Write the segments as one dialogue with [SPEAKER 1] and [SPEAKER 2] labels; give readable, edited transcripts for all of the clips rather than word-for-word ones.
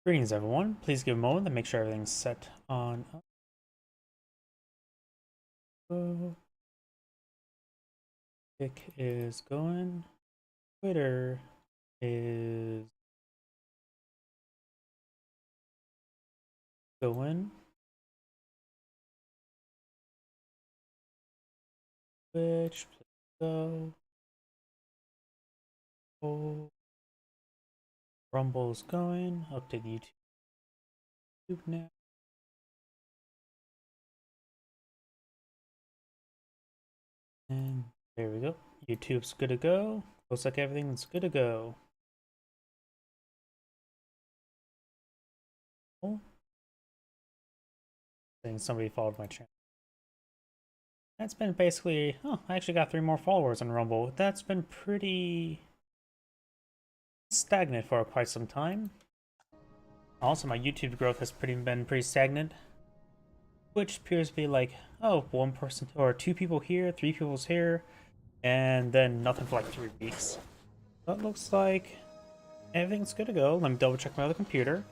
[SPEAKER 1] Greetings, everyone. Please give a moment to make sure everything's set on up. Pick is going. Twitter is going. Twitch, please go. Oh, Rumble's going. Update YouTube now. And there we go. YouTube's good to go. Looks like everything's good to go. Oh, I think somebody followed my channel. That's been basically, oh, I actually got 3 more followers on Rumble. That's been pretty stagnant for quite some time. Also, my YouTube growth has been pretty stagnant, which appears to be like, oh, 1 person or 2 people here, 3 people's here, and then nothing for like 3 weeks. But looks like everything's good to go. Let me double check my other computer.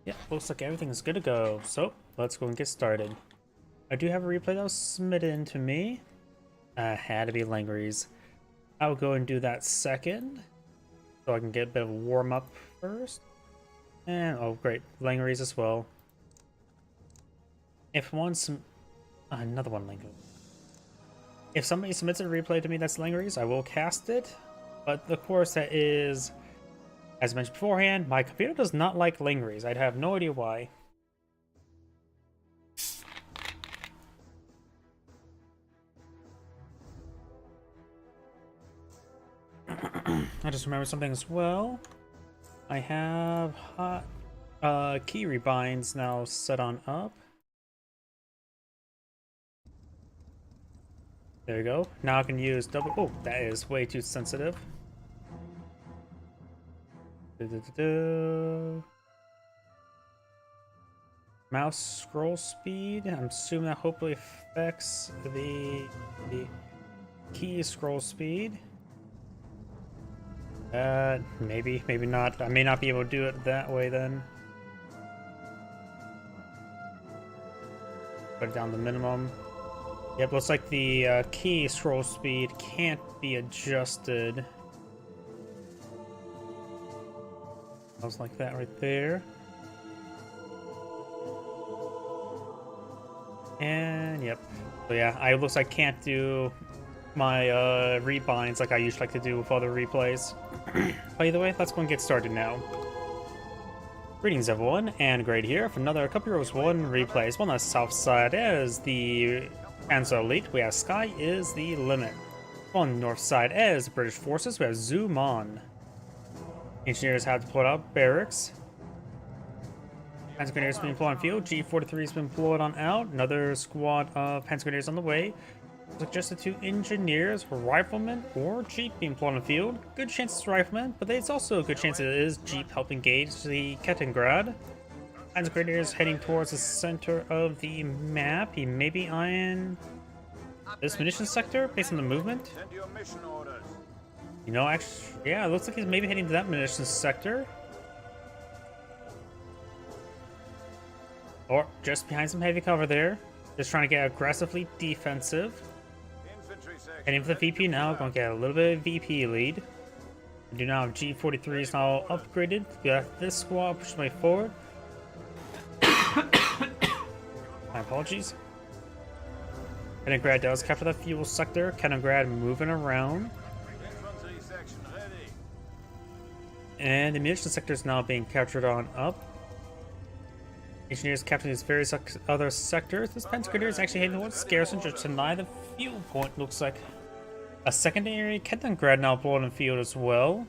[SPEAKER 1] Yeah, looks like everything's good to go. So let's go and get started. I do have a replay that was submitted to me. Had to be Langeries. I'll go and do that second, so I can get a bit of a warm up first. And oh, great, Langeries as well. If once another one Langeries. If somebody submits a replay to me that's Langeries, I will cast it. But of course, that is, as mentioned beforehand, my computer does not like Langeries. I'd have no idea why. I just remember something as well. I have hot key rebinds now set on up. There you go. Now I can use double. Oh, that is way too sensitive. Mouse scroll speed. I'm assuming that hopefully affects the key scroll speed. Maybe not. I may not be able to do it that way then. Put it down to minimum. Yep, looks like the key scroll speed can't be adjusted. I was like that right there. And yep. So yeah, I looks like I can't do my rebinds like I usually like to do with other replays. By the way, let's go and get started now. Greetings everyone, and Great here for another Cup Heroes 1 replays. On the south side is the Panzer Elite, we have Sky is the Limit. On the north side is the British forces, we have Zoom On. Engineers have deployed out barracks. Panzer Grenadiers being deployed on field, G43 has been deployed on out, another squad of Panzer Grenadiers on the way. Suggested to engineers, riflemen, or Jeep being deployed on the field. Good chance it's riflemen, but it's also a good chance it is Jeep helping engage the Kettengrad. Panzer Grenadiers heading towards the center of the map. He may be eyeing this munitions sector based on the movement. You know, actually, yeah, it looks like he's maybe heading to that munitions sector. Or just behind some heavy cover there. Just trying to get aggressively defensive. Heading for the VP now, going to get a little bit of VP lead. We do now have G43s now upgraded. We got this squad pushing way forward. My apologies. Kaliningrad does capture the fuel sector. Kaliningrad moving around. And the munitions sector is now being captured on up. Engineers capturing these various other sectors. This Panzer Grenadier is actually heading towards Garrison to deny the fuel point. Looks like a secondary Kettengrad now blown in field as well.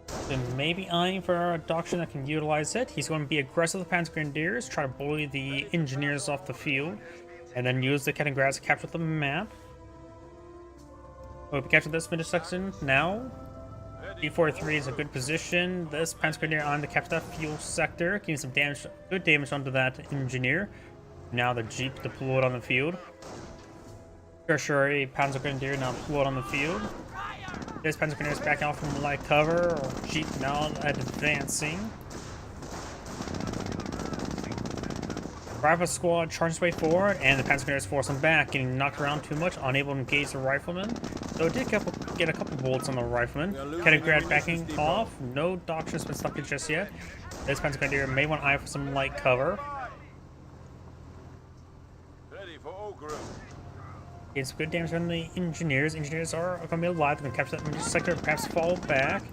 [SPEAKER 1] So maybe eyeing for a doctrine that can utilize it. He's going to be aggressive with Panzer Grenadiers, try to bully the engineers off the field, and then use the Kettengrads to capture the map. We'll be capturing this middle section now. G43 is a good position. This Panzer Grenadier on to capture that fuel sector, getting some damage, good damage onto that engineer. Now the Jeep deployed on the field. Tertiary Panzer Grenadier now deployed on the field. This Panzer Grenadier is backing off from light cover. Jeep now advancing. Rifle squad charges its way forward, and the Panzer Grenadier is forcing back, getting knocked around too much, unable to engage the rifleman. Though it did get a couple bullets on the rifleman. Kaliningrad backing off. No doctor's been stuck in just yet. This Panzer Grenadier may want to eye for some light cover.
[SPEAKER 2] Ready for Ogre.
[SPEAKER 1] Getting some good damage from the engineers. Engineers are going to be alive. They're going to capture that munition sector, perhaps fall back.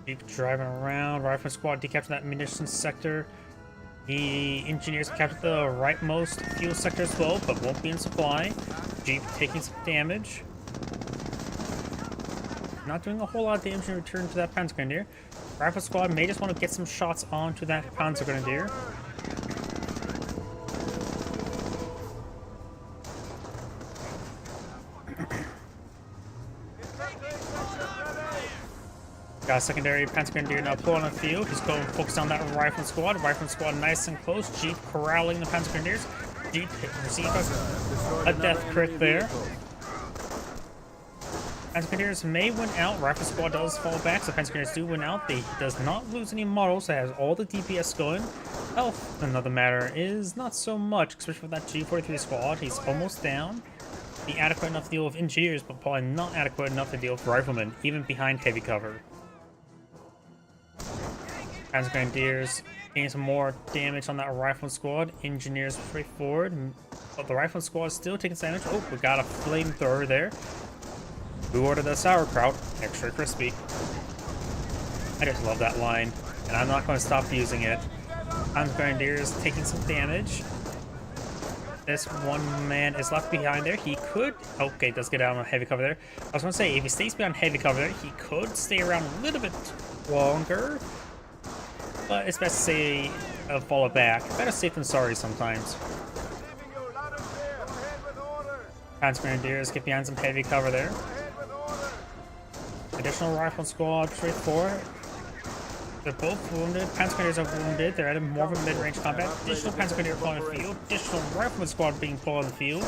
[SPEAKER 1] Keep driving around. Rifle squad decapture that munition sector. The engineers captured the rightmost fuel sector as well, but won't be in supply. Jeep taking some damage. Not doing a whole lot of damage in return to that Panzer Grenadier. Rifle squad may just want to get some shots onto that Panzer Grenadier. Got a secondary Panzer Grenadier now pull on the field. He's going to focus on that Rifle squad. Rifle squad nice and close. Jeep corralling the Panzer Grenadiers. Jeep receive a death crit there. Panzer Grenadiers may win out. Rifle squad does fall back, so Panzer Grenadiers do win out. They does not lose any models. So it has all the DPS going. Health, another matter, is not so much, especially for that G43 squad. He's almost down. Be adequate enough to deal with engineers, but probably not adequate enough to deal with riflemen, even behind heavy cover. Panzer Grenadiers getting some more damage on that Rifle squad. Engineers straight forward, but the Rifle squad is still taking damage. Oh, we got a flamethrower there. Who ordered the sauerkraut? Extra crispy. I just love that line, and I'm not going to stop using it. Panzer Grenadiers taking some damage. This one man is left behind there. He could... Okay, does get out on heavy cover there. I was going to say, if he stays behind heavy cover there, he could stay around a little bit longer. But it's best to say follow back. Better safe than sorry sometimes. Panzer Grenadiers get behind some heavy cover there. Additional Rifle squad straight forward. They're both wounded. Panzer Grenadiers are wounded. They're at more of a mid-range combat. Additional Panzer Grenadier pulling on the field. Additional Rifleman squad being pulled on the field.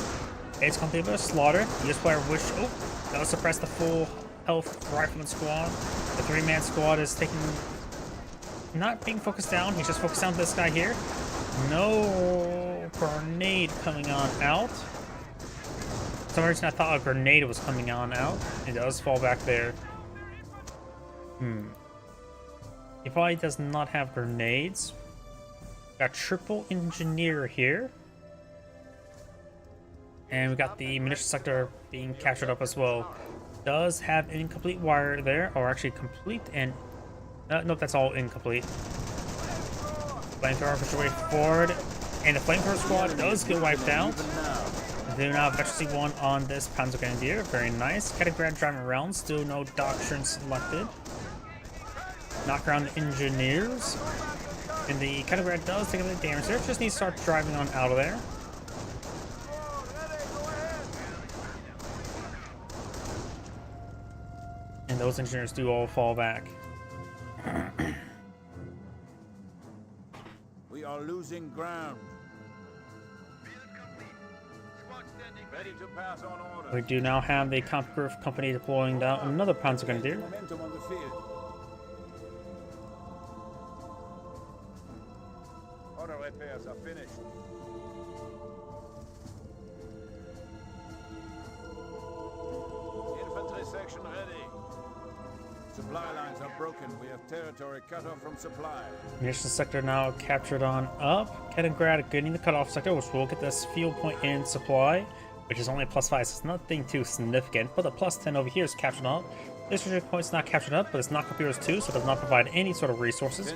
[SPEAKER 1] It's going to be a bit of slaughter. The US player wish... Oh, that'll suppress the full health Rifleman squad. The three-man squad is taking... Not being focused down. He's just focused on this guy here. No grenade coming on out. For some reason I thought a grenade was coming on out. It does fall back there. He probably does not have grenades. Got triple engineer here. And we got the munition sector being captured up as well. Does have an incomplete wire there, or actually complete and... nope, that's all incomplete. Flamethrower push way forward, and the Flamethrower squad does get wiped out. They now have Veteran C1 on this Panzer Grenadier. Very nice. Kaliningrad driving around, still no doctrine selected. Knock around the engineers. And the Kaliningrad does take a bit of damage there. Just needs to start driving on out of there. And those engineers do all fall back.
[SPEAKER 2] We are losing ground. Ready to pass on order.
[SPEAKER 1] We do now have the Kampfgriff company deploying down another Panzer Grenadier.
[SPEAKER 2] Momentum on the field. Auto repairs are finished. Infantry section ready. Supply lines are broken. We have territory cut off from supply.
[SPEAKER 1] Munition sector now captured on up. Kaliningrad getting the cutoff sector, which will get this fuel point in supply, which is only +5, so it's nothing too significant. But the +10 over here is captured up. This point's not captured up, but it's not computers too, so it does not provide any sort of resources.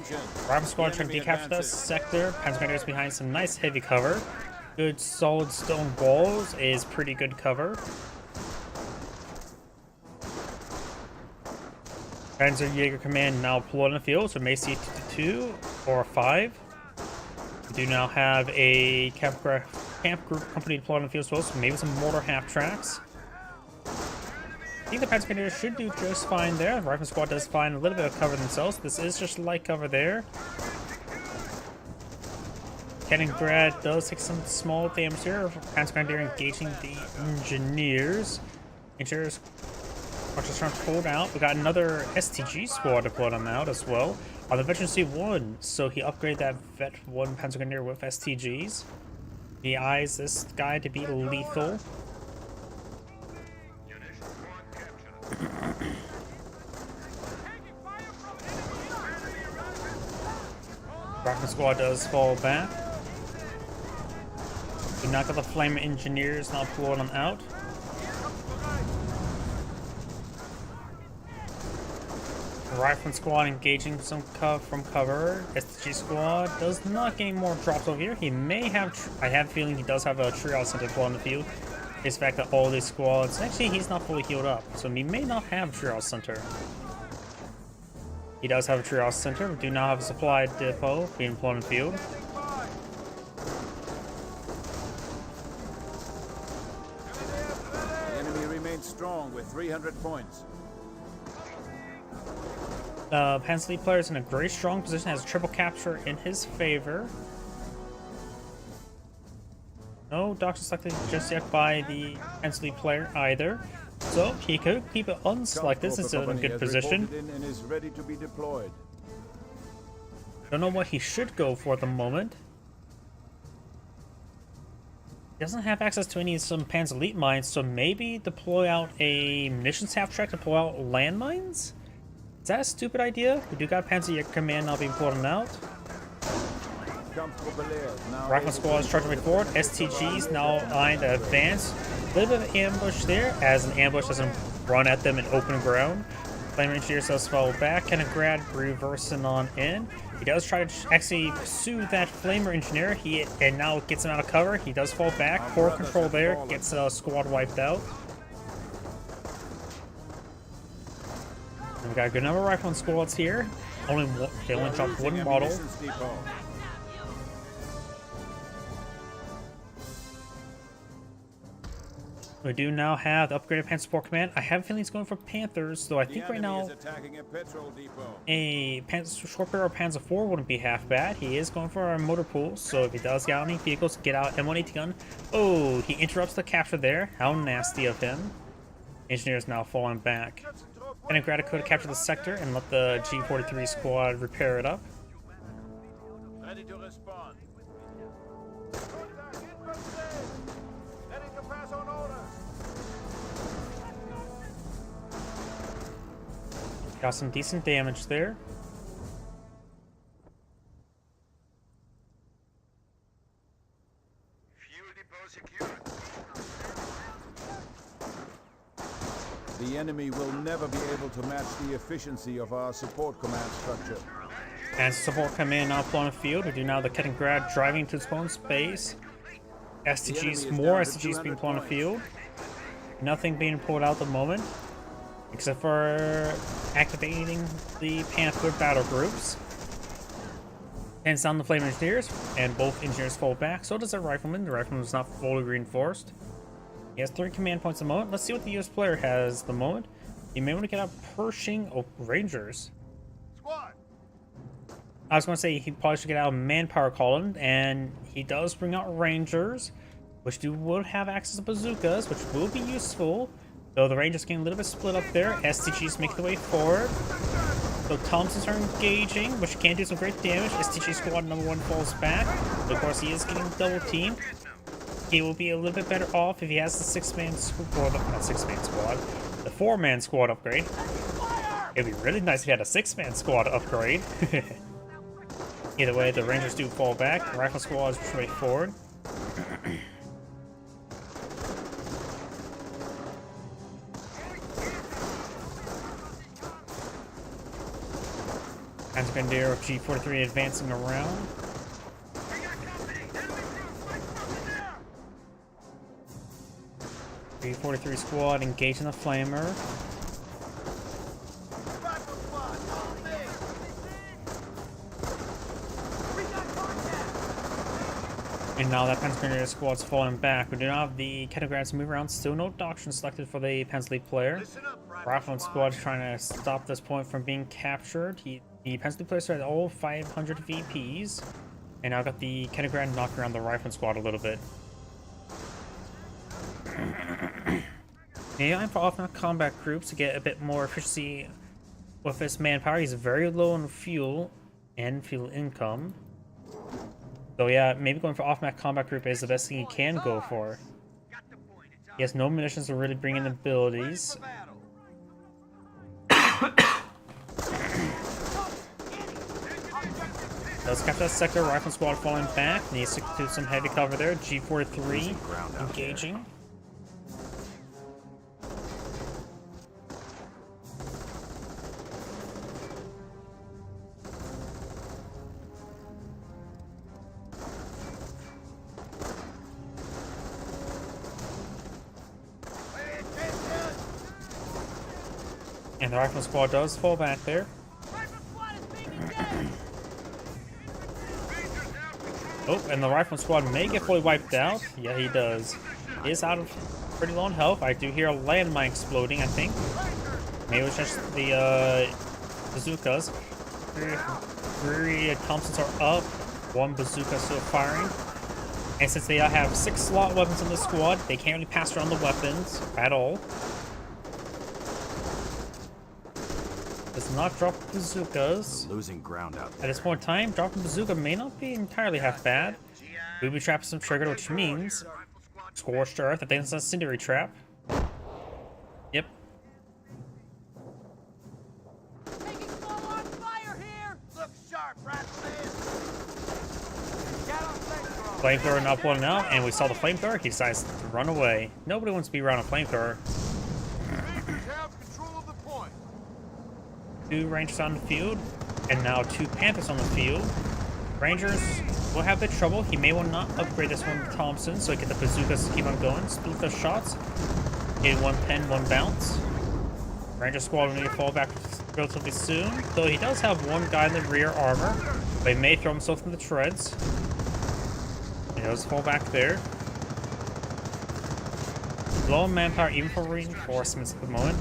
[SPEAKER 1] Rifle squad trying to decapture this sector. Panzer Grenadiers behind some nice heavy cover. Good solid stone walls is pretty good cover. Panzer Jaeger Command now pulled on the field, so may see 2 or 5. We do now have a camp group company deployed on the field as well, so maybe some mortar half tracks. I think the Panzer Grenadiers should do just fine there. The Rifle Squad does find a little bit of cover themselves. This is just light cover there. Kaliningrad does take some small damage here. Panzer Grenadier engaging the Engineers. Engineers are just trying to hold out. We got another STG squad to put him out as well. On the Veteran C1, so he upgraded that Vet 1 Panzer Grenadier with STGs. He eyes this guy to be lethal. Rocket Squad does fall back. We knock out the Flame Engineers, now pulling them out. Rifleman Squad engaging some from cover. STG Squad does not get any more drops over here. He may have, I have a feeling he does have a Triage Center on the field. It's the fact that all these squads, actually he's not fully healed up, so he may not have a Triage Center. He does have a Triage Center. We do not have a supply depot being put on the field.
[SPEAKER 2] The enemy remains strong with 300 points.
[SPEAKER 1] Panzer League player is in a very strong position, has triple capture in his favor. No doctor selected just yet by the Panzer League player either. So he could keep it unselected. This is in a good position.
[SPEAKER 2] And is ready to be deployed.
[SPEAKER 1] Don't know what he should go for at the moment. He doesn't have access to any some Panzer Elite mines, so maybe deploy out a munitions half track to pull out landmines? Is that a stupid idea? We do got Panzer Command now being pulled out. Rifle Squad is charging forward. STGs now eyeing to advance. A little bit of ambush there, as an ambush doesn't run at them in open ground. Flame Engineers does fall back. Kaliningrad reversing on in. He does try to actually pursue that Flamer Engineer. And now gets him out of cover. He does fall back. Poor control there. Gets a squad wiped out. And we got a good number of Rifleman squads here. They only dropped one model. We do now have the upgraded Panzer Support Command. I have a feeling he's going for Panthers, though I think right now a short barrel Panzer IV wouldn't be half bad. He is going for a motor pool, so if he does get out any vehicles, get out M180 gun. Oh, he interrupts the capture there. How nasty of him. Engineers now falling back. Kaliningrad could capture the sector and let the G43 squad repair it up.
[SPEAKER 2] Ready to respond.
[SPEAKER 1] Got some decent damage there.
[SPEAKER 3] Fuel depot secured.
[SPEAKER 2] The enemy will never be able to match the efficiency of our support command structure.
[SPEAKER 1] And support command now on the field. We do now the Kaliningrad driving to its own space. STGs, more STGs being put on the field. Nothing being pulled out at the moment, except for activating the Panther battle groups. Hands down the Flame Engineers, and both Engineers fall back. So does the Rifleman. The Rifleman is not fully reinforced. He has 3 command points at the moment. Let's see what the US player has at the moment. You may want to get out Pershing Rangers.
[SPEAKER 3] Squad.
[SPEAKER 1] I was going to say he probably should get out Manpower Column, and he does bring out Rangers, which would have access to bazookas, which will be useful. Though the Rangers getting a little bit split up there. STGs make the way forward. So Thompsons are engaging, which can do some great damage. STG squad number 1 falls back. But of course, he is getting double teamed. He will be a little bit better off if he has the 6-man squad, not 6-man squad, the 4-man squad upgrade. It'd be really nice if he had a 6-man squad upgrade. Either way, the Rangers do fall back. The Rifle squad is straight forward. Panzer Grenadier of G43 advancing around. G43 squad engaging the Flamer. And now that Pennsylvania squad's falling back. We do not have the Ketagrads to move around. Still no doctrine selected for the Pensley player.
[SPEAKER 3] Listen up,
[SPEAKER 1] Rifleman squad is trying to stop this point from being captured. The Pensley player started all 500 VPs. And now got the Ketagrad knocked around the Rifleman squad a little bit. AI for off combat groups to get a bit more efficiency with his manpower. He's very low on fuel and fuel income. So yeah, maybe going for off-map combat group is the best thing he can go for. He has no munitions to really bring in abilities. Does capture that sector, Rifle Squad falling back. Needs to do some heavy cover there. G43 engaging. And the Rifle Squad does fall back there. Oh, and the Rifle Squad may get fully wiped out. Yeah, he does. He is out of pretty low on health. I do hear a landmine exploding, I think. Maybe it was just the bazookas. Three Thompsons are up. One bazooka still firing. And since they have 6 slot weapons in the squad, they can't really pass around the weapons at all. Does not drop bazookas.
[SPEAKER 4] Losing ground out
[SPEAKER 1] At
[SPEAKER 4] there.
[SPEAKER 1] this point in time, dropping bazooka may not be entirely half bad. Booby trap is some triggered, which means scorched earth. I think it's a incendiary trap. Yep.
[SPEAKER 5] Taking full on fire here!
[SPEAKER 3] Look sharp, Rifleman.
[SPEAKER 1] Flamethrower not pulling out, and we saw the flamethrower. He decides to run away. Nobody wants to be around a flamethrower.
[SPEAKER 3] Rangers have control of the point.
[SPEAKER 1] 2 Rangers on the field, and now 2 Panthers on the field. Rangers will have a bit of trouble. He may want to not upgrade this one with Thompson, so he get the bazookas to keep on going. Split the shots. Getting 1 pen, 1 bounce. Ranger squad will need to fall back relatively soon, though he does have 1 guy in the rear armor, but he may throw himself in the treads. He does fall back there. Low on manpower even for reinforcements at the moment.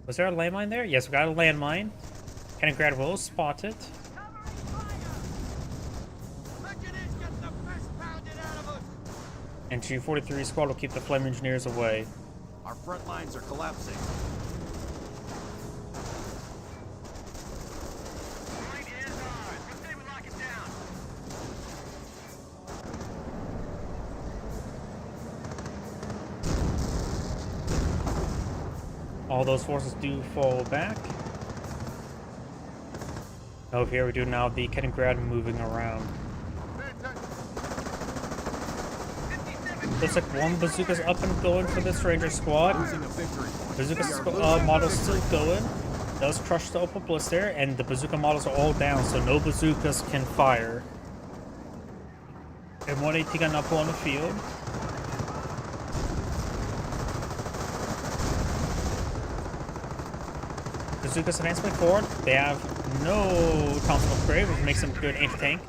[SPEAKER 1] Was there a landmine there? Yes, we got a landmine. Ketagrad will spot it. And G43 squad will keep the flame engineers away.
[SPEAKER 4] Our front lines are collapsing.
[SPEAKER 3] Point is ours. Let's say we lock it down.
[SPEAKER 1] All those forces do fall back. Over here we do now the Ketagrad moving around. Looks like 1 bazooka's up and going for this Ranger squad.
[SPEAKER 4] Losing a victory point.
[SPEAKER 1] Bazooka model's still going. Does crush the Opal Bliss there, and the bazooka models are all down, so no bazookas can fire. And 1 AT gun up on the field. Bazookas advancing forward. They have no Thompson upgrade, which makes them good anti-tank.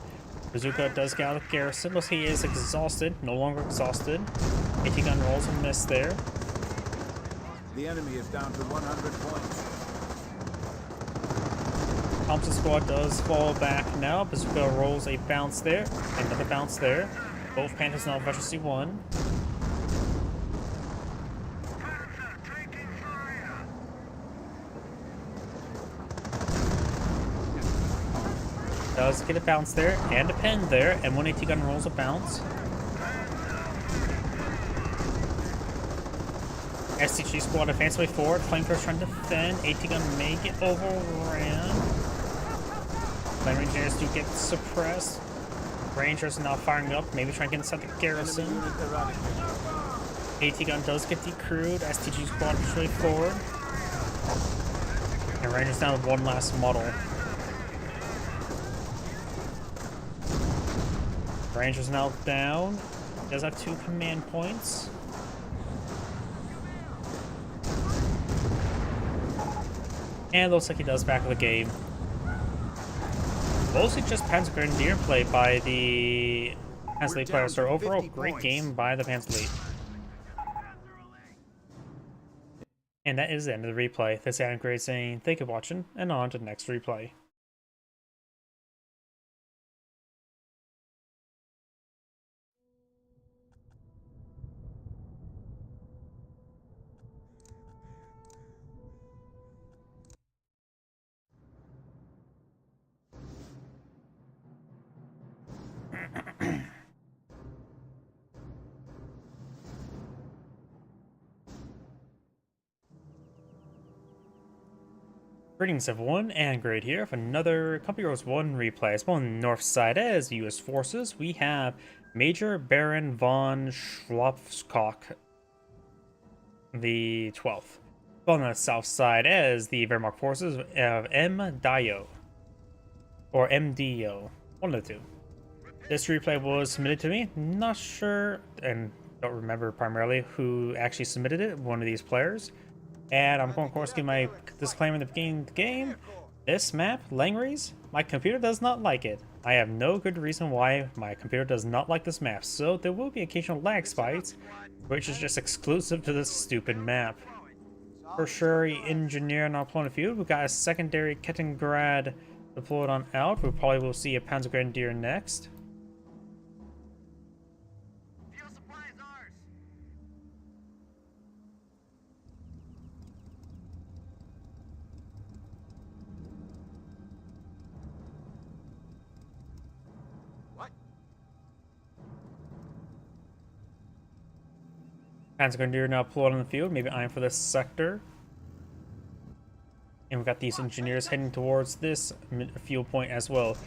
[SPEAKER 1] Bazooka does get out of garrison. Looks like he is exhausted. No longer exhausted. AT gun rolls a miss there.
[SPEAKER 2] The enemy is down to 100 points.
[SPEAKER 1] Thompson squad does fall back now. Bazooka rolls a bounce there. Another bounce there. Both Panthers now Veteran C1. Does get a bounce there and a pen there, and 1 AT gun rolls a bounce. STG squad advance way forward. Flamethrowers trying to defend. AT gun may get overran. Flame Rangers do get suppressed. Rangers now firing up, maybe trying to get inside the garrison. AT gun does get decrewed. STG squad push way forward. And Rangers down with 1 last model. Rangers now down. Does have 2 command points. And looks like he does back of the game. Mostly just Panzer Grenadier play by the Panzer Elite players. So overall,
[SPEAKER 2] 50
[SPEAKER 1] great
[SPEAKER 2] points.
[SPEAKER 1] game by the Panzer Elite. And that is the end of the replay. This is Adam Gray saying thank you for watching, and on to the next replay. Greetings everyone, and Great here for another Company Heroes 1 replay. It's on the north side as US forces. We have Major Baron von Schlopfkock, the 12th. On the south side as the Wehrmacht forces of M. Dio, or MDO, one of the two. This replay was submitted to me. Not sure, and don't remember primarily who actually submitted it, one of these players. And I'm going to, of course, give my disclaimer in the beginning of the game. This map, Langries, my computer does not like it. I have no good reason why my computer does not like this map, so there will be occasional lag spikes, which is just exclusive to this stupid map. For sure, engineer not deployed in the field. We've got a secondary Kettengrad deployed on out. We probably will see a Panzer Grenadier next.
[SPEAKER 3] Fuel supply is ours. What?
[SPEAKER 1] Panzer Grenadier now deployed on the field, maybe eyeing for this sector. And we've got these engineers heading towards this fuel point as well.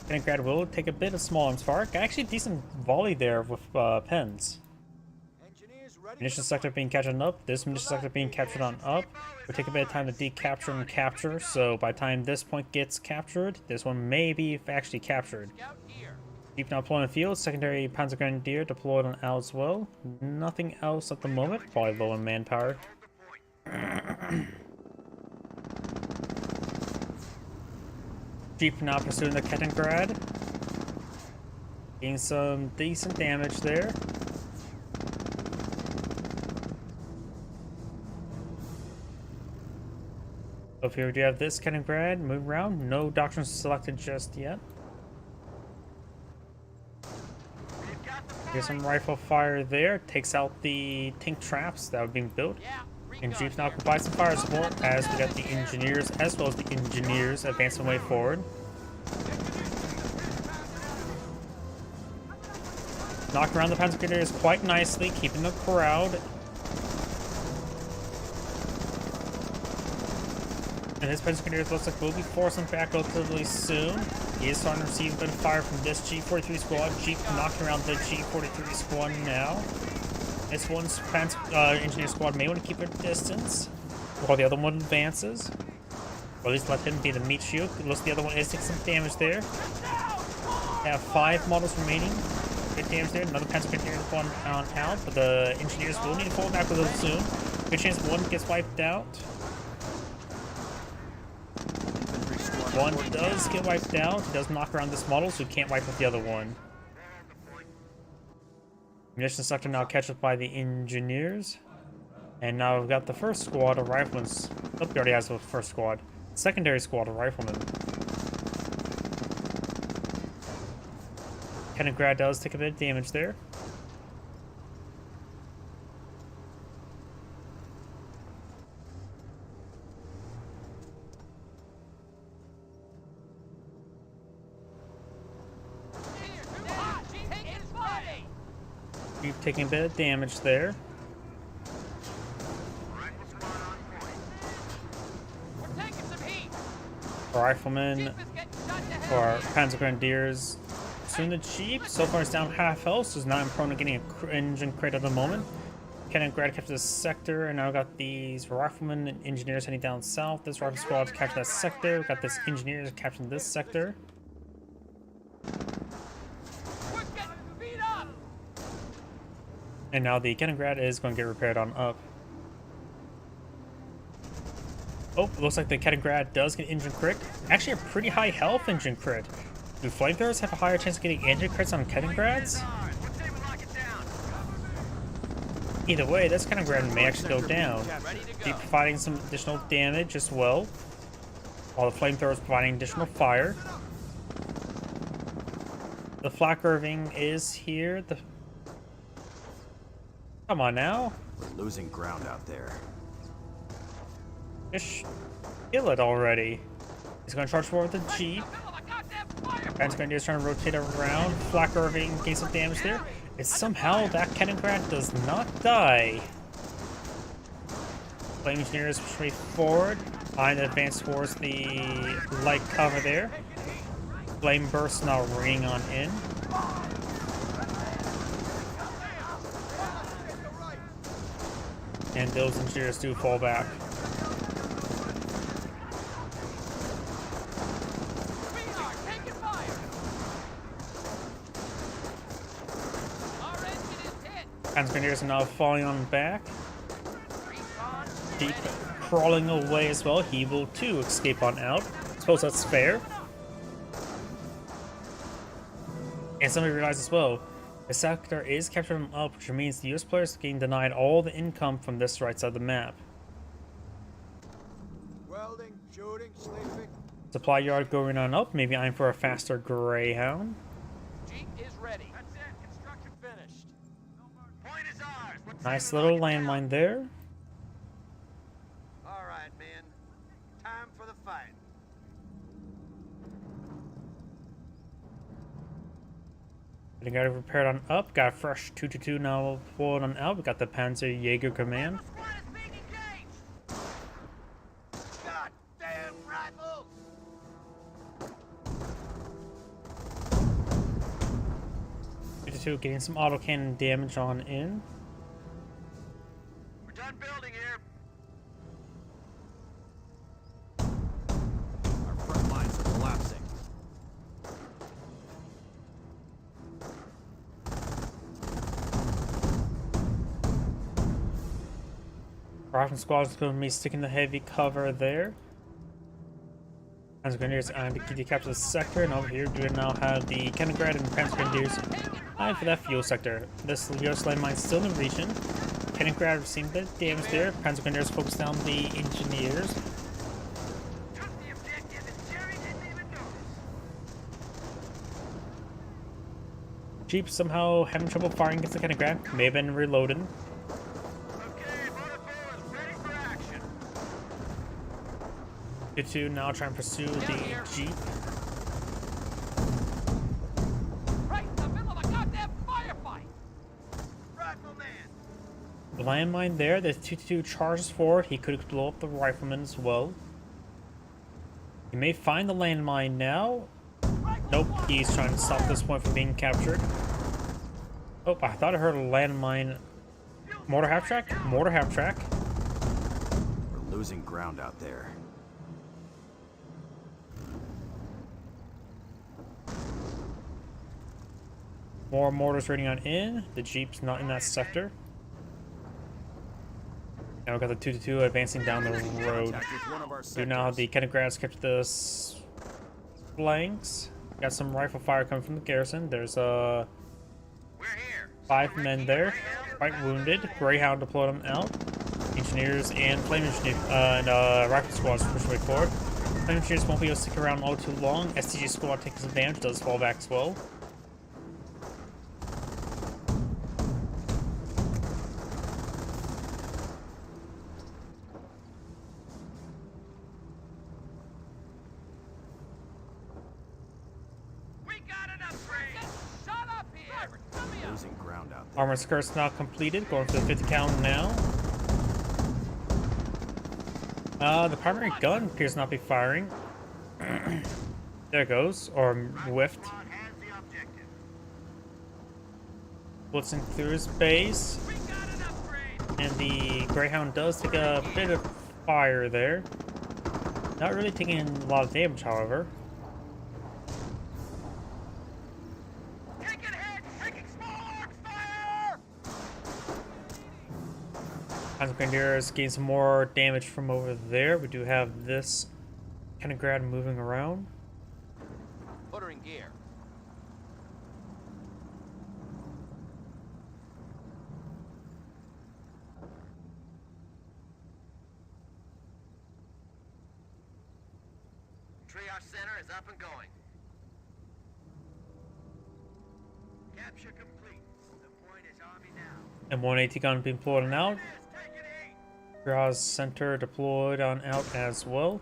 [SPEAKER 1] Kettengrad will take a bit of small arms fire. Got actually a decent volley there with pens.
[SPEAKER 3] Engineers ready.
[SPEAKER 1] Munition sector being captured up. This munition sector being captured on up. It'll take a bit of time to decapture and capture. So by the time this point gets captured, this one may be actually captured.
[SPEAKER 5] Scout here.
[SPEAKER 1] Deep now deployed in the field. Secondary Panzer Grenadier deployed on out as well. Nothing else at the moment. Probably low in manpower. Jeep now pursuing the Kettengrad. Getting some decent damage there. Up here we do have this Kettengrad. Move around. No doctrine selected just yet. Here's some rifle fire there. Takes out the tank traps that were being built.
[SPEAKER 5] Yeah.
[SPEAKER 1] And
[SPEAKER 5] recon
[SPEAKER 1] Jeeps now
[SPEAKER 5] here.
[SPEAKER 1] provide some fire support as we got the engineers as well as the engineers advancing way forward. Knock around the Panzer Grenadiers quite nicely, keeping the crowd. And this Panzer Grenadier looks like we'll be forcing back relatively soon. He is starting to receive a bit of fire from this G43 squad. Jeep knocking around the G43 squad now. This one's engineer squad may want to keep their distance while the other one advances. Or at least let him be the meat shield. Looks the other one is taking some damage there. They have 5 models remaining. Good damage there. Another Panzer Grenadier one on out, but the engineers will need to fall back with them soon. Good chance one gets wiped out.
[SPEAKER 2] Infantry squad
[SPEAKER 1] One
[SPEAKER 2] reporting
[SPEAKER 1] does get wiped out. He does knock around this model, so he can't wipe with the other one. Munition sector now catches by the engineers. And now we've got the first squad of riflemen. Oh, he already has the first squad. Secondary squad of riflemen. Kettengrad does take a bit of damage there.
[SPEAKER 5] Here, too hot. Taking fire.
[SPEAKER 1] Keep taking a bit of damage there.
[SPEAKER 5] We're taking some heat.
[SPEAKER 1] Riflemen
[SPEAKER 5] Jeep is getting shot to hell
[SPEAKER 1] or
[SPEAKER 5] here.
[SPEAKER 1] Panzer Grenadiers. Soon the Jeep. So far it's down half health, so it's not prone to getting an engine crit at the moment. Kettengrad captured this sector, and now we've got these riflemen and engineers heading down south. This rifle squad captured that sector. We've got this engineers capturing this sector.
[SPEAKER 5] We're getting beat up.
[SPEAKER 1] And now the Kettengrad is going to get repaired on up. Oh, looks like the Kettengrad does get engine crit. Actually a pretty high health engine crit. Do flamethrowers have a higher chance of getting engine crits on Kettengrads?
[SPEAKER 3] What say we lock it down?
[SPEAKER 1] Either way, this Kettengrad may actually go down.
[SPEAKER 5] Ready to
[SPEAKER 1] Be
[SPEAKER 5] go.
[SPEAKER 1] providing some additional damage as well, while the flamethrowers providing additional fire. The Flak Irving is here. Come on now.
[SPEAKER 4] We're losing ground out there.
[SPEAKER 1] Just kill it already. He's gonna charge forward with the Jeep.
[SPEAKER 5] Middle of a goddamn fire.
[SPEAKER 1] Grenadiers trying to rotate around. Flak Irving gains some damage there. It's somehow that Kettengrad does not die. Flame Engineers push forward. Trying to advance towards the light cover there. Flame Burst now ringing on in. And those engineers do fall back.
[SPEAKER 5] We are taking fire. Our engine is hit.
[SPEAKER 1] Grenadiers are now falling on back.
[SPEAKER 5] Respawn.
[SPEAKER 1] Deep crawling away as well. He will too escape on out. Suppose that's fair. And somebody realized as well, the sector is captured up, which means the US players are getting denied all the income from this right side of the map.
[SPEAKER 3] Welding, shooting, sleeping.
[SPEAKER 1] Supply yard going on up, maybe eyeing for a faster Greyhound.
[SPEAKER 5] Jeep is ready.
[SPEAKER 3] That's it. Construction finished. Point is ours. What say
[SPEAKER 1] Nice
[SPEAKER 3] we
[SPEAKER 1] little
[SPEAKER 3] lock it down?
[SPEAKER 1] landmine there.
[SPEAKER 3] All right, men. Time for the fight.
[SPEAKER 1] We got it repaired on up, got a fresh 222 now forward on out. We got the Panzer Jaeger Command.
[SPEAKER 3] Squad is being engaged. Goddamn rifles!
[SPEAKER 1] 222 getting some autocannon damage on in.
[SPEAKER 3] We're done building here.
[SPEAKER 4] Our front lines are collapsing.
[SPEAKER 1] Rifle squad is going to be sticking the heavy cover there. Panzer Grenadiers and to capture the sector, and over here we now have the Kettengrad and Panzer Grenadiers eyeing for that fuel sector. This US landmine still in the region. Kettengrad receiving the damage there. Panzer Grenadiers focus down the engineers.
[SPEAKER 3] Took the objective and Jerry didn't even notice.
[SPEAKER 1] Jeep somehow having trouble firing against the Kettengrad. May have been reloaded.
[SPEAKER 3] Okay, motor is ready for action.
[SPEAKER 1] 2 now trying to pursue the Jeep.
[SPEAKER 5] Right in the middle of a goddamn firefight.
[SPEAKER 3] Rifleman.
[SPEAKER 1] The landmine there. The 222 charges forward. He could blow up the rifleman as well. He may find the landmine now. Nope, he's trying to stop this point from being captured. Oh, I thought I heard a landmine. Mortar half track? Mortar half track.
[SPEAKER 4] We're losing ground out there.
[SPEAKER 1] More mortars raiding on in. The Jeep's not in that sector. Now we've got the 222 advancing down the road.
[SPEAKER 4] Contact with one of our
[SPEAKER 1] Do now
[SPEAKER 4] sectors.
[SPEAKER 1] the Kettengrads kept the flanks. Got some rifle fire coming from the garrison. There's
[SPEAKER 3] We're here.
[SPEAKER 1] 5 men there, quite wounded. Greyhound deployed them out. Engineers and flame engineers and rifle squads push way forward. Flame engineers won't be able to stick around all too long. STG squad takes advantage, does fall back as well.
[SPEAKER 3] We got an upgrade.
[SPEAKER 5] Shut up here. Driver, come here.
[SPEAKER 4] Losing ground out there.
[SPEAKER 1] Armor skirts now completed, going for the 50 count now. The primary gun appears to not be firing. There it goes, or whiffed.
[SPEAKER 3] Squad has the objective.
[SPEAKER 1] Blitzing through his base,
[SPEAKER 3] We got an upgrade.
[SPEAKER 1] and the Greyhound does take a bit of fire there. Not really taking a lot of damage, however.
[SPEAKER 3] Taking hits. Taking small arms fire.
[SPEAKER 1] Panzer Grenadiers gain some more damage from over there. We do have this Kettengrad moving around.
[SPEAKER 5] Put her in gear.
[SPEAKER 3] Our center is up and going. Capture complete. The point is Army now.
[SPEAKER 1] And one AT gun being deployed on out.
[SPEAKER 3] Take it easy.
[SPEAKER 1] Graz center deployed on out as well.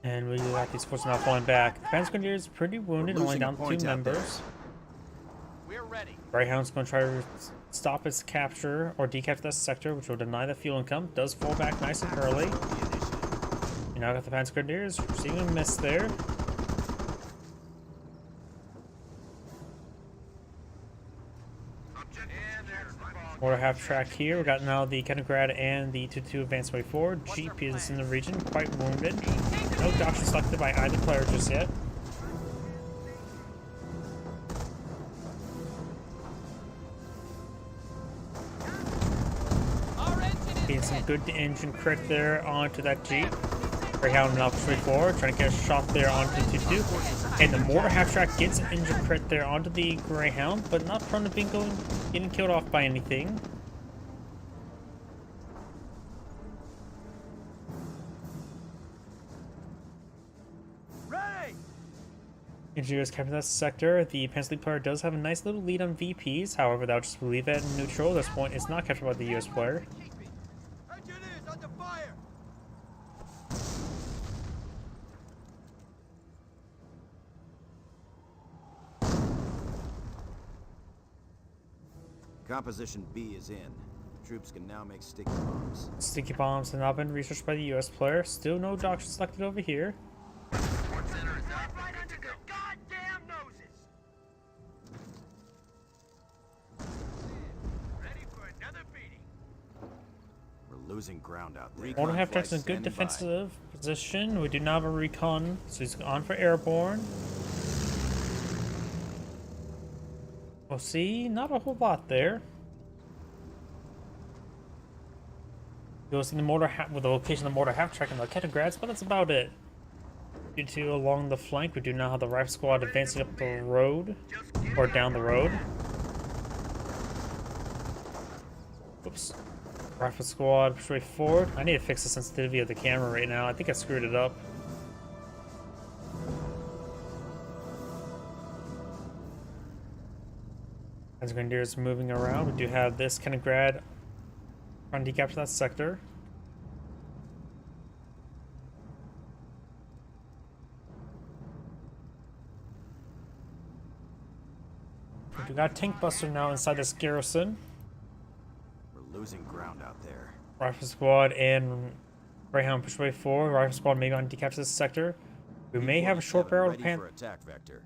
[SPEAKER 1] And we got these forces now falling back. The Panzer Grenadiers pretty wounded,
[SPEAKER 4] We're
[SPEAKER 1] only
[SPEAKER 4] losing a
[SPEAKER 1] down
[SPEAKER 4] point
[SPEAKER 1] 2
[SPEAKER 4] out there.
[SPEAKER 1] members.
[SPEAKER 5] We're ready.
[SPEAKER 1] Greyhound's going to try to stop its capture or decapture this sector, which will deny the fuel income. Does fall back nice and early. You now got the Panzer Grenadiers receiving a miss there.
[SPEAKER 3] And there's the ball.
[SPEAKER 1] Mortar half track here. We got now the Kaliningrad and the 2-2 advance way forward. Jeep is in the region, quite wounded. No doctrine selected by either player just yet.
[SPEAKER 5] Our engine is
[SPEAKER 1] Getting some
[SPEAKER 5] dead.
[SPEAKER 1] good engine crit there onto that Jeep. Greyhound now pushing forward, trying to get a shot there onto the 2-2. And the mortar half track gets an engine crit there onto the Greyhound, but not prone to getting killed off by anything.
[SPEAKER 3] Ready!
[SPEAKER 1] Engineers capture that sector. The Panzer League player does have a nice little lead on VPs. However, they'll just leave that in neutral. This point is not captured by the US player.
[SPEAKER 3] Engineers under fire!
[SPEAKER 4] Composition B is in. Troops can now make sticky bombs.
[SPEAKER 1] Sticky bombs have not been researched by the US player. Still no doctrine selected over here.
[SPEAKER 3] Support center is up. Right under their goddamn noses! Ready for another beating.
[SPEAKER 4] We're losing ground out there.
[SPEAKER 1] Mortar half
[SPEAKER 4] flights
[SPEAKER 1] track's in a good
[SPEAKER 4] standing by.
[SPEAKER 1] defensive position. We do not have a recon, so he's on for airborne. We'll see, not a whole lot there. You'll see the with the location of the mortar half track in the Kaliningrads, but that's about it. Due to along the flank, we do not have the rifle squad advancing up the road or down the road. Oops. Rifle squad straight forward. I need to fix the sensitivity of the camera right now. I think I screwed it up. As Grenadiers moving around, we do have this Kaliningrad trying to decapture that sector. We got a tank buster now inside this garrison.
[SPEAKER 4] We're losing ground out there.
[SPEAKER 1] Rifle squad and Greyhound push way forward. Rifle squad may go on to decapture this sector. We may have a short barrel
[SPEAKER 4] ready for attack vector.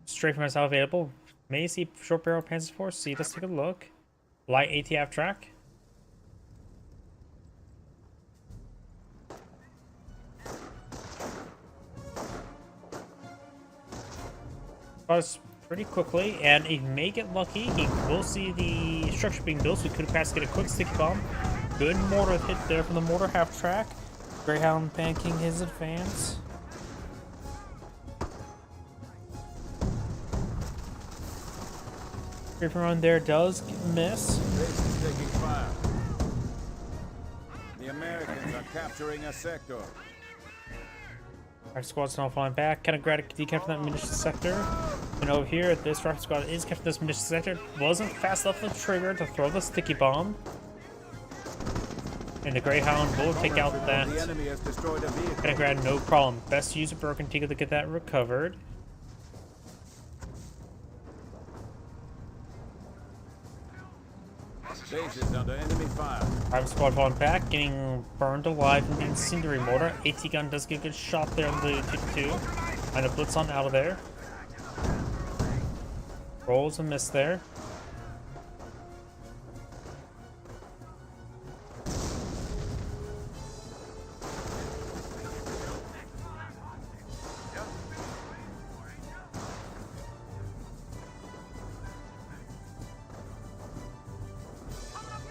[SPEAKER 1] straight from us available. May see short barrel Panzer Force. See, let's take a look. Light ATF track. Buzz pretty quickly, and he may get lucky. He will see the structure being built, so he could have passed to get a quick sticky bomb. Good mortar hit there from the mortar half track. Greyhound banking his advance. Creeping run there does miss.
[SPEAKER 2] Base is taking fire. The Americans are capturing a sector.
[SPEAKER 1] Our squad's now falling back. Kaliningrad decaptured that munitions sector. And over here, this rifle squad is capturing this munitions sector. Wasn't fast enough with the trigger to throw the sticky bomb. And the Greyhound will take out that
[SPEAKER 2] The enemy has destroyed a vehicle.
[SPEAKER 1] Kaliningrad, no problem. Best use of Broken Tiga to get that recovered.
[SPEAKER 2] Base is under enemy fire.
[SPEAKER 1] Rifle squad falling back, getting burned alive in the incendiary mortar. AT gun does get a good shot there on the 2-2. And a blitz on out of there. Rolls a miss there.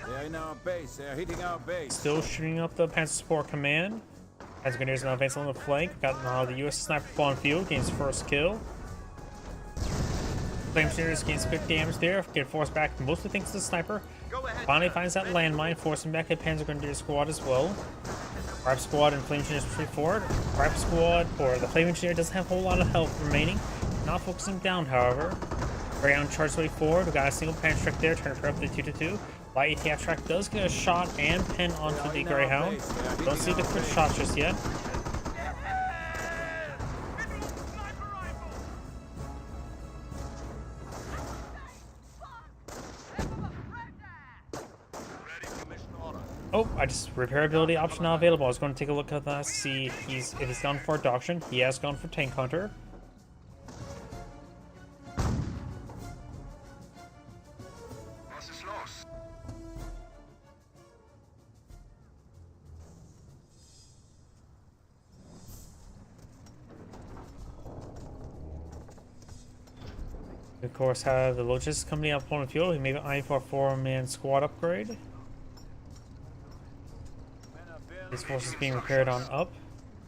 [SPEAKER 2] They're in our base. They're hitting our base.
[SPEAKER 1] Still shooting up the Panzer Support Command. As Grenadiers now advance on the flank. We've got now the US sniper on field, gains first kill. Flame Engineers gains quick damage there, get forced back mostly thanks to the sniper.
[SPEAKER 3] Go ahead.
[SPEAKER 1] Finally finds that landmine, forcing back a Panzer Grenadier squad as well. Rifle Squad and Flame Engineers pushing forward. Rifle Squad, or the Flame Engineer, doesn't have a whole lot of health remaining. Not focusing down, however. Greyhound charges way forward. We got a single Panic Strike there, turn it up to 2-2. Light ATF track does get a shot and pin onto the Greyhound. Don't see the quick shot just yet. Oh, I just repairability option not available. I was going to take a look at that, see if he's gone for adoption. He has gone for Tank Hunter.
[SPEAKER 3] Was ist los?
[SPEAKER 1] Of course, have the logistics company up on the field. He may be eyeing for a 4-man squad upgrade. This force is being repaired on up.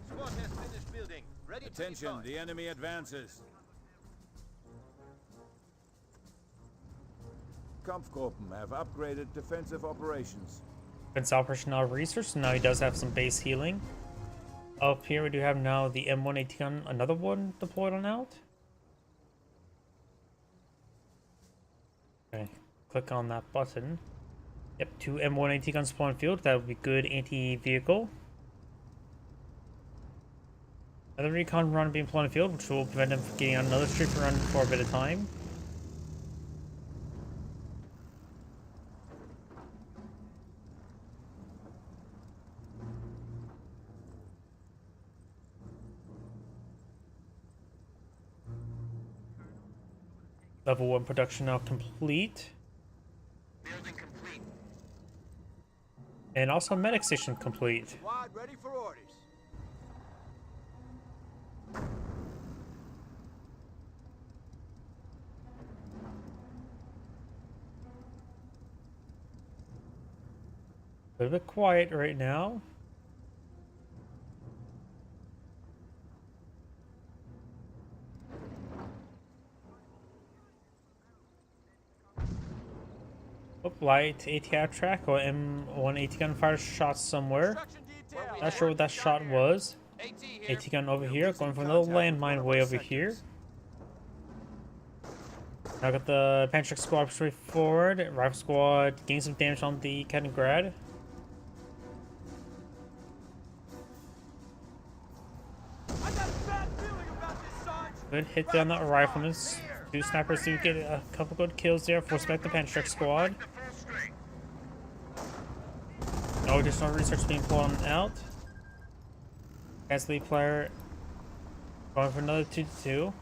[SPEAKER 4] Squad has finished building. Ready to
[SPEAKER 2] Attention,
[SPEAKER 4] deploy.
[SPEAKER 2] the enemy advances. Kampfgruppen have upgraded defensive operations.
[SPEAKER 1] Defense operation now research, so now he does have some base healing. Up here we do have now the M1AT gun, another one deployed on out. Okay, click on that button. Yep, 2 M1AT guns spawn field. That would be good anti-vehicle. Another recon run being deployed on the field, which will prevent him from getting on another streak run for a bit of time. Level 1 production now complete.
[SPEAKER 3] Building complete.
[SPEAKER 1] And also medic station complete.
[SPEAKER 4] Squad ready for orders.
[SPEAKER 1] A little bit quiet right now. Oh, light ATF track or M1AT gun fire shot somewhere.
[SPEAKER 5] Construction detail.
[SPEAKER 1] Not sure what that shot was.
[SPEAKER 5] AT here.
[SPEAKER 1] AT gun over here, going for another landmine way over here. Now got the Panic Squad straight forward. Rifle Squad getting some damage on the Kaliningrad.
[SPEAKER 5] I got a bad feeling about this, Sarge.
[SPEAKER 1] Good hit there on that rifleman. 2 snipers do get a couple good kills there. Force back the Panic Squad.
[SPEAKER 3] The full strength.
[SPEAKER 1] No additional research being pulled out. As lead player going for another 2-2.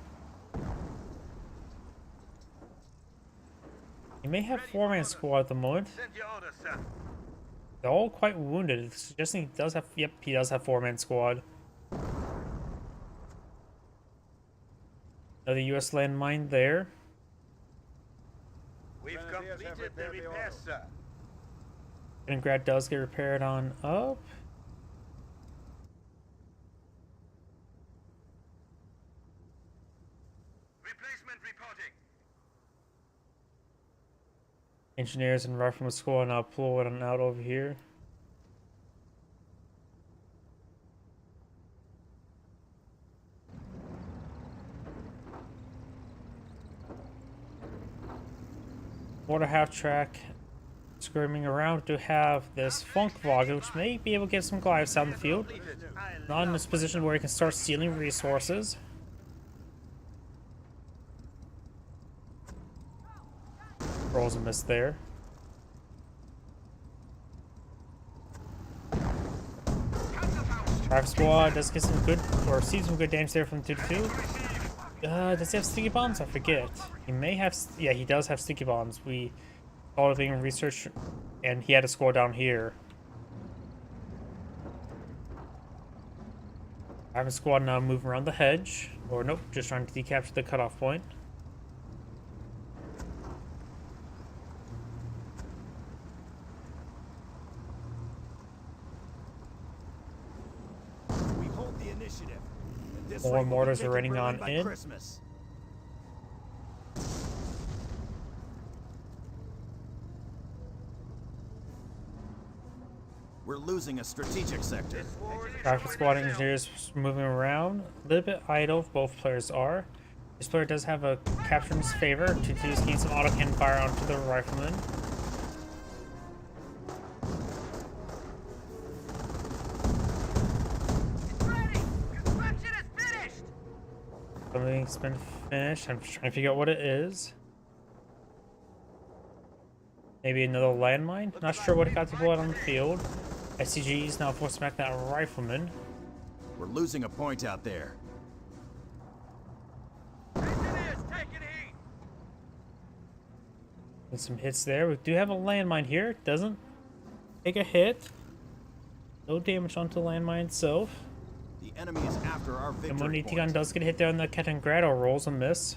[SPEAKER 1] He may have 4-man squad at the moment.
[SPEAKER 3] Send your orders, sir.
[SPEAKER 1] They're all quite wounded, suggesting he does have. Yep, he does have 4-man squad. Another U.S. landmine there.
[SPEAKER 3] We've
[SPEAKER 2] Grenadiers have
[SPEAKER 3] completed the
[SPEAKER 2] repaired the
[SPEAKER 3] repairs,
[SPEAKER 2] auto.
[SPEAKER 3] sir.
[SPEAKER 1] Kaliningrad does get repaired on up.
[SPEAKER 3] Replacement reporting.
[SPEAKER 1] Engineers and rifleman squad now pull it on out over here. Water half track screaming around to have this Funkwagen, which may be able to get some glides down the field. Not in this position where he can start stealing resources. Rolls a miss there. Rifle Squad does get some good, or see some good damage there from 2-2. Does he have sticky bombs? I forget. He may have, yeah, he does have sticky bombs. We saw it being researched, and he had a squad down here. I have a squad now moving around the hedge, or nope, just trying to decapture the cutoff point.
[SPEAKER 4] We hold the initiative. And this
[SPEAKER 1] More
[SPEAKER 4] rate will be
[SPEAKER 1] mortars are
[SPEAKER 4] taken
[SPEAKER 1] raining
[SPEAKER 4] Berlin
[SPEAKER 1] on
[SPEAKER 4] by
[SPEAKER 1] in.
[SPEAKER 4] Christmas. We're losing a strategic sector.
[SPEAKER 1] Rifle squad engineers moving around. A little bit idle, both players are. This player does have a capture in his favor. 2-2's gain some auto cannon fire onto the rifleman.
[SPEAKER 3] It's ready! Construction is finished!
[SPEAKER 1] Something's been finished. I'm just trying to figure out what it is. Maybe another landmine? Not sure what it got deployed on the field. SCG is now forcing back that rifleman.
[SPEAKER 4] We're losing a point out there.
[SPEAKER 3] Engineers taking heat!
[SPEAKER 1] With some hits there. We do have a landmine here. Doesn't take a hit. No damage onto the landmine itself.
[SPEAKER 4] The enemy is after our
[SPEAKER 1] And
[SPEAKER 4] victory
[SPEAKER 1] when
[SPEAKER 4] point.
[SPEAKER 1] Itigan does get hit there on the Kaliningrad, rolls a miss.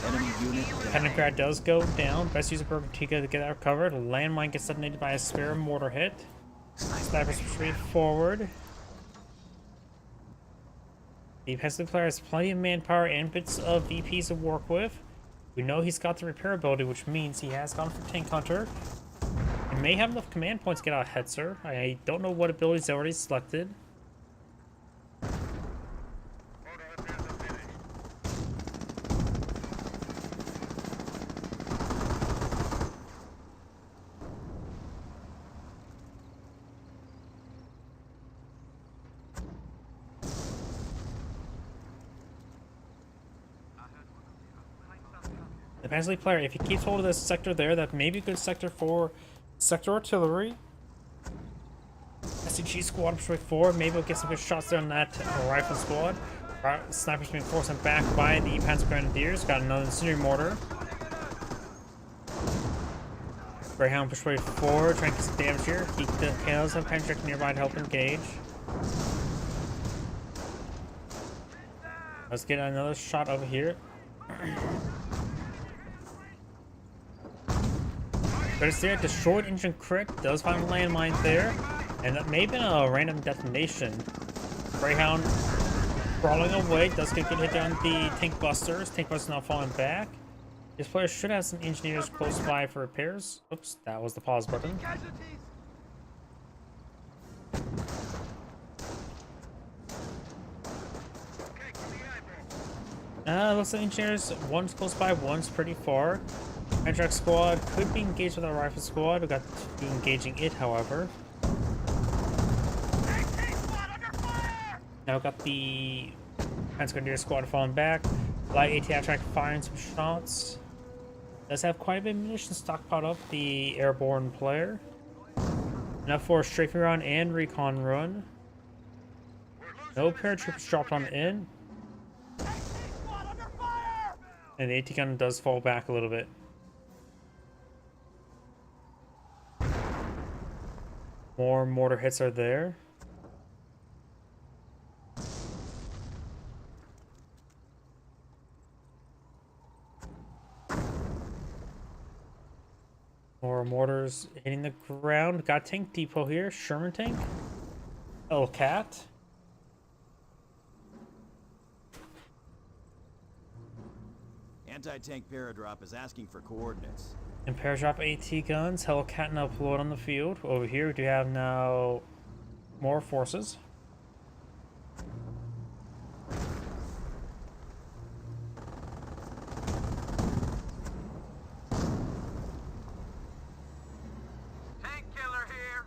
[SPEAKER 4] Enemy unit down.
[SPEAKER 1] Kaliningrad does go down. Best use of Bermutica to get that recovered. Landmine gets detonated by a spare mortar hit. Snipers retreat forward. The offensive player has plenty of manpower and bits of VPs to work with. We know he's got the repair ability, which means he has gone for Tank Hunter. He may have enough command points to get out Hetzer. I don't know what abilities he's already selected.
[SPEAKER 3] Photo repairs are finished.
[SPEAKER 1] The Paisley player, if he keeps hold of this sector there, that may be a good sector for sector artillery. SCG squad push 4, maybe we'll get some good shots there on that rifle squad. Snipers being forced back by the Panzer Grenadiers. Got another incendiary mortar. Greyhound push 4, trying to get some damage here. He does have Pendrick nearby to help engage. Let's get another shot over here. But it's there, destroyed engine crit, does find a landmine there, and that may have been a random detonation. Greyhound crawling away, does get hit down the tank busters. Tank busters now falling back. This player should have some engineers close by for repairs. Oops, that was the pause button.
[SPEAKER 5] Casualties!
[SPEAKER 3] Okay, give me eyeball.
[SPEAKER 1] Looks like engineers, one's close by, one's pretty far. Contract squad could be engaged with our rifle squad. We got to be engaging it, however.
[SPEAKER 3] AT squad under fire!
[SPEAKER 1] Now we got the Panzer Grenadier squad falling back. Light AT track firing some shots. Does have quite a bit of munitions stockpiled up, the airborne player. Enough for a strafing run and recon run. No paratroopers dropped on in.
[SPEAKER 5] AT squad under fire!
[SPEAKER 1] And the AT gun does fall back a little bit. More mortar hits are there. More mortars hitting the ground. Got tank depot here. Sherman tank. Hellcat.
[SPEAKER 4] Anti-tank paradrop is asking for coordinates.
[SPEAKER 1] And Paradrop AT guns. Hellcat now deployed on the field. Over here we do have now more forces.
[SPEAKER 5] Tank killer here!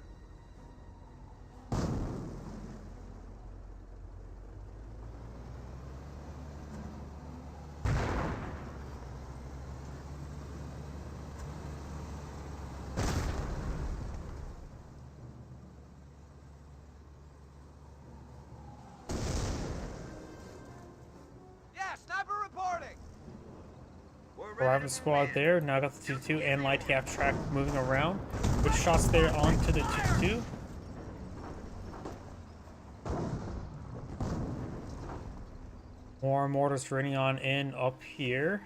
[SPEAKER 5] Yeah, sniper reporting!
[SPEAKER 3] We're ready
[SPEAKER 1] Rifle
[SPEAKER 3] to
[SPEAKER 1] squad
[SPEAKER 3] move in.
[SPEAKER 1] there. Now got the 2-2 and light cap track moving around. Good shots there onto the 2-2. More mortars raining on in up here.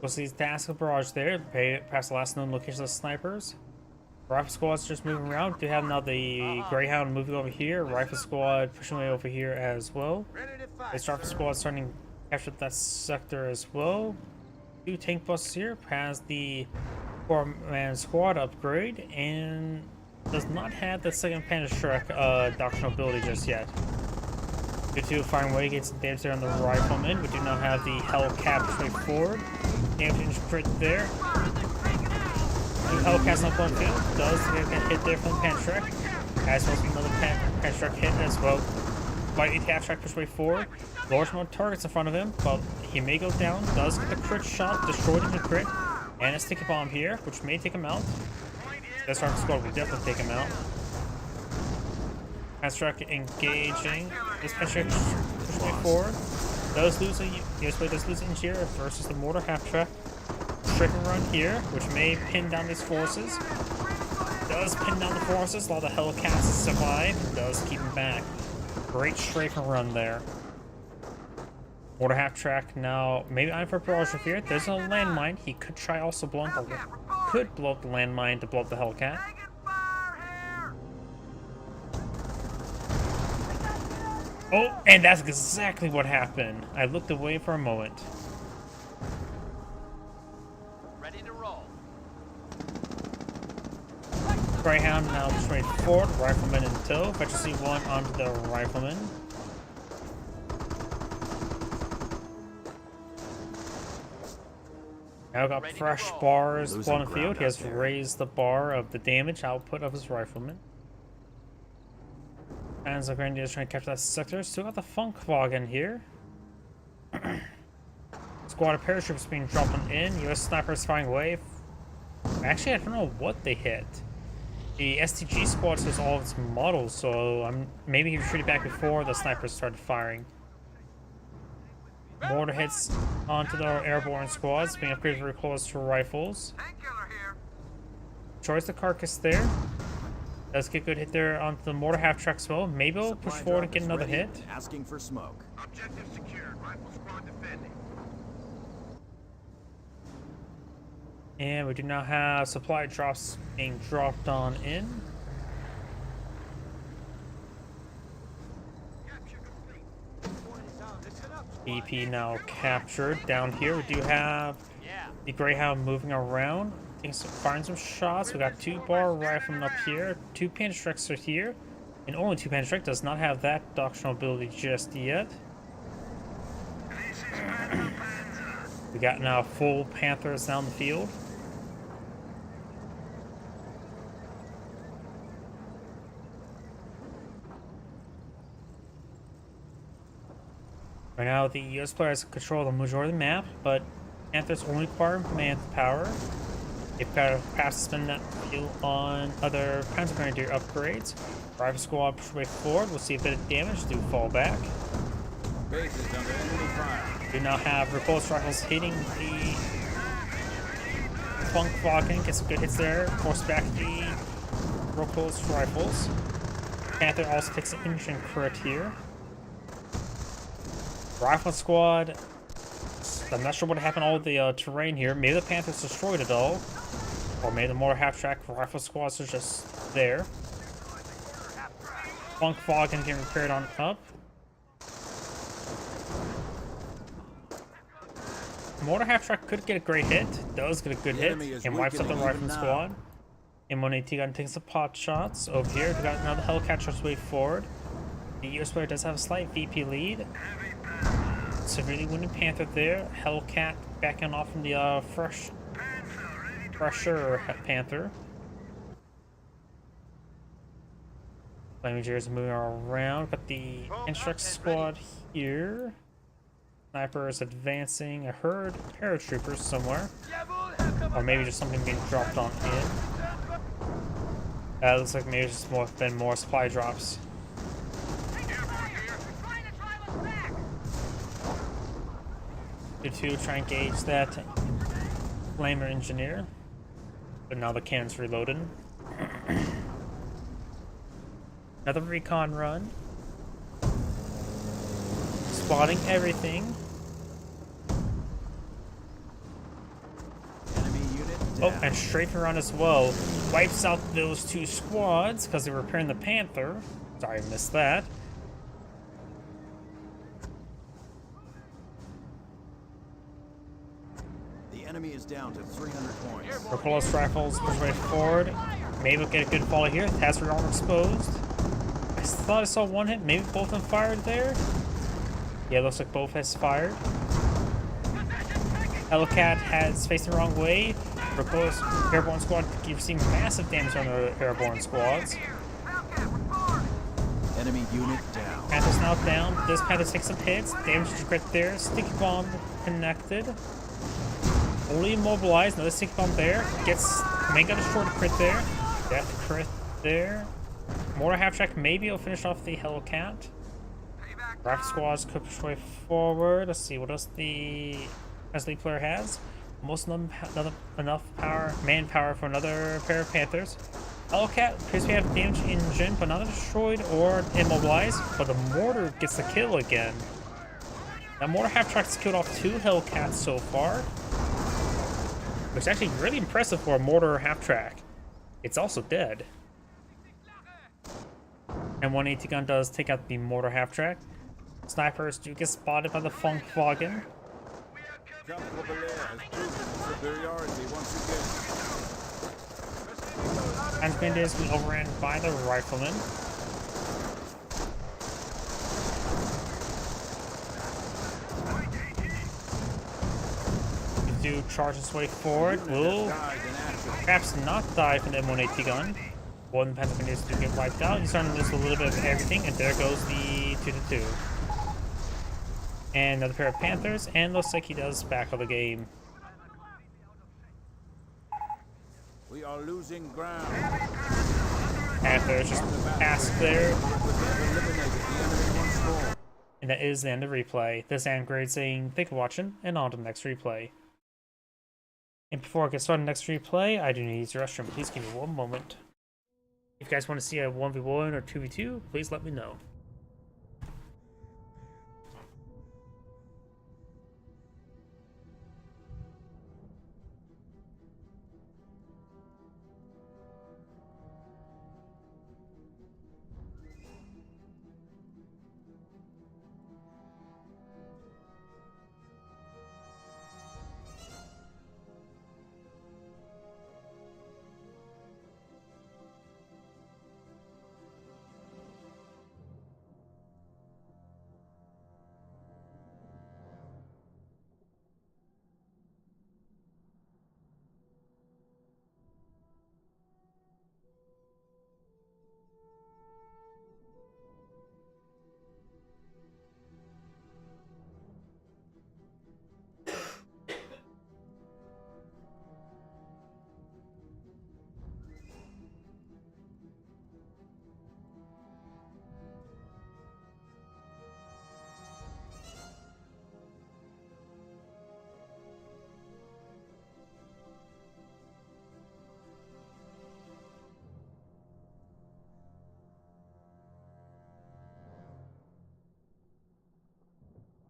[SPEAKER 1] We'll see Daska barrage there. Past the last known location of the snipers. Rifle squad's just moving around. Do have now the Greyhound moving over here. Rifle squad pushing way over here as well.
[SPEAKER 3] Ready to fight,
[SPEAKER 1] This rifle
[SPEAKER 3] sir.
[SPEAKER 1] squad starting to capture that sector as well. Two tank buses here. Has the 4-man squad upgrade and does not have the second Panzerschreck doctrinal ability just yet. Due to firing way gets damage there on the rifleman. We do not have the Hellcat straight forward. Damage crit there. The Hellcat's not going field. Does get hit there from the Panzerschreck. As well as another Panzerschreck hit as well. Lightly half track push way forward. Large amount of targets in front of him, but he may go down. Does get the crit shot, destroyed him in crit. And a sticky bomb here, which may take him out. This Arm Squad will definitely take him out. Panzerschreck engaging. This Panzerschreck push way forward. Does lose a engineer versus the mortar half track. Strike and run here, which may pin down these forces. Does pin down the forces, allow the Hellcats to survive. Does keep him back. Great strafe and run there. Mortar half track now. Maybe I'm for barrage of fear. There's a landmine. He could try also blowing the could blow up the landmine to blow up the Hellcat. Oh, and that's exactly what happened. I looked away for a moment.
[SPEAKER 5] Ready to roll.
[SPEAKER 1] Greyhound now straight forward. Rifleman in tow. Fetch C1 onto the rifleman. Now got fresh bars on the field. He has raised the bar of the damage output of his rifleman. And the Grenadier is trying to capture that sector. Still got the Funk Fog in here. Squad of paratroops being dropped in. US snipers firing away. Actually, I don't know what they hit. The STG squad has all of its models, so maybe he retreated back before the snipers started firing. Mortar hits onto the airborne squads, being upgraded very close to rifles. Destroys the carcass there. Does get a good hit there onto the mortar half track as well. Maybe we'll push forward and get another hit.
[SPEAKER 4] Asking for smoke.
[SPEAKER 3] Objective secured. Rifle squad defending.
[SPEAKER 1] And we do now have supply drops being dropped on in. BP now captured. Down here we do have the Greyhound moving around. Firing some shots. We got 2-bar riflemen up here. 2 Panzerschrecks are here. And only 2 Panzerschreck does not have that doctrinal ability just yet. We got now full Panthers down the field. Right now, the US players control the majority of the map, but Panthers only require manpower. They've got to perhaps spend that fuel on other Panzer Grenadier upgrades. Rifle squad push way forward. We'll see a bit of damage. Do fall back.
[SPEAKER 2] Base is under enemy fire.
[SPEAKER 1] Do now have repulse rifles hitting the Funk Falcon. Get some good hits there. Force back the repulse rifles. Panther also takes an instant crit here. Rifle squad. I'm not sure what happened to all the terrain here. Maybe the Panthers destroyed it all. Or maybe the more half-track rifle squads are just there. Funk Fog can get repaired on up. Mortar half-track could get a great hit. Does get a good hit. And wipes up the rifle squad. M1AT gun takes some pot shots. Over here, we got another Hellcat just way forward. The US player does have a slight VP lead. Severely wounded Panther there. Hellcat backing off from the fresher Panther. Flamingers moving around. Got the Instruct squad here. Snipers advancing. I heard paratroopers somewhere. Or maybe just something being dropped on in. Looks like maybe it's just been more supply drops. To try and engage that flamer engineer, but now the cannon's reloaded. Another recon run, spotting everything.
[SPEAKER 4] Enemy unit down.
[SPEAKER 1] Oh, and strafing run as well. Wipes out those 2 squads because they were repairing the Panther. Sorry, I missed that.
[SPEAKER 4] enemy is down to 300 points.
[SPEAKER 1] Repulse rifles push way forward. Maybe we'll get a good volley here. Tasker armor exposed. I thought I saw one hit. Maybe both of them fired there. Yeah, looks like both has fired. Hellcat has faced the wrong way. Repulse airborne squad keep receiving massive damage on the airborne squads.
[SPEAKER 4] Enemy unit down.
[SPEAKER 1] Panther's now down. This Panther takes some hits. Damage to crit there. Sticky bomb connected. Fully immobilized. Another sticky bomb there. Gets Mega destroyed to crit there. Death crit there. Mortar half track. Maybe it'll finish off the Hellcat. Rapid squads could push way forward. Let's see what else the League player has. Almost enough manpower for another pair of Panthers. Hellcat appears to have damaged engine, but not destroyed or immobilized. But the mortar gets the kill again. Now mortar half track's killed off 2 Hellcats so far, which is actually really impressive for a mortar half track. It's also dead. And 180 gun does take out the mortar half track. Snipers do get spotted by the Funkwagen.
[SPEAKER 2] Camp Populaire has proven superiority once again.
[SPEAKER 1] And Bandits be overran by the riflemen. Do charge his way forward. Will perhaps not die from the M180 gun. One Panther Bandits do get wiped out. He's starting to lose a little bit of everything, and there goes the 2-2. And another pair of Panthers, and looks like he does back of the game.
[SPEAKER 2] We are losing ground.
[SPEAKER 1] Panthers just passed there.
[SPEAKER 2] Eliminated the enemy once more.
[SPEAKER 1] And that is the end of replay. This is Andgrade saying thank you for watching, and on to the next replay. And before I get started on the next replay, I do need to use the restroom. Please give me one moment. If you guys want to see a 1v1 or 2v2, please let me know.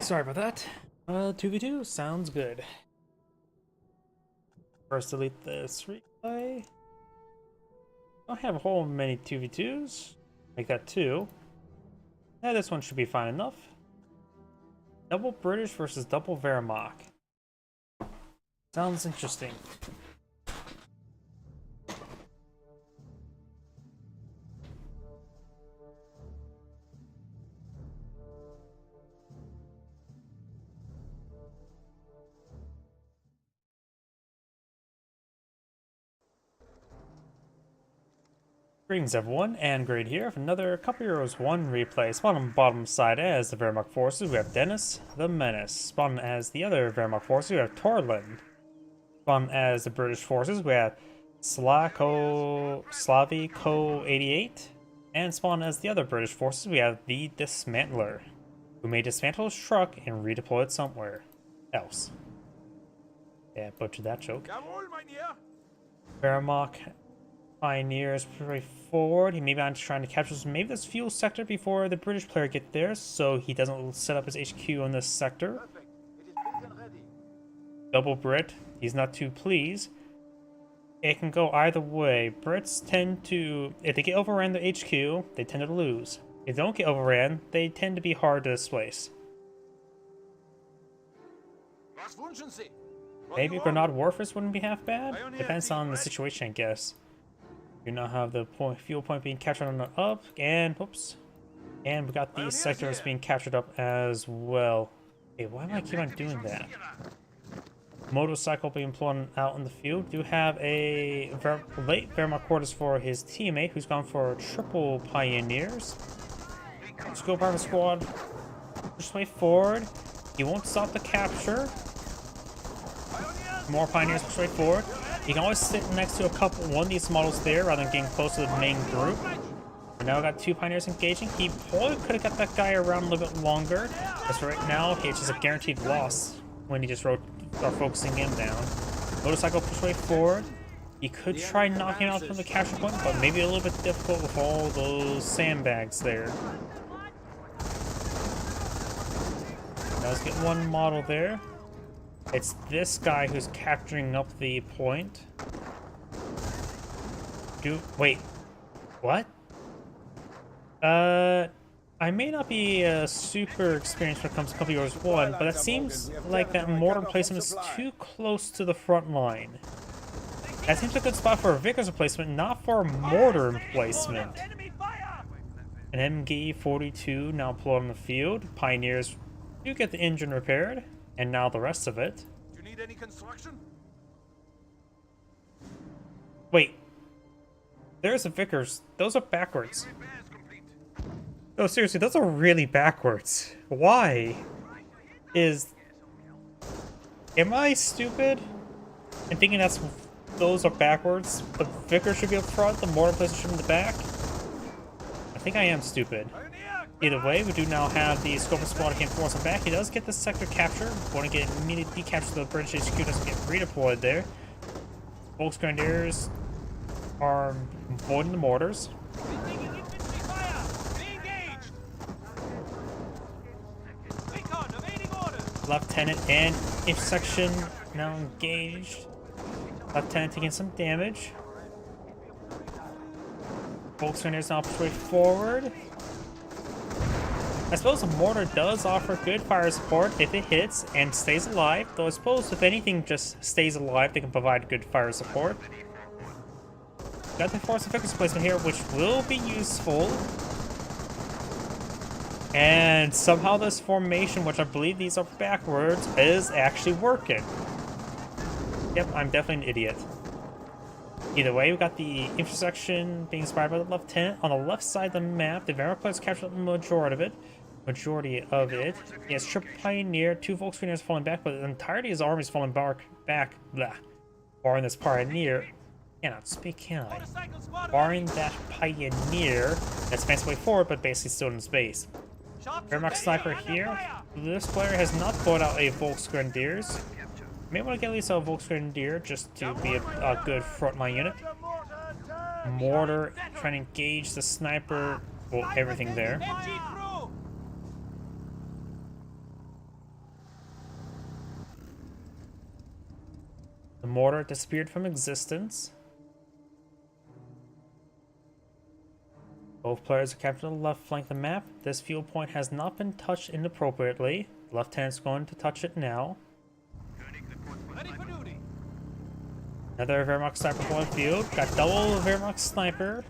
[SPEAKER 1] Sorry about that. 2v2 sounds good. First, delete this replay. Don't have a whole many 2v2s. Make that 2. Yeah, this one should be fine enough. Double British versus double Wehrmacht. Sounds interesting. Greetings everyone, Andgrade here for another Couple Heroes 1 replay. Spawn on the bottom side as the Wehrmacht forces, we have Dennis the Menace. Spawn as the other Wehrmacht forces, we have Torlin. Spawn as the British forces, we have Slaviko 88. And spawn as the other British forces, we have the Dismantler, who may dismantle his truck and redeploy it somewhere else. Yeah, butchered that joke. Wehrmacht Pioneers pretty forward. He may be trying to capture maybe this fuel sector before the British player get there, so he doesn't set up his HQ on this sector. Double Brit, he's not too pleased. It can go either way. Brits tend to, if they get overran their HQ, they tend to lose. If they don't get overran, they tend to be hard to displace. Maybe Grenade Warfare wouldn't be half bad. Depends on the situation, I guess. You now have the fuel point being captured on the up, and whoops, and we got these sectors being captured up as well. Hey, why am I keep on doing that? Motorcycle being flown out in the field. Do have a late Wehrmacht quarters for his teammate, who's gone for triple Pioneers. Let's go, Private Squad. Push his way forward. He won't stop the capture. More Pioneers push way forward. You can always sit next to one of these models there rather than getting close to the main group. And now we got 2 Pioneers engaging. He probably could have got that guy around a little bit longer. Because right now, it's just a guaranteed loss when he just are focusing him down. Motorcycle push way forward. He could try knocking out from the capture point, but maybe a little bit difficult with all those sandbags there. Let's get one model there. It's this guy who's capturing up the point. Wait. What? I may not be super experienced when it comes to Company Wars 1, but it seems like that mortar placement is too close to the front line. That seems a good spot for a Vickers replacement, not for a mortar emplacement. An MG-42 now pulled on the field. Pioneers do get the engine repaired, and now the rest of it.
[SPEAKER 5] Do you need any construction?
[SPEAKER 1] Wait. There's a Vickers. Those are backwards. No, seriously, those are really backwards. Why? Am I stupid? And thinking those are backwards? The Vickers should be up front, the mortar placement should be in the back? I think I am stupid. Either way, we do now have the Scorpion Squad again force him back. He does get the sector capture. Want to get immediate decapture the British HQ, doesn't get redeployed there. Volksgrenadiers are avoiding the mortars. Lieutenant and intersection now engaged. Lieutenant taking some damage. Volksgrenadiers now push way forward. I suppose a mortar does offer good fire support if it hits and stays alive, though I suppose if anything just stays alive, they can provide good fire support. Got the force effective placement here, which will be useful. And somehow this formation, which I believe these are backwards, is actually working. Yep, I'm definitely an idiot. Either way, we got the intersection being inspired by the lieutenant. On the left side of the map, the Wehrmacht players captured the majority of it. He has triple Pioneer, 2 Volksgrenadiers falling back, but the entirety of his army is falling back. Blah. Barring this Pioneer. Cannot speak, can I? Barring that Pioneer that's advanced way forward, but basically still in space. Wehrmacht sniper here. This player has not brought out a Volksgrenadiers. May want to get at least a Volksgrenadier just to be a good frontline unit. Mortar trying to engage the sniper. Well, everything there. The mortar disappeared from existence. Both players are captured on the left flank of the map. This fuel point has not been touched inappropriately. The Lieutenant's going to touch it now.
[SPEAKER 5] Ready for duty.
[SPEAKER 1] Another Wehrmacht sniper on field. Got double Wehrmacht sniper.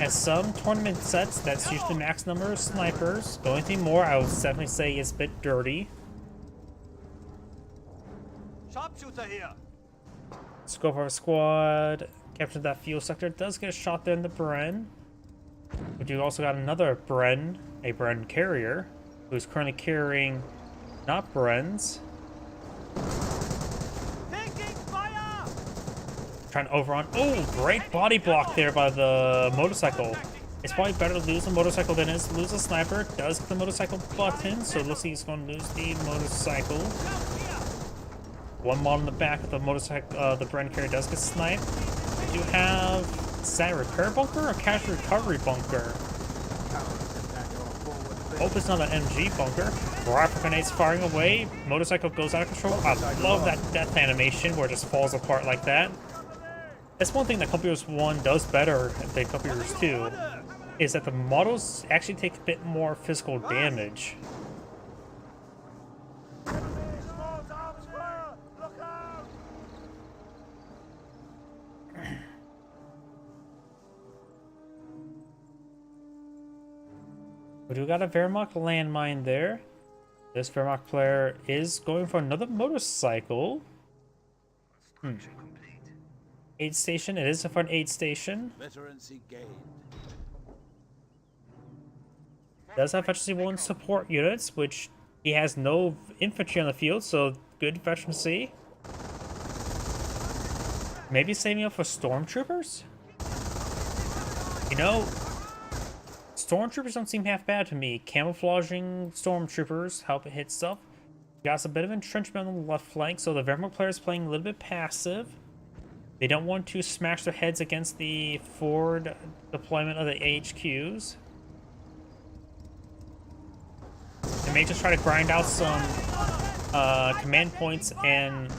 [SPEAKER 1] At some tournament sets, that's usually the max number of snipers. Going anything more, I would definitely say is a bit dirty.
[SPEAKER 5] Sharpshooter here.
[SPEAKER 1] Scope our squad. Captured that fuel sector. Does get a shot there in the Bren. But you also got another Bren, a Bren carrier, who's currently carrying not Brens.
[SPEAKER 5] Taking fire!
[SPEAKER 1] Trying to overrun. Oh, great body block there by the motorcycle. It's probably better to lose a motorcycle than it is to lose a sniper. Does get the motorcycle button, so it looks like he's going to lose the motorcycle. One mod in the back of the motorcycle, the Bren carrier does get sniped. We do have. Is that a repair bunker or cash recovery bunker? Hope it's not an MG bunker. Rifle grenades firing away. Motorcycle goes out of control. I love that death animation where it just falls apart like that. That's one thing that Company Wars 1 does better than Company Wars 2, is that the models actually take a bit more physical damage. We do got a Wehrmacht landmine there. This Wehrmacht player is going for another motorcycle. Aid station. It is for an aid station.
[SPEAKER 2] Veterancy gained.
[SPEAKER 1] Does have veterancy 1 support units, which he has no infantry on the field, so good veterancy. Maybe saving up for stormtroopers? You know, stormtroopers don't seem half bad to me. Camouflaging stormtroopers help it hit stuff. Got a bit of entrenchment on the left flank, so the Wehrmacht player is playing a little bit passive. They don't want to smash their heads against the forward deployment of the HQs. They may just try to grind out some command points and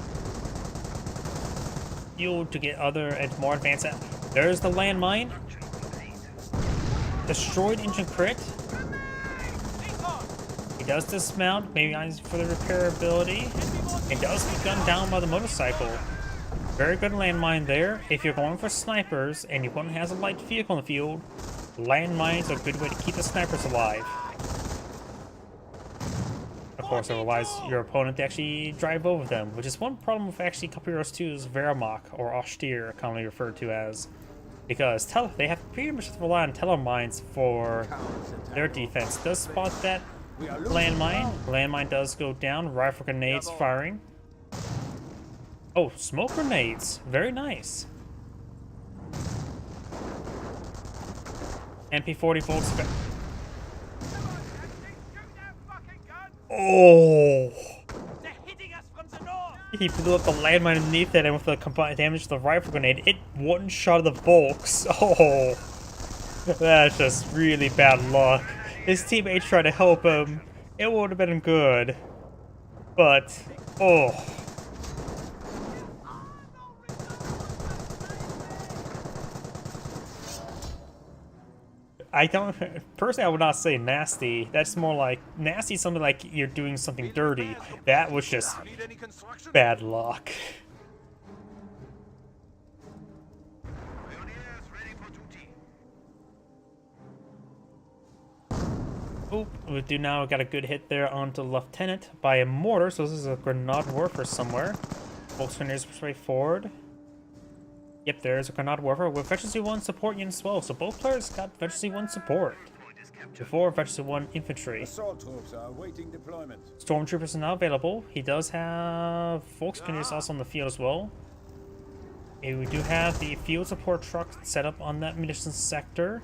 [SPEAKER 1] fuel to get other and more advanced. There's the landmine. Destroyed engine crit. He does dismount, maybe for the repairability. It does get gunned down by the motorcycle. Very good landmine there. If you're going for snipers and your opponent has a light vehicle in the field, landmines are a good way to keep the snipers alive. Of course, it relies your opponent to actually drive over them, which is one problem with actually Cup Heroes 2's Wehrmacht, or Austere, commonly referred to as. Because they have pretty much to rely on telemines for their defense. Does spot that landmine. Landmine does go down. Rifle grenades firing. Oh, smoke grenades. Very nice. MP40 volts. Oh!
[SPEAKER 5] They're hitting us from the north.
[SPEAKER 1] He blew up the landmine underneath it, and with the combined damage to the rifle grenade, it one-shot the Volks. Oh! That's just really bad luck. His teammate tried to help him. It would have been good. But, oh. I don't, personally I would not say nasty. That's more like, nasty something like you're doing something dirty. That was just bad luck. Oh, we do now got a good hit there onto the Lieutenant by a mortar, so this is a Grenade Warfare somewhere. Volkswagen straight forward. Yep, there's a Grenade Warfare with Veterancy 1 support units as well, so both players got Veterancy 1 support. Before Veterancy 1 infantry.
[SPEAKER 2] Assault troops are awaiting deployment.
[SPEAKER 1] Stormtroopers are now available. He does have Volkswagen also on the field as well. And we do have the field support truck set up on that munitions sector.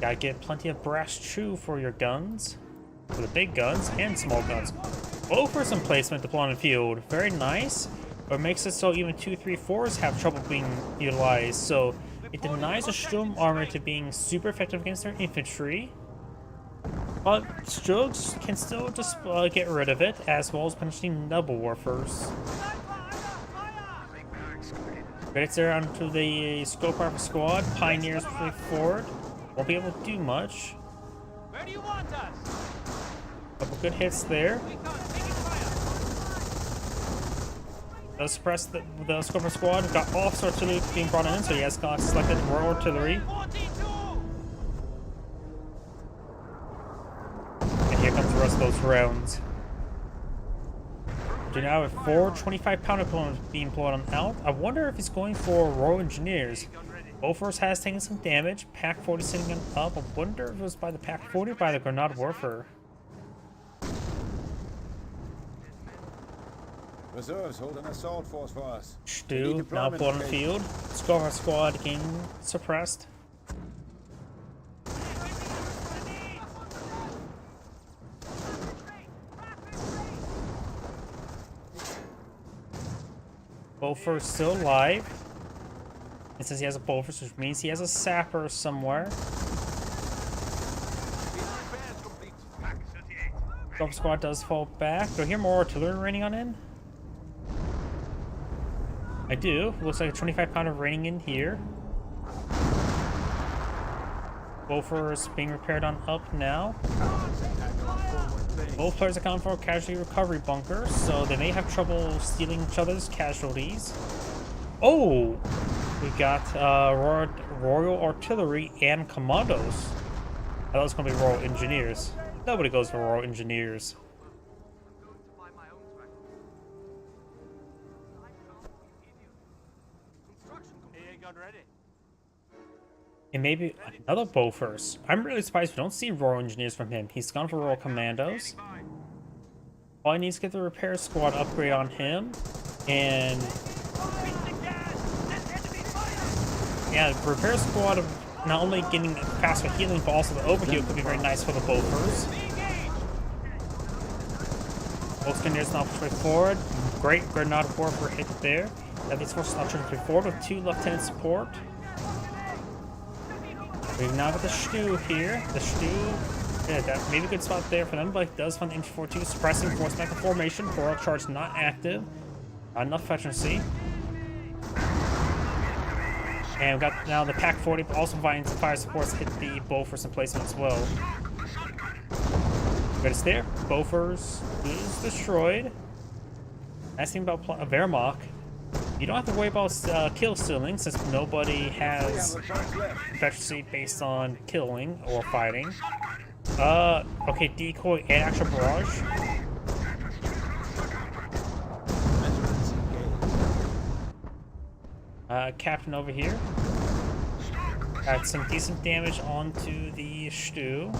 [SPEAKER 1] Gotta get plenty of brass chew for your guns. For the big guns and small guns. Oh, for some placement deployed on the field. Very nice. But it makes it so even 2, 3, 4s have trouble being utilized. So it denies the Sturm armor to being super effective against their infantry. But Strogs can still just get rid of it, as well as punishing double warfers. Credits there onto the Scope Rifle Squad. Pioneers play forward. Won't be able to do much.
[SPEAKER 5] Where do you want us?
[SPEAKER 1] Couple good hits there.
[SPEAKER 5] We can't take it fire.
[SPEAKER 1] Does suppress the Scoper Squad. Got officer artillery being brought in, so he has got selected Royal Artillery.
[SPEAKER 5] 42.
[SPEAKER 1] And here comes the rest of those rounds. We now have 4 25-pounder opponents being employed on out. I wonder if he's going for Royal Engineers. Bofors has taken some damage. Pack 40 sitting up. I wonder if it was by the Pack 40 or by the Grenade Warfare.
[SPEAKER 2] Reserves hold an assault force for us.
[SPEAKER 1] Stu now put on the field. Scoper Squad getting suppressed. Bofors still alive. It says he has a Bofors, which means he has a sapper somewhere. Scoper Squad does fall back. Do I hear more artillery raining on in? I do. Looks like a 25-pounder raining in here. Bofors being repaired on up now. Both players account for a casualty recovery bunker, so they may have trouble stealing each other's casualties. Oh! We got Royal Artillery and Commandos. thought it was going to be Royal Engineers. Nobody goes for Royal Engineers. And maybe another Bofors. I'm really surprised we don't see Royal Engineers from him. He's gone for Royal Commandos. All I need is to get the repair squad upgrade on him. And yeah, the repair squad of not only getting faster healing, but also the overheal could be very nice for the Bofors. Both Engineers now push forward. Great Grenade Warfare hit there. That these forces now push forward with 2 lieutenant support. We've now got the Stu here. The Stu, yeah, that may be a good spot there for them, but it does find the MG42 suppressing force back formation. Four charge not active. Not enough efficiency. And we've got now the PaK-40 also providing some fire supports hit the Bofors in placement as well. But it's there. Bofors is destroyed. Nice thing about Wehrmacht, you don't have to worry about kill stealing since nobody has efficiency based on killing or fighting. Okay, decoy and actual barrage. Captain over here. Got some decent damage onto the Stu.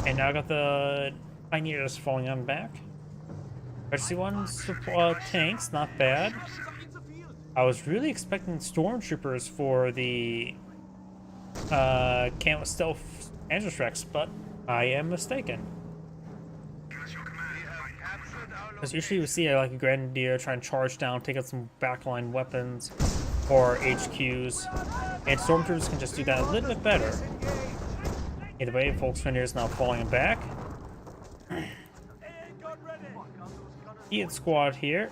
[SPEAKER 1] And now I got the Pioneers falling on back. Emergency ones, tanks, not bad. I was really expecting stormtroopers for the camp stealth Angelstrex, but I am mistaken. Because usually we see like a Grenadier try and charge down, take out some backline weapons or HQs, and stormtroopers can just do that a little bit better. Either way, Volkswagen is now falling back. Ian squad here.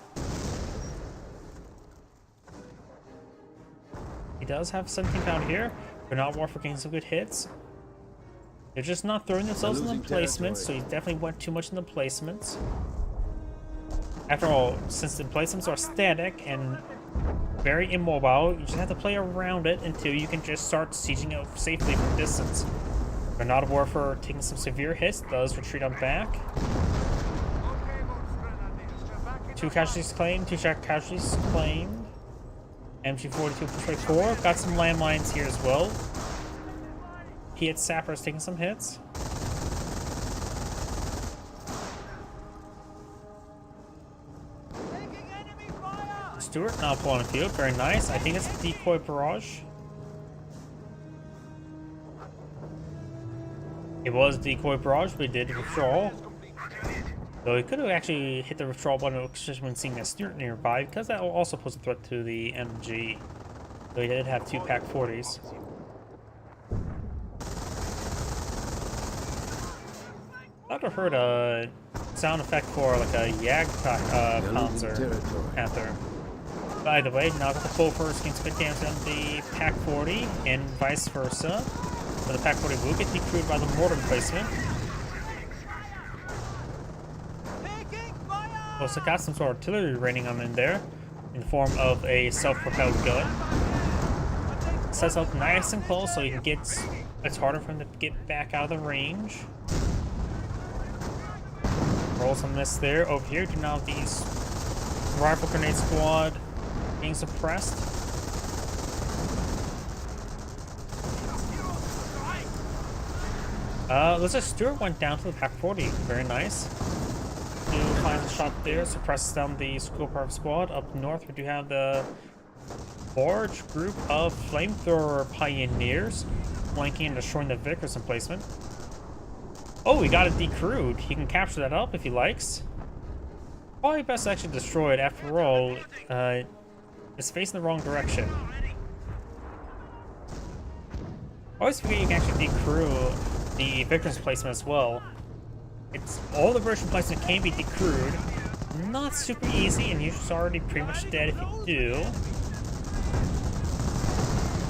[SPEAKER 1] He does have 17 pound here. Grenade Warfare getting some good hits. They're just not throwing themselves in the placements, so he definitely went too much in the placements. After all, since the placements are static and very immobile, you just have to play around it until you can just start sieging it safely from distance. Grenade Warfare taking some severe hits, does retreat on back. 2 casualties claimed, 2 casualties claimed. MG42 push right forward, got some landmines here as well. He hit Sappers taking some hits. Stewart now pulling a few, very nice. I think it's a decoy barrage. It was decoy barrage, but he did withdraw. Though he could have actually hit the withdrawal button just when seeing a Stewart nearby, because that will also pose a threat to the MG. Though he did have 2 PaK-40s. I've never heard a sound effect for like a Panzer Panther. By the way, now that the Bofors can spit damage on the PaK-40 and vice versa. But the PaK-40 will get decrewed by the mortar placement. Also got some sort of artillery raining on in there in the form of a self-propelled gun. Sets up nice and close so you can get. It's harder for him to get back out of the range. Roll some miss there. Over here, do now these rifle grenade squad being suppressed. Looks like Stewart went down to the PaK-40. Very nice. Do find the shot there, suppresses down the Schoolcraft squad. Up north, we do have the large group of flamethrower pioneers flanking and destroying the Vickers emplacement. Oh, we got it decrewed. He can capture that up if he likes. Probably best to actually destroy it. After all, it's facing the wrong direction. I always forget you can actually decrew the Vickers placement as well. It's all the version placement can be decrewed. Not super easy, and you're already pretty much dead if you do.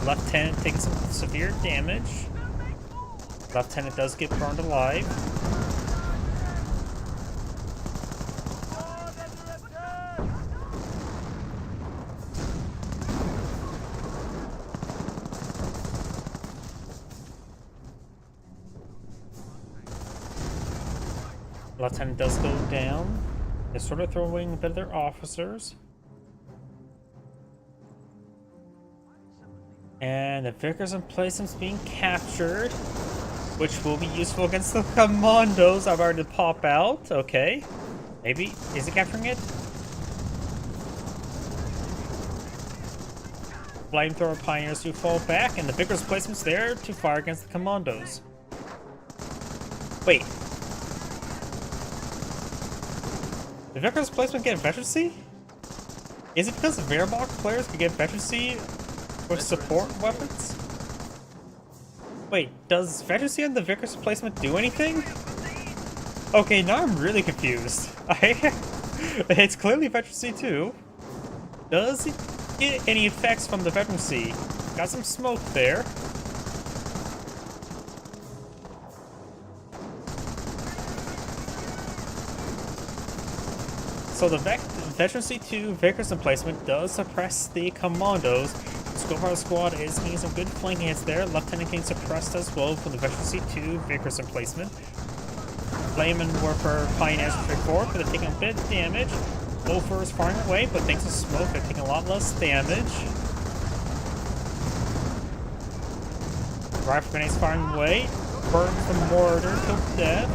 [SPEAKER 1] Lieutenant taking some severe damage. Lieutenant does get burned alive. Lieutenant does go down. They're sort of throwing a bit of their officers. And the Vickers emplacements being captured, which will be useful against the commandos I've already pop out. Okay. Maybe. Is it capturing it? Flamethrower pioneers to fall back, and the Vickers placements there to fire against the commandos. Wait. The Vickers placement get veterancy? Is it because the Wehrmacht players can get veterancy with support weapons? Wait, does veterancy on the Vickers placement do anything? Okay, now I'm really confused. It's clearly veterancy too. Does it get any effects from the veterancy? Got some smoke there. So the veterancy 2 Vickers emplacement does suppress the commandos. Skullfire Squad is getting some good flanking hits there. Lieutenant getting suppressed as well for the veterancy 2 Vickers emplacement. Flame and Warfare Pioneers are forward, but they're taking a bit of damage. Wolfer is firing away, but thanks to smoke, they're taking a lot less damage. Rifle grenades firing away. Burns the mortar till death.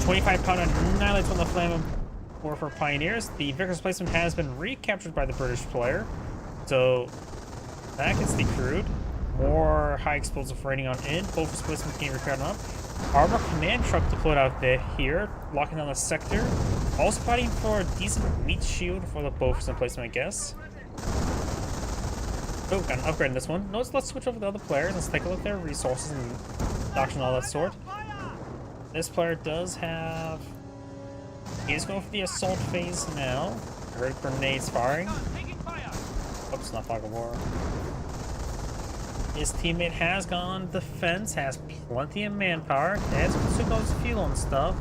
[SPEAKER 1] 25 pounder annihilates one of the Flame and Warfare Pioneers. The Vickers placement has been recaptured by the British player, so that gets decrewed. More high explosive rating on in. Both placements getting recovered up. Armor command truck deployed out there here, locking down the sector. Also fighting for a decent meat shield for the Bofors emplacement, I guess. Oh, got an upgrade in this one. Notice, let's switch over to the other players. Let's take a look at their resources and doctrine, all that sort. This player does have. He's going for the assault phase now. I heard grenades firing. Oops, not fog of war. His teammate has gone defense, has plenty of manpower, has consumed all his fuel and stuff.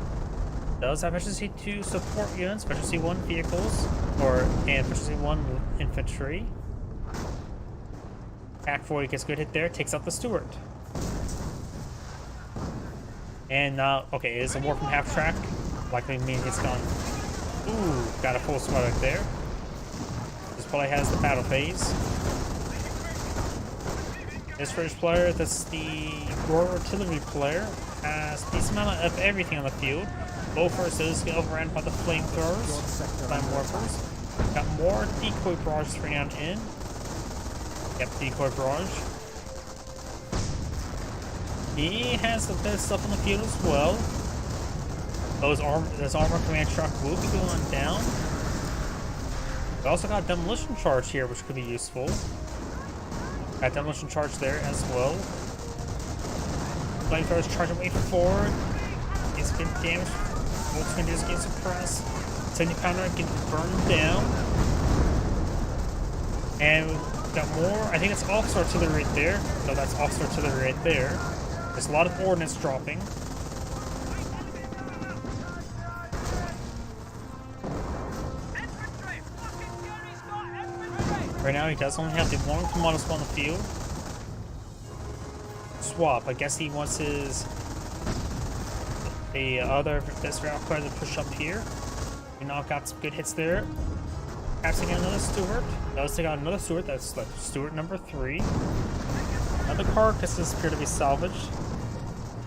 [SPEAKER 1] Does have efficiency 2 support units, efficiency 1 vehicles, and efficiency 1 infantry. Pack 40 gets a good hit there, takes out the Stuart. And okay, it is a war from half track. Likely mean it's gone. Ooh, got a full squad right there. This probably has the battle phase. This British player, that's the Royal Artillery player, has a decent amount of everything on the field. Bofors is overrun by the flamethrowers, flame warpers. Got more decoy barrages for down in. Yep, decoy barrage. He has the best stuff on the field as well. This armor command truck will be going down. We also got a demolition charge here, which could be useful. Got demolition charge there as well. Flamethrowers charging way forward. Gets good damage. Volkswagen just getting suppressed. 70 pounder getting burned down. And we've got more. I think it's officer artillery right there. No, that's officer artillery right there. There's a lot of ordnance dropping. Right now, he does only have the one commando squad on the field. Swap. I guess he wants the other best route player to push up here. We now got some good hits there. Perhaps they got another Stuart. Notice they got another Stuart. That's like Stuart number 3. Another carcasses appear to be salvaged.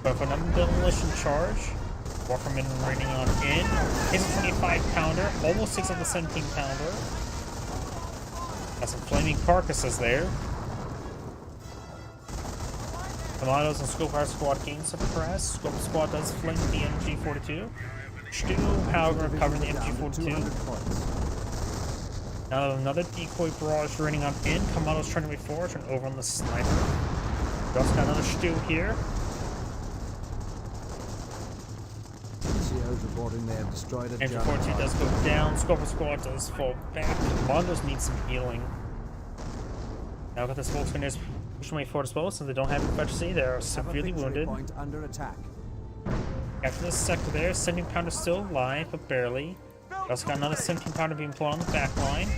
[SPEAKER 1] But for another demolition charge. Warframe raining on in. Hits a 25 pounder. Almost 6 of the 17 pounder. Got some flaming carcasses there. Commandos and Skullfire Squad getting suppressed. Skullfire Squad does flame the MG42. Stu, however, covering the MG42. Now another decoy barrage raining on in. Commandos trying to move forward, turn over on the sniper. We also got another Stu here. MG42 does go down. Skullfire Squad does fall back. Commandos need some healing. Now got this Volkswagen pushing way forward as well, since they don't have efficiency. They are severely wounded.
[SPEAKER 2] Under attack.
[SPEAKER 1] After this sector there, 17 pounder still alive, but barely. We also got another 17 pounder being pulled on the back line.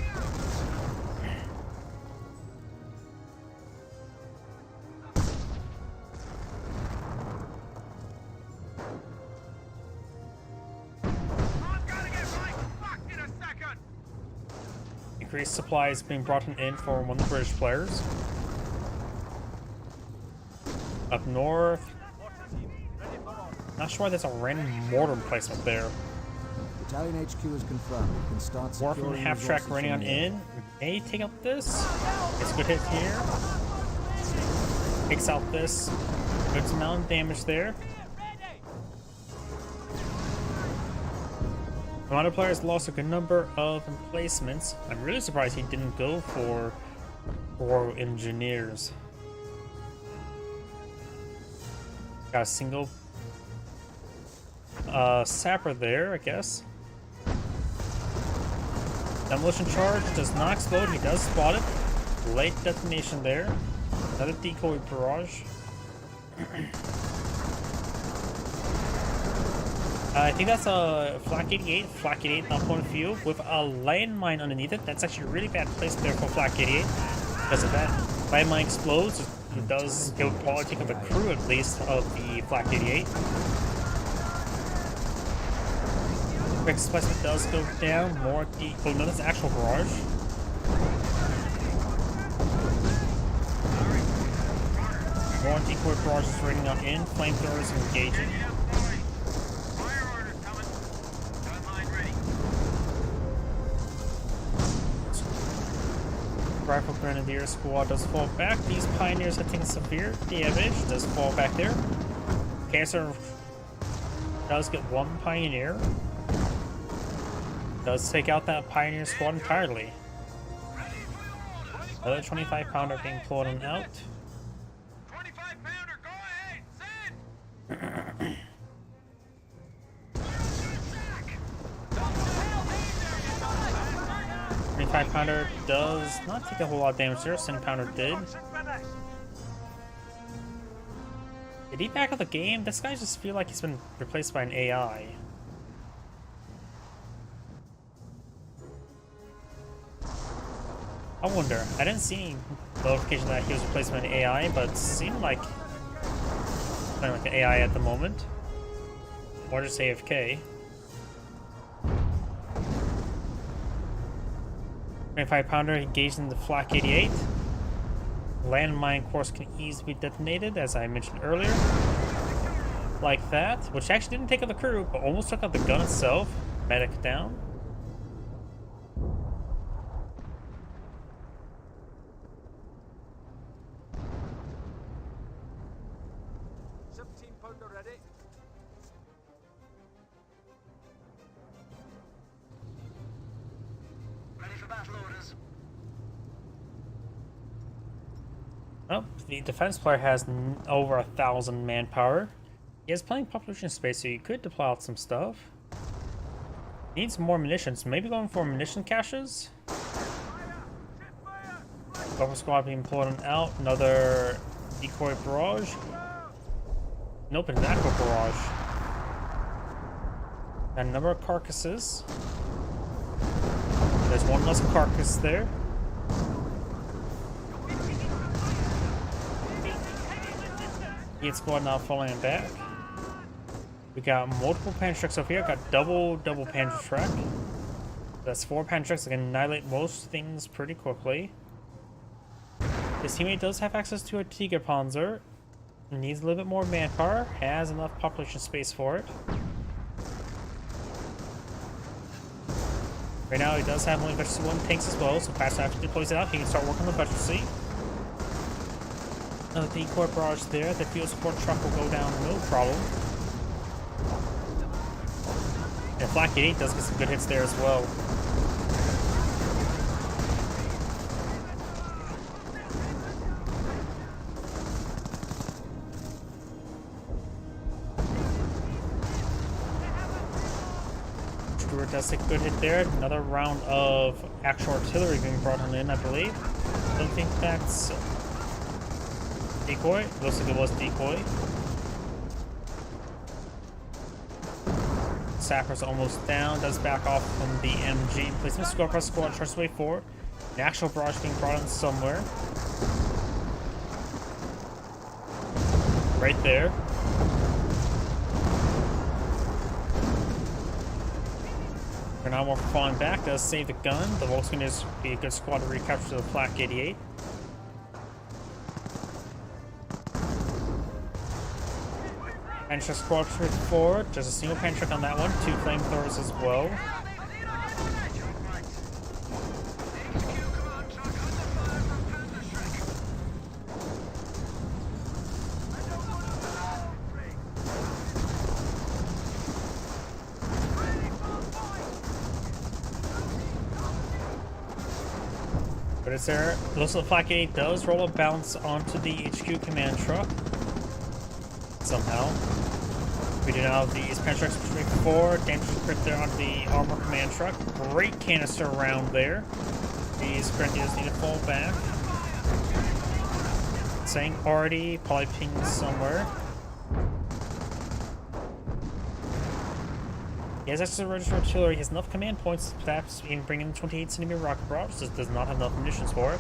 [SPEAKER 1] increased supplies being brought in for one of the British players. Up north. Not sure why there's a random mortar emplacement there.
[SPEAKER 4] Battalion HQ is confirmed. We can start
[SPEAKER 1] More from
[SPEAKER 4] securing
[SPEAKER 1] half track
[SPEAKER 4] resources
[SPEAKER 1] running
[SPEAKER 4] from
[SPEAKER 1] on
[SPEAKER 4] the air.
[SPEAKER 1] in. May take out this. It's a good hit here. Takes out this. Good amount of damage there. The modern players lost a good number of emplacements. I'm really surprised he didn't go for Royal Engineers. Got a single sapper there, I guess. Demolition charge does not explode. He does spot it. Late detonation there. Another decoy barrage. I think that's a Flak 88. Flak 88 now point of view with a landmine underneath it. That's actually a really bad place there for Flak 88. Because if that landmine explodes, it would probably take out the crew at least of the Flak 88. Quick displacement does go down. More oh no, that's actual barrage. More decoy barrages raining on in. Flamethrowers engaging.
[SPEAKER 3] Fire orders coming. Gun line ready.
[SPEAKER 1] Rifle Grenadier squad does fall back. These pioneers are taking severe damage. Does fall back there. Cancer does get one pioneer. Does take out that pioneer squad entirely. Another 25-pounder being pulled on out.
[SPEAKER 3] 25-pounder, go ahead. Send.
[SPEAKER 1] 25-pounder does not take a whole lot of damage there. 10-pounder did. Did he back out the game? This guy just feel like he's been replaced by an AI. I wonder. I didn't see notification that he was replaced by an AI, but it seemed like playing like an AI at the moment. Or just AFK. 25-pounder engaged in the Flak 88. Landmine, of course, can easily be detonated, as I mentioned earlier. Like that, which actually didn't take out the crew, but almost took out the gun itself. Medic down.
[SPEAKER 3] Ready for battle orders.
[SPEAKER 1] Oh, the defense player has over 1,000 manpower. He has plenty of population space, so you could deploy out some stuff. Needs more munitions. Maybe going for munition caches? Bomber squad being pulled out. Another decoy barrage. Nope, an aqua barrage. A number of carcasses. There's one less carcass there. Heat squad now falling back. We got multiple Panzerschrecks over here. Got double Panzerschreck. That's 4 Panzerschrecks that can annihilate most things pretty quickly. His teammate does have access to a Tiger Panzer. Needs a little bit more manpower. Has enough population space for it. Right now he does have only Veteran 1 tanks as well, so perhaps after he deploys it out, he can start working on the Veteran. Another decoy barrage there. The field support truck will go down no problem. And Flak 88 does get some good hits there as well. Stewart does take a good hit there. Another round of actual artillery being brought on in, I believe. Don't think that's decoy. Looks like it was decoy. Sapper's almost down. Does back off from the MG. Placement squad squad tries to wait forward. The actual barrage being brought in somewhere. Right there. For now, we're falling back. Does save the gun. The Volkswagen is be a good squad to recapture the Flak 88. Panzer squad trip forward. Just a single Panzer on that one. 2 flamethrowers as well. But is there? Looks like Flak 88 does roll a bounce onto the HQ command truck. Somehow. We do now have these Pantrax straight forward. Damage crit there onto the armor command truck. Great canister round there. These Grenadiers need to fall back. Saying already, probably pinged somewhere. He has extra register artillery. He has enough command points, perhaps even bring in 28cm rocket barrage. Just does not have enough munitions for it.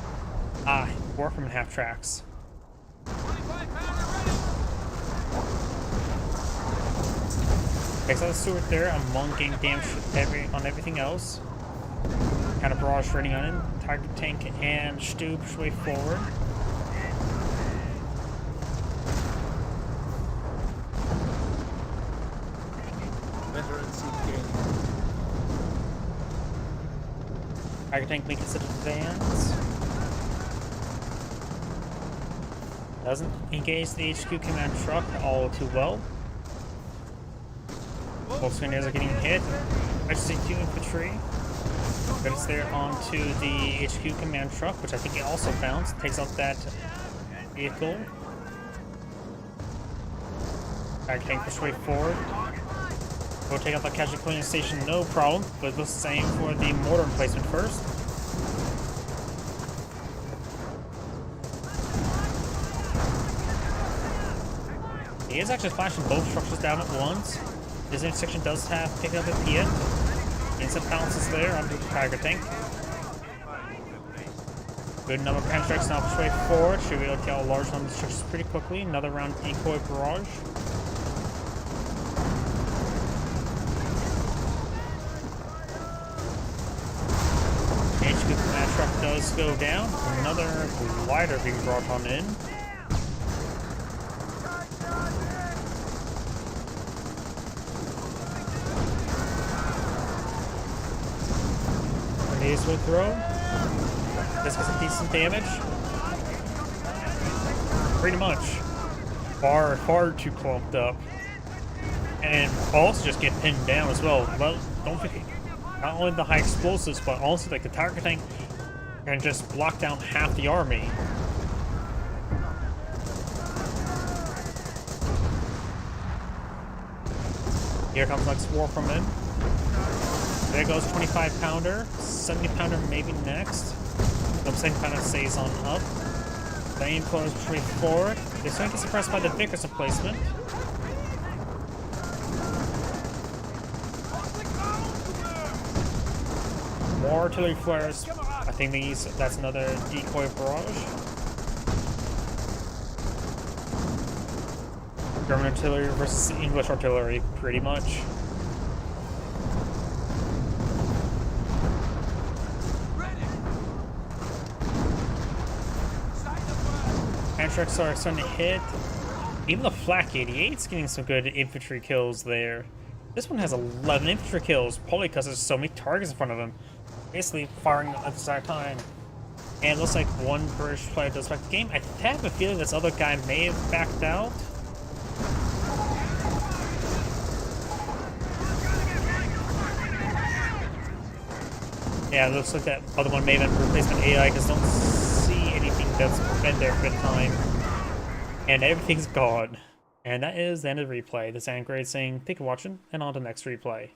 [SPEAKER 1] Ah, Warframe half tracks. Takes out the Stewart there. Among getting damage on everything else. Kind of barrage raining on him. Tiger tank and Stu push way forward. Tiger tank makes it advance. Doesn't engage the HQ command truck all too well. Both Grenadiers are getting hit. HC2 infantry. But it's there onto the HQ command truck, which I think it also bounced. Takes out that vehicle. Tiger tank push way forward. We'll take out the casualty cleaning station, no problem. But the same for the mortar emplacement first. He is actually flashing both structures down at once. This intersection does have picked up a Piet. Instant balances there onto the Tiger tank. Good number of Pantrax now push way forward. Should be able to get a large number of structures pretty quickly. Another round decoy barrage. HQ command truck does go down. Another glider being brought on in. Grenades will throw. This gets some decent damage. Pretty much. Far too clumped up. And also just get pinned down as well. Well, don't forget. Not only the high explosives, but also like the Tiger tank can just block down half the army. Here comes Lex War from him. There goes 25 pounder, 70 pounder maybe next. Nope, 70 pounder stays on up. Flame flows straight forward. They're starting to get suppressed by the Vickers replacement. More artillery flares. I think that's another decoy barrage. German artillery versus English artillery, pretty much. Pantrax are starting to hit. Even the Flak 88's getting some good infantry kills there. This one has 11 infantry kills, probably because there's so many targets in front of him. Basically firing at the same time. And it looks like one British player does back the game. I have a feeling this other guy may have backed out. Yeah, it looks like that other one may have been replacement AI, because don't see anything that's been there for the time. And everything's gone. And that is the end of the replay. This is Great saying thank you for watching, and on to the next replay.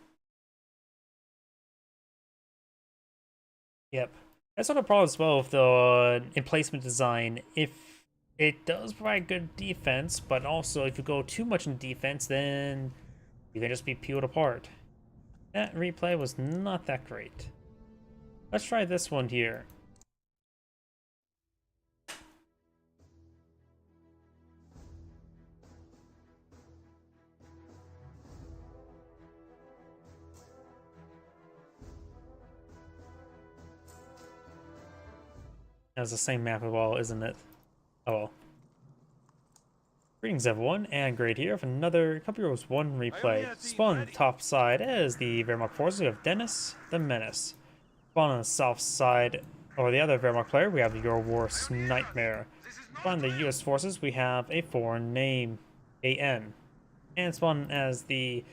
[SPEAKER 1] Yep. That's not a problem as well with the emplacement design. If it does provide good defense, but also if you go too much in defense, then you can just be peeled apart. That replay was not that great. Let's try this one here. That's the same map as well, isn't it? Oh well. Greetings everyone, and Great here with another Couple Heroes 1 replay. Spawn top side as the Wehrmacht forces. We have Dennis the Menace. Spawn on the south side, or the other Wehrmacht player, we have your worst nightmare. Spawn the US forces, we have a foreign name, AN. And spawn as the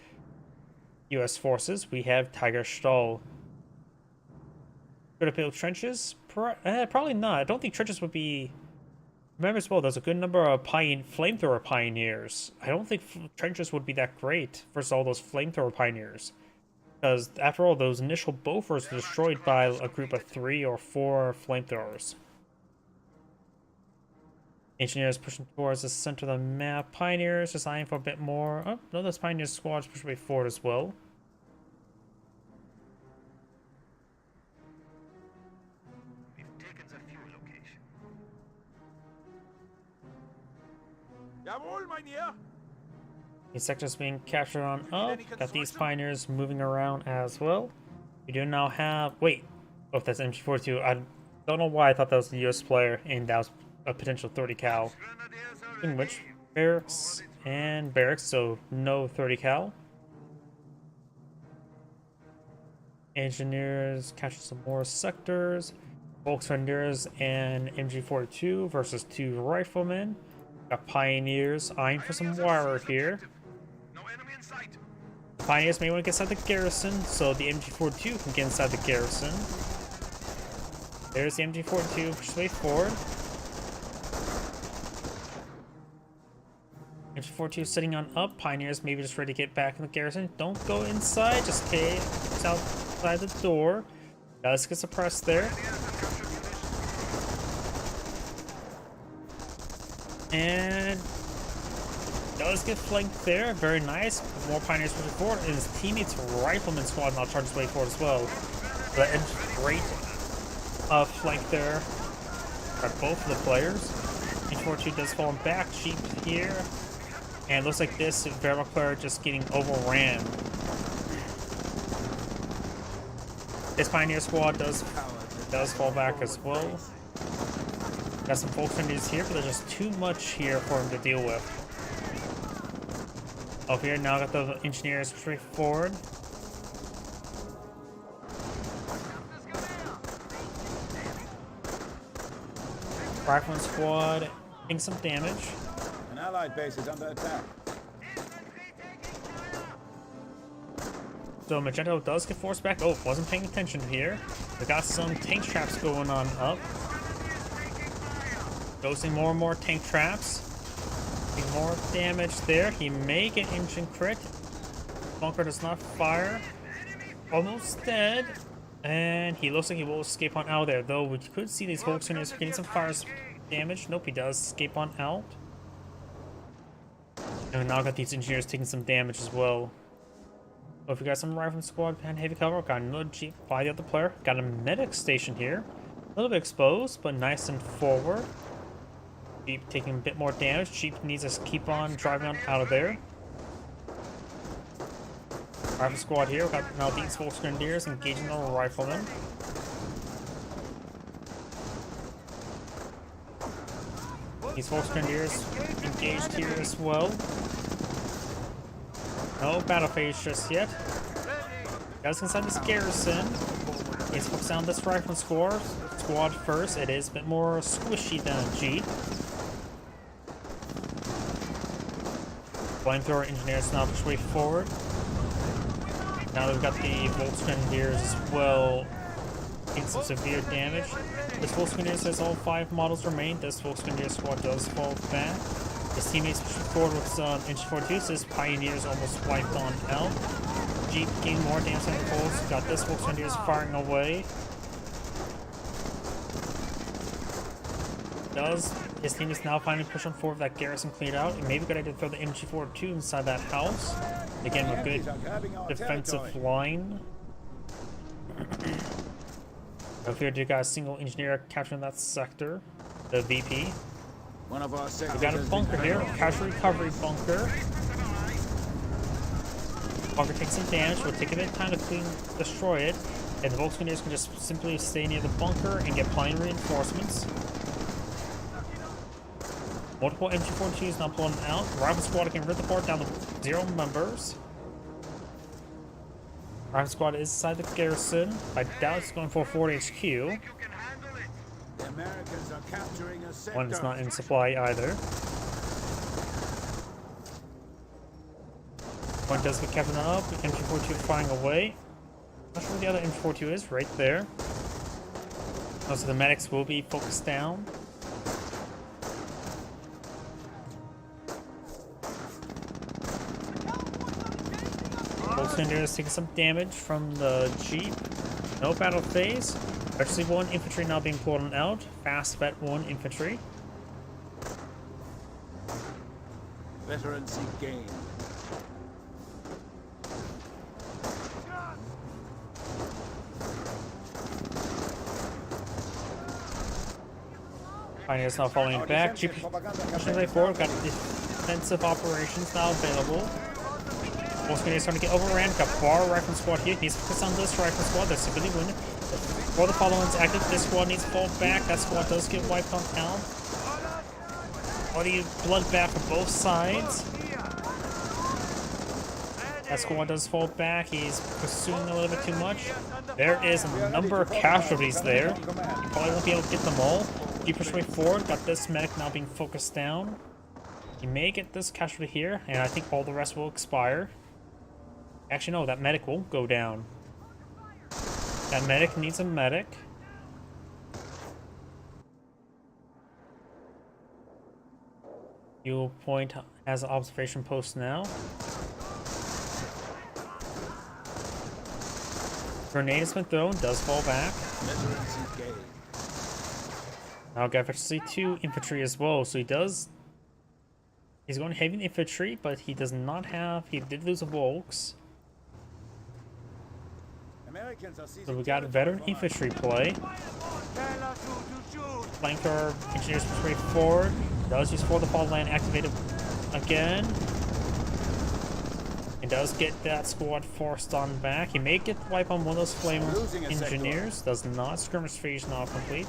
[SPEAKER 1] US forces, we have Tiger Stahl. Could it build trenches? Probably not. I don't think trenches would be... Remember as well, there's a good number of flamethrower pioneers. I don't think trenches would be that great versus all those flamethrower pioneers. Because, after all, those initial Bofors were destroyed by a group of 3 or 4 flamethrowers. Engineers pushing towards the center of the map. Pioneers just eyeing for a bit more. Oh, no, those pioneer squads push way forward as well.
[SPEAKER 3] We've taken the fuel location.
[SPEAKER 2] Jawohl, Mynheer!
[SPEAKER 1] These sectors being captured on up. Got these pioneers moving around as well. We do now have... Wait. Oh, that's MG42. I don't know why I thought that was the US player and that was a potential 30 cal. In which barracks and barracks, so no 30 cal. Engineers capture some more sectors. Volksfinders and MG42 versus 2 riflemen. Got pioneers eyeing for some wire here.
[SPEAKER 3] No enemy in sight.
[SPEAKER 1] Pioneers may want to get inside the garrison, so the MG42 can get inside the garrison. There's the MG42, push way forward. MG42 sitting on up. Pioneers maybe just ready to get back in the garrison. Don't go inside, just stay outside the door. Does get suppressed there. And does get flanked there. Very nice. More pioneers pushing forward. And his teammates' rifleman squad now charges way forward as well. So that ends great flank there by both of the players. H42 does fall back. Sheep here. And it looks like this Wehrmacht player just getting overran. This pioneer squad does fall back as well. Got some Volksfinders here, but there's just too much here for him to deal with. Over here, now got the engineers straight forward. Rifleman squad taking some damage.
[SPEAKER 2] An allied base is under attack.
[SPEAKER 1] So Magento does get forced back. Oh, wasn't paying attention here. We got some tank traps going on up. Dosing more and more tank traps. Getting more damage there. He may get engine crit. Bunker does not fire. Almost dead. And he looks like he will escape on out there. Though we could see these Volkswagens getting some fire damage. Nope, he does escape on out. And now got these engineers taking some damage as well. So if we got some rifle squad and heavy cover, got another Jeep by the other player. Got a medic station here. A little bit exposed, but nice and forward. Jeep taking a bit more damage. Jeep needs to keep on driving on out of there. Rifle squad here. We've got now these Volksgrenadiers engaging the riflemen. These Volksgrenadiers engaged here as well. No battle phase just yet. Guys inside this garrison. Let's focus on this rifle squad first. It is a bit more squishy than a Jeep. Flamethrower engineers now push way forward. Now we've got the Volksgrenadiers as well, taking some severe damage. This Volksgrenadiers has all 5 models remain. This Volksgrenadier squad does fall back. His teammates push forward with some MG42. This Pioneers almost wiped on out. Jeep gained more damage than the Volks. Got this Volksgrenadiers firing away. His team is now finally pushing forward with that garrison cleared out. And maybe a good idea to throw the MG42 inside that house. Again, a good defensive line. Over here, you got a single engineer capturing that sector, the VP.
[SPEAKER 2] One of our
[SPEAKER 1] We got a bunker here, casual recovery bunker. Bunker takes some damage. We'll take a bit of time to destroy it. And the Volkswageners can just simply stay near the bunker and get plenty of reinforcements. Multiple MG42s now pulling out. Rifle squad can rip the fort down to 0 members. Rifle squad is inside the garrison. I doubt it's going for Fort HQ.
[SPEAKER 3] You can handle it.
[SPEAKER 2] The Americans are capturing a sector.
[SPEAKER 1] One is not in supply either. One does get captain up. MG42 flying away. Not sure where the other MG42 is. Right there. Most of the medics will be focused down. Volkswagen is taking some damage from the Jeep. No battle phase. Actually, 1 infantry now being pulled out. Fast vet 1 infantry.
[SPEAKER 2] Veterancy gained.
[SPEAKER 1] Pioneers now falling back. Jeep pushing forward. Got defensive operations now available. Volkswagen is starting to get overran. Got Bar Rifle Squad here. Needs to focus on this Rifle Squad. That's a really win. Before the following's active, this squad needs to fall back. That squad does get wiped on town. Bloody bloodbath for both sides. That squad does fall back. He's pursuing a little bit too much. There is a number of casualties there. He probably won't be able to get them all. Keep pushing forward. Got this medic now being focused down. He may get this casualty here, and I think all the rest will expire. Actually, no, that medic won't go down. That medic needs a medic. Fuel point has an observation post now. Grenade has been thrown, does fall back.
[SPEAKER 2] Veterancy gained.
[SPEAKER 1] Now got actually 2 infantry as well, so he's going heavy infantry, but he does not have, he did lose a Volks. So we got veteran infantry play. Flanker engineers push forward. Does use for the fatherland activated again. He does get that squad forced on back. He may get the wipe on one of those flame engineers. Does not. Skirmish phase now complete.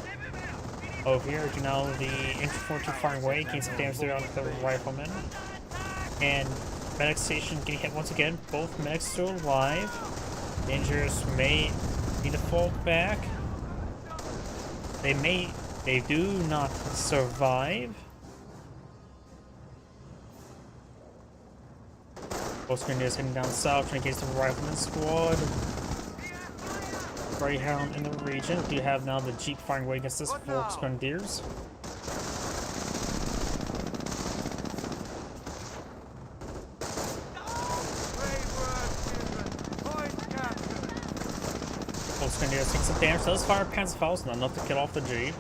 [SPEAKER 1] Over here, do now the infantry firing away, gain some damage there on the riflemen. And medic station getting hit once again. Both medics still alive. The engineers may need to fall back. They do not survive. Both grenadiers heading down south, trying to engage the rifleman squad. Greyhound in the region. We do have now the Jeep firing away against this Volks Grenadiers. Volks Grenadiers take some damage. Does fire Panzerfaust, not enough to kill off the Jeep.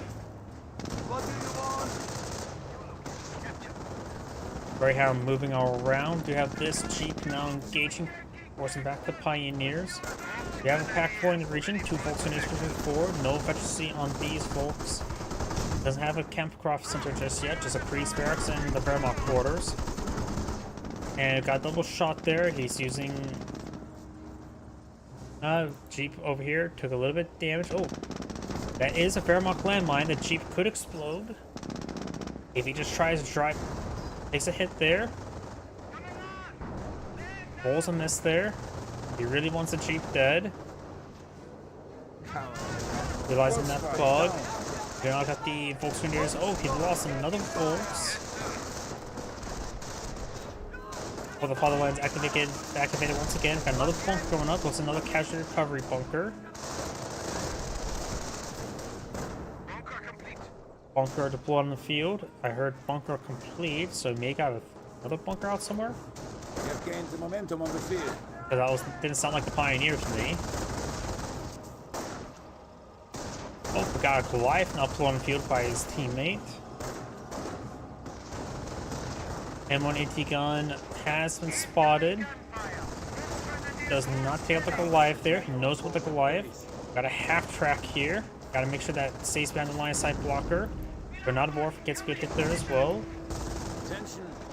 [SPEAKER 1] Greyhound moving all around. We have this Jeep now engaging, forcing back the Pioneers. We have a pack 4 in the region, 2 Volks moving forward. No efficiency on these Volks. Doesn't have a Campcroft center just yet, just a priest barracks and the Wehrmacht quarters. And got a double shot there. He's using Jeep over here. Took a little bit of damage. Oh, that is a Wehrmacht landmine. The Jeep could explode if he just tries to drive. Takes a hit there. Rolls a miss there. He really wants the Jeep dead. Realizing that bug. We now got the Volkswageners. Oh, he lost another Volks. Well, the fatherland's activated once again. Got another bunker going up. Looks another casualty recovery bunker. Bunker deployed on the field. I heard bunker complete, so may got another bunker out somewhere.
[SPEAKER 2] We have gained some momentum on the field.
[SPEAKER 1] That didn't sound like the Pioneer to me. Oh, we got a Goliath now pulled on the field by his teammate. M1 AT gun has been spotted. Does not take out the Goliath there. He knows about the Goliath. Got a half track here. Got to make sure that stays behind the line of sight blocker. Granada Morph gets a good hit there as well.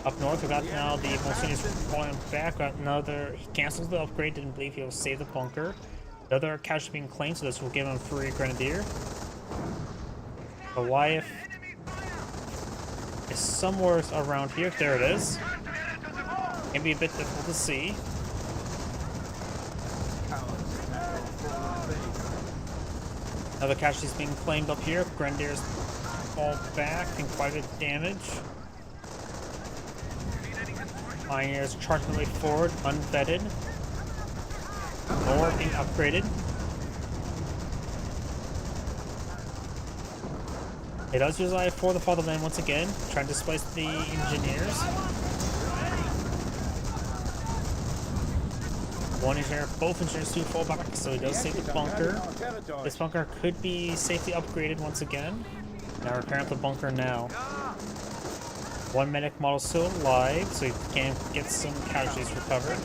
[SPEAKER 1] Up north, we got now the Volkswageners falling back. Got another. He cancels the upgrade. Didn't believe he'll save the bunker. The other casualty being claimed, so this will give him a free grenadier. Goliath is somewhere around here. There it is. Can be a bit difficult to see. Another casualty is being claimed up here. Grenadiers fall back and quite a bit of damage. Pioneers charging their way forward, unvetted. More being upgraded. It does use I for the fatherland once again, trying to displace the engineers. One engineer, both engineers do fall back, so he does save the bunker. This bunker could be safely upgraded once again. Now repairing the bunker now. One medic model still alive, so he can get some casualties recovered.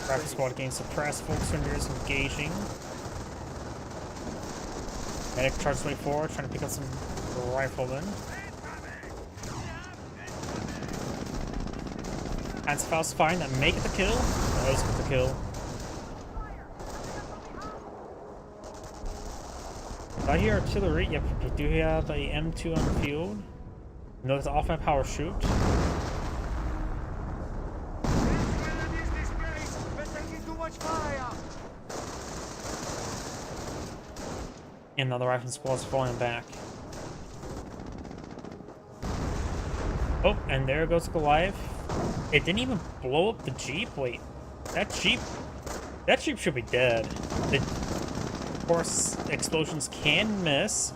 [SPEAKER 1] Rapid squad getting suppressed, focus engineers engaging. Medic charges way forward, trying to pick up some riflemen. Anti-Faust firing that make it the kill. That is the kill. I hear artillery. Yep, we do have a M2 on the field. Notice off my power shoot. And now the rifle squad's falling back. Oh, and there goes Goliath. It didn't even blow up the Jeep. Wait, that Jeep should be dead. Of course, explosions can miss.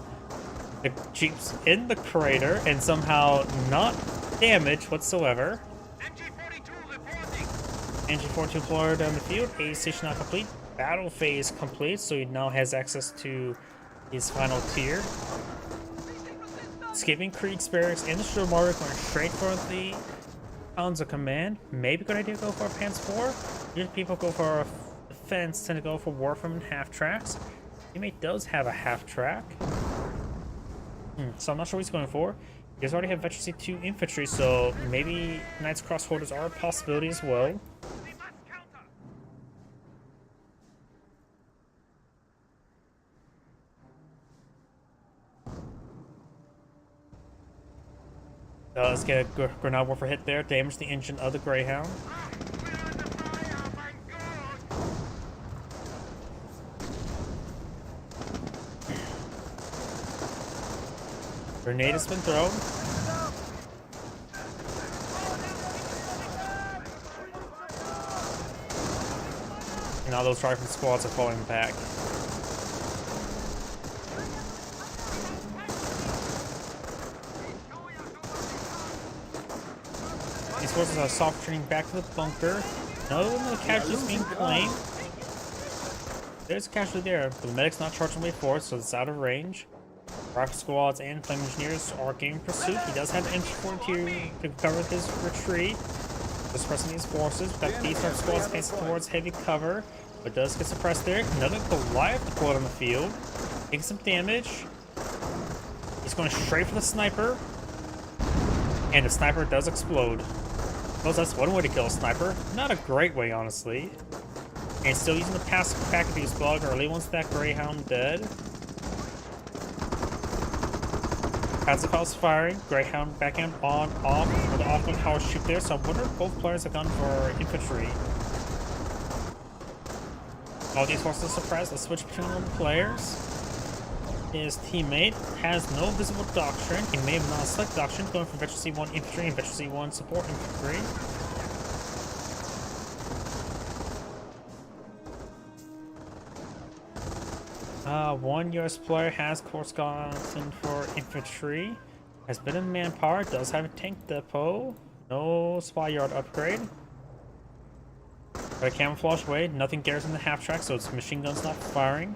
[SPEAKER 1] The Jeep's in the crater and somehow not damaged whatsoever.
[SPEAKER 3] MG-42 reporting.
[SPEAKER 1] MG-42 deployed on the field. A station not complete. Battle phase complete, so he now has access to his final tier. Skipping Creed's barracks and the Sturmwater, going straight for the Hounds of Command. Maybe a good idea to go for a Pants 4. Usually people go for a defense, tend to go for Warframe and half tracks. Teammate does have a half track. So I'm not sure what he's going for. He does already have Veteran C2 infantry, so maybe Knights Cross Holders are a possibility as well. Let's get a grenade warfare hit there, damage the engine of the Greyhound. Grenade has been thrown. And now those rifle squads are falling back. These forces are soft turning back to the bunker. Another one of the casualties being claimed. There's a casualty there, but the medic's not charging way forward, so it's out of range. Rifle squads and flame engineers are getting pursuit. He does have MG-42 to cover his retreat. Just pressing these forces. We've got these rifle squads facing towards heavy cover, but does get suppressed there. Another Goliath deployed on the field, taking some damage. He's going straight for the sniper, and the sniper does explode. Well, that's one way to kill a sniper. Not a great way, honestly. And still using the passive pack abuse bug early once that Greyhound dead. Passive house firing, Greyhound backing on, off, or the off-gun power shoot there, so I wonder if both players have gone for infantry. All these forces suppressed, let's switch between the players. His teammate has no visible doctrine. He may have not selected doctrine, going for Veteran C1 infantry and Veteran C1 support infantry. One US player has, of course, gone in for infantry. Has been in manpower, does have a tank depot. No supply yard upgrade. Got a camouflage way, nothing dares in the half track, so its machine gun's not firing.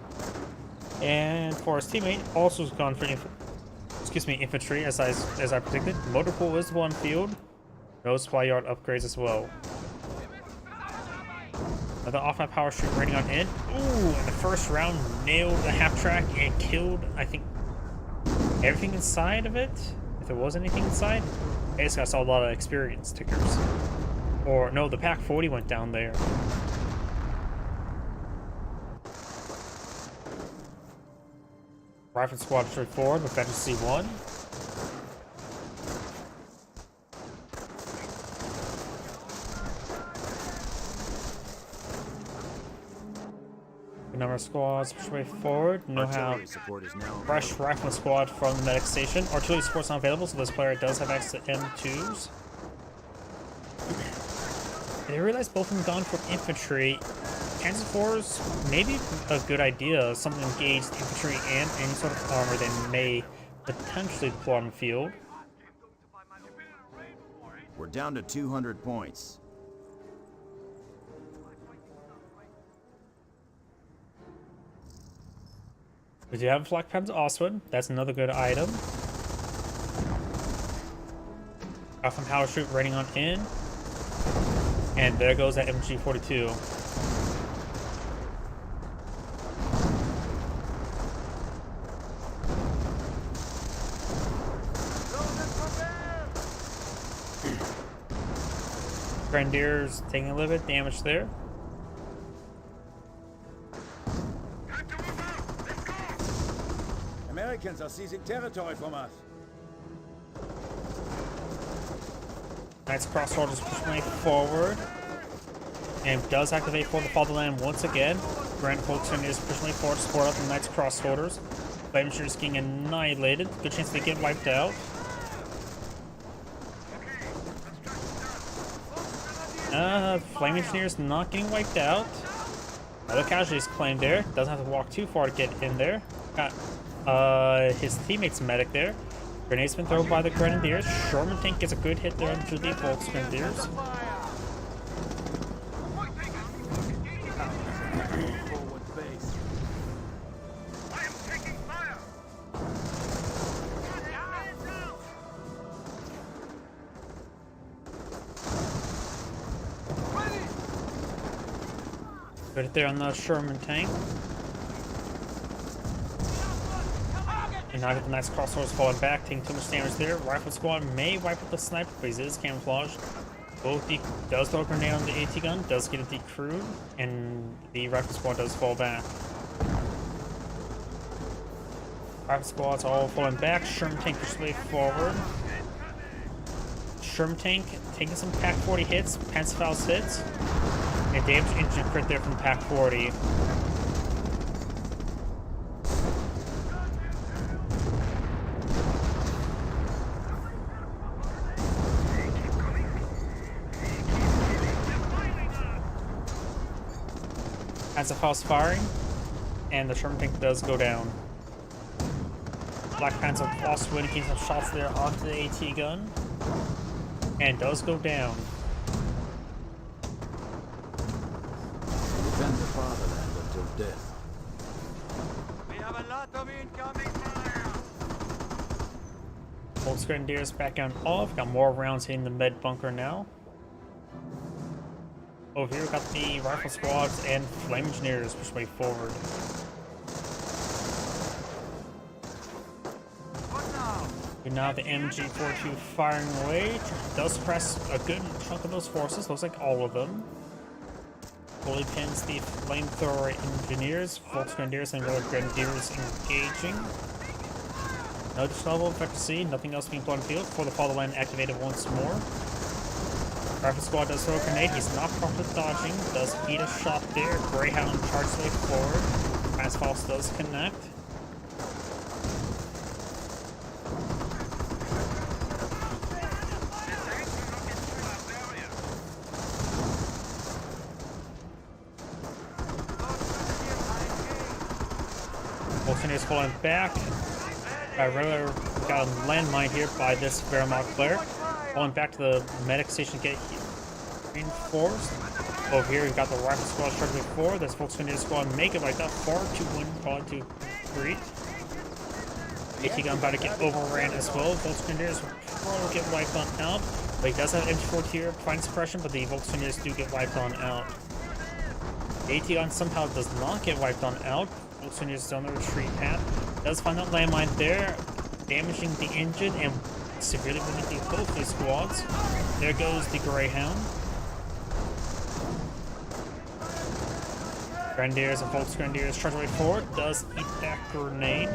[SPEAKER 1] And for his teammate, also has gone for infantry, as I predicted. Motor pool is one field. No supply yard upgrades as well. Another off-map power shoot rating on in. Ooh, in the first round, nailed the half track and killed, I think, everything inside of it. If there was anything inside, I just saw a lot of experience tickers. Or no, the Pack 40 went down there. Rifle squad straight forward with Veteran C1. Good number of squads straight forward. Know how
[SPEAKER 4] Artillery support is now
[SPEAKER 1] fresh rifle squad from the medic station. Artillery support's not available, so this player does have access to M2s. And I realize both of them gone from infantry. Chances for is maybe a good idea. Something engaged infantry and any sort of armor they may potentially deploy on the field.
[SPEAKER 4] We're down to 200 points.
[SPEAKER 1] We do have Black Panther Oswald. That's another good item. Got from parachute raining on in. And there goes that MG42. Grenadiers taking a little bit of damage there.
[SPEAKER 2] Americans are seizing territory from us.
[SPEAKER 1] Knights Crossroad is pushing forward. And does activate for the Fatherland once again. Grand Folkestone is pushing forward to support up the Knights Crossholders. Flame Engineers getting annihilated. Good chance they get wiped out. Flame Engineers not getting wiped out. Another casualties claimed there. Doesn't have to walk too far to get in there. Got his teammate's medic there. Grenade's been thrown by the Grenadiers. Sherman tank gets a good hit there into the Volksgrenadiers. Good hit there on the Sherman tank. And now get the Knights Crossroads falling back, taking too much damage there. Rifle squad may wipe up the sniper, but he is camouflaged. Does throw a grenade on the AT gun, does get it decrewed, and the rifle squad does fall back. Rifle squads all falling back. Sherman tank pushes way forward. Sherman tank taking some Pack 40 hits, Panzerfaust hits, and damage engine crit there from Pack 40. Panzerfaust firing, and the Sherman tank does go down. Black Panther also winning some shots there off the AT gun, and does go down.
[SPEAKER 4] Defend the fatherland until death.
[SPEAKER 3] We have a lot of incoming fire!
[SPEAKER 1] Volksgrenadiers back on off. Got more rounds hitting the med bunker now. Over here, we got the rifle squads and flame engineers push way forward. And now the MG42 firing away. Does suppress a good chunk of those forces. Looks like all of them. Fully pins the flamethrower engineers, Volksgrenadiers, and regular grenadiers engaging. No level effect to see. Nothing else being put on the field before the Fatherland activated once more. Rifle squad does throw a grenade. He's not properly dodging. Does eat a shot there. Greyhound charges way forward. Panzerfaust does connect. Volksgrenadiers falling back. Got a landmine here by this Wehrmacht player. Falling back to the medic station to get reinforced. Over here, we've got the rifle squad struggling forward. This Volksgrenadier squad make it like that. Far too far to retreat. AT gun about to get overran as well. Volksgrenadiers will probably get wiped on out. But he does have MG4 here, providing suppression, but the Volksgrenadiers do get wiped on out. The AT gun somehow does not get wiped on out. Volksgrenadiers is on the retreat path. Does find that landmine there, damaging the engine and severely wounding both the squads. There goes the Greyhound. Grenadiers and Volksgrenadiers charge way forward. Does eat that grenade.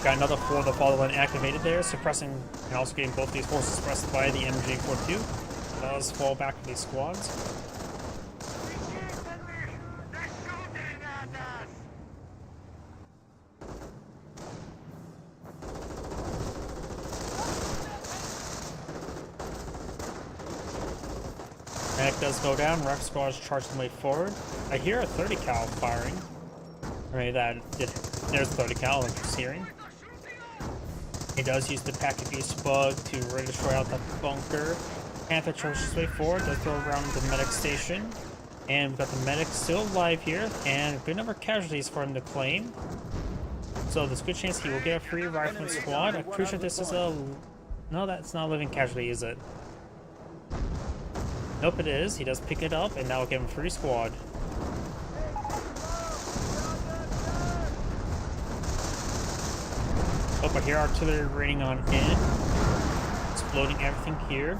[SPEAKER 1] Got another for the fatherland activated there, suppressing and also getting both these forces suppressed by the MG42. Does fall back to these squads. Medic does go down. Ref squad is charging the way forward. I hear a 30 cal firing. Or maybe there's 30 cal, like you're hearing. He does use the pack abuse bug to really destroy out that bunker. Panther charges his way forward, does throw around the medic station. And we've got the medic still alive here, and a good number of casualties for him to claim. So there's a good chance he will get a free rifleman squad. I'm pretty sure this is a... No, that's not a living casualty, is it? Nope, it is. He does pick it up, and now we'll give him a free squad. Oh, but here artillery raining on in. Exploding everything here.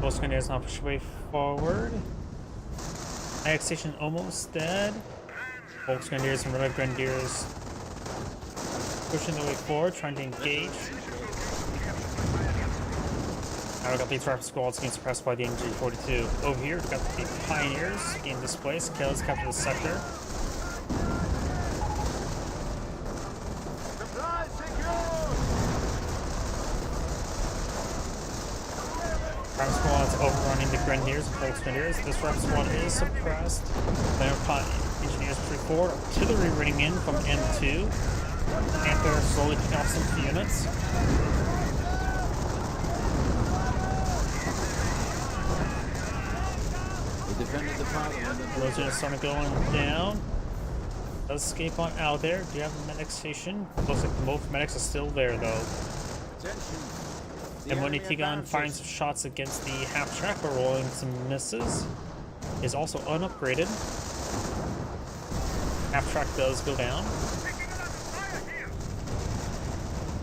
[SPEAKER 1] Both Grenadiers now push way forward. Medic station almost dead. Both Grenadiers and Red Grenadiers pushing their way forward, trying to engage. Now we got these rifle squads getting suppressed by the MG42. Over here, we've got the Pioneers getting displaced. Kills capture the sector. Rifle squad's overrunning the Grenadiers, Bolts Grenadiers. This rifle squad is suppressed. Engineers push forward. Artillery running in from M2. Panther slowly picking off some units.
[SPEAKER 4] Defended the fatherland.
[SPEAKER 1] Those units starting going down. Does escape on out there. Do you have a medic station? Looks like both medics are still there though. And when Tigan finds shots against the half track, we're rolling some misses. Is also unupgraded. Half track does go down.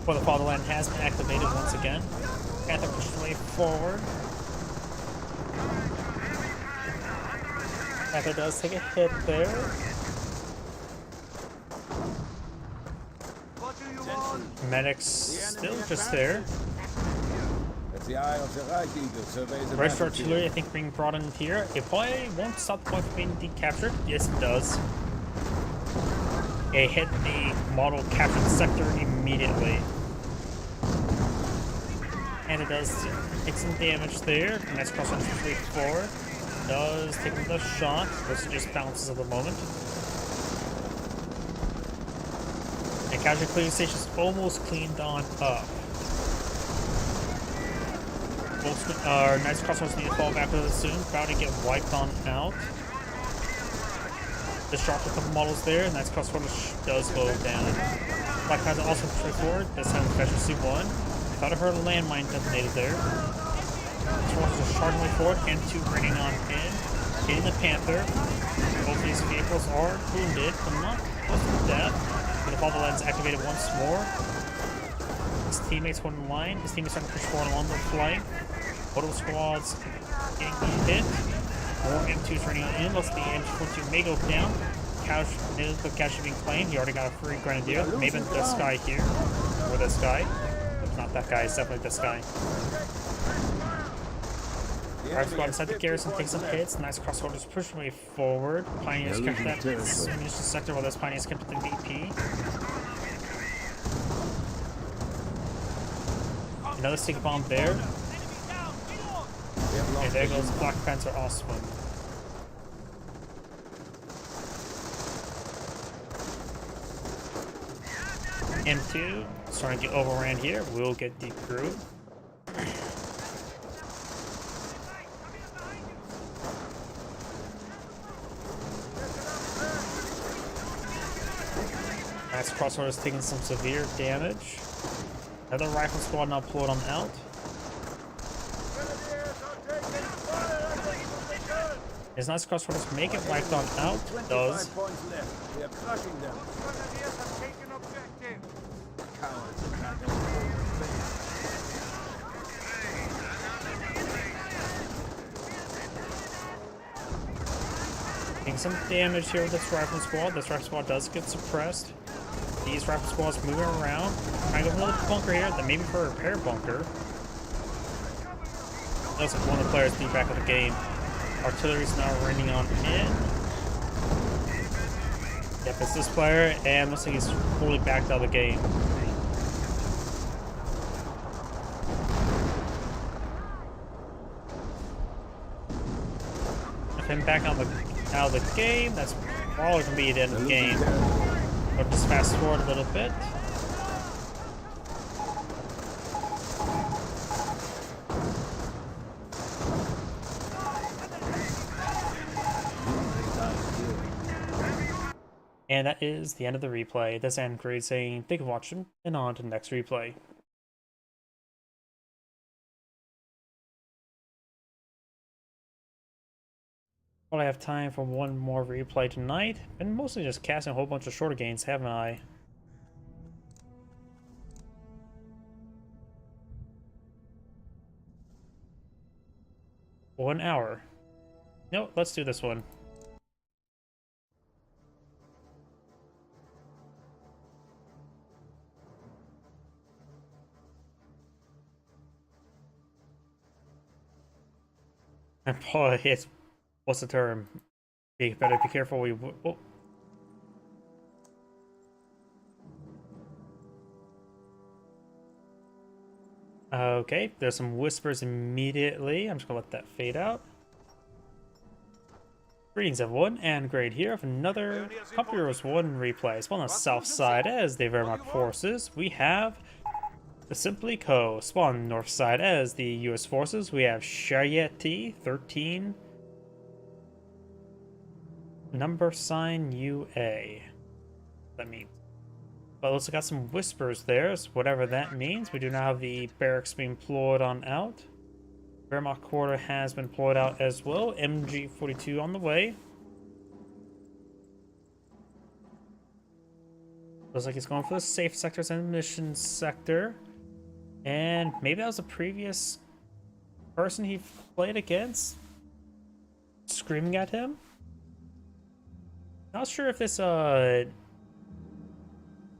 [SPEAKER 1] For the fatherland has been activated once again. Panther pushed way forward. Panther does take a hit there. Medic's still just there.
[SPEAKER 2] As the eye of the Reich Eagle surveys the
[SPEAKER 1] Register
[SPEAKER 2] battlefield.
[SPEAKER 1] artillery, I think, being brought in here. It probably won't stop the point from being decaptured. Yes, it does. It hit the model captured sector immediately. And it does take some damage there. The next cross on 3-4 does take another shot. This just bounces at the moment. And casualty clearing station is almost cleaned on up. Our Knights Crossroads need to fall back really soon. About to get wiped on out. Just dropped a couple models there. Knights Crossroads does go down. Black Panther also pushed forward. This time with Special C1. Thought I heard a landmine detonated there. Forces are charging way forward. M2 bringing on in. Hitting the Panther. Both of these vehicles are wounded, but not close to death. But the fatherland's activated once more. His teammates went in line. His teammates starting to push forward along the flank. Multiple squads getting hit. More M2s running in. Let's the MG42 may go down. The cash being claimed. He already got a free grenadier. Maybe this guy here. Or this guy. It's not that guy, it's definitely this guy. Our squad inside the garrison takes some hits. Nice crossovers push way forward. Pioneers kept that munition sector while those Pioneers kept the VP. Another stick bomb there. And there goes Black Panther Osman. M2 starting to get overran here. We'll get deep through. Nice crossover is taking some severe damage. Another rifle squad now pulled them out. His nice crossroads make it wiped on out. Does.
[SPEAKER 2] 25 points left. We are crushing them.
[SPEAKER 5] Grenadiers have taken objective.
[SPEAKER 2] Cowards attack us from space.
[SPEAKER 1] taking some damage here with this rifle squad. This rifle squad does get suppressed. These rifle squads moving around. Trying to go for another bunker here, then maybe for a repair bunker. Looks like one of the players be back of the game. Artillery's now raining on in. Yep, it's this player, and looks like he's fully backed out of the game. With him back out of the game, that's probably gonna be the end of the game. I'll just fast forward a little bit. And that is the end of the replay. This end grade saying thank you for watching, and on to the next replay. Well, I have time for one more replay tonight. Been mostly just casting a whole bunch of shorter games, haven't I? For 1 hour. No, let's do this one. And boy, it's what's the term? Better be careful. Oh. Okay, there's some whispers immediately. I'm just gonna let that fade out. Greetings everyone, and Grade here with another Company Heroes 1 replay. It's on the south side as the Wehrmacht forces. We have the Simply Co. Spawn on the north side as the US forces. We have Shayeti 13 number sign UA. That means. But it looks like got some whispers there, so whatever that means. We do now have the barracks being ployed on out. Wehrmacht quarter has been ployed out as well. MG42 on the way. Looks like he's going for the safe sectors and mission sector. And maybe that was a previous person he played against, screaming at him. Not sure if this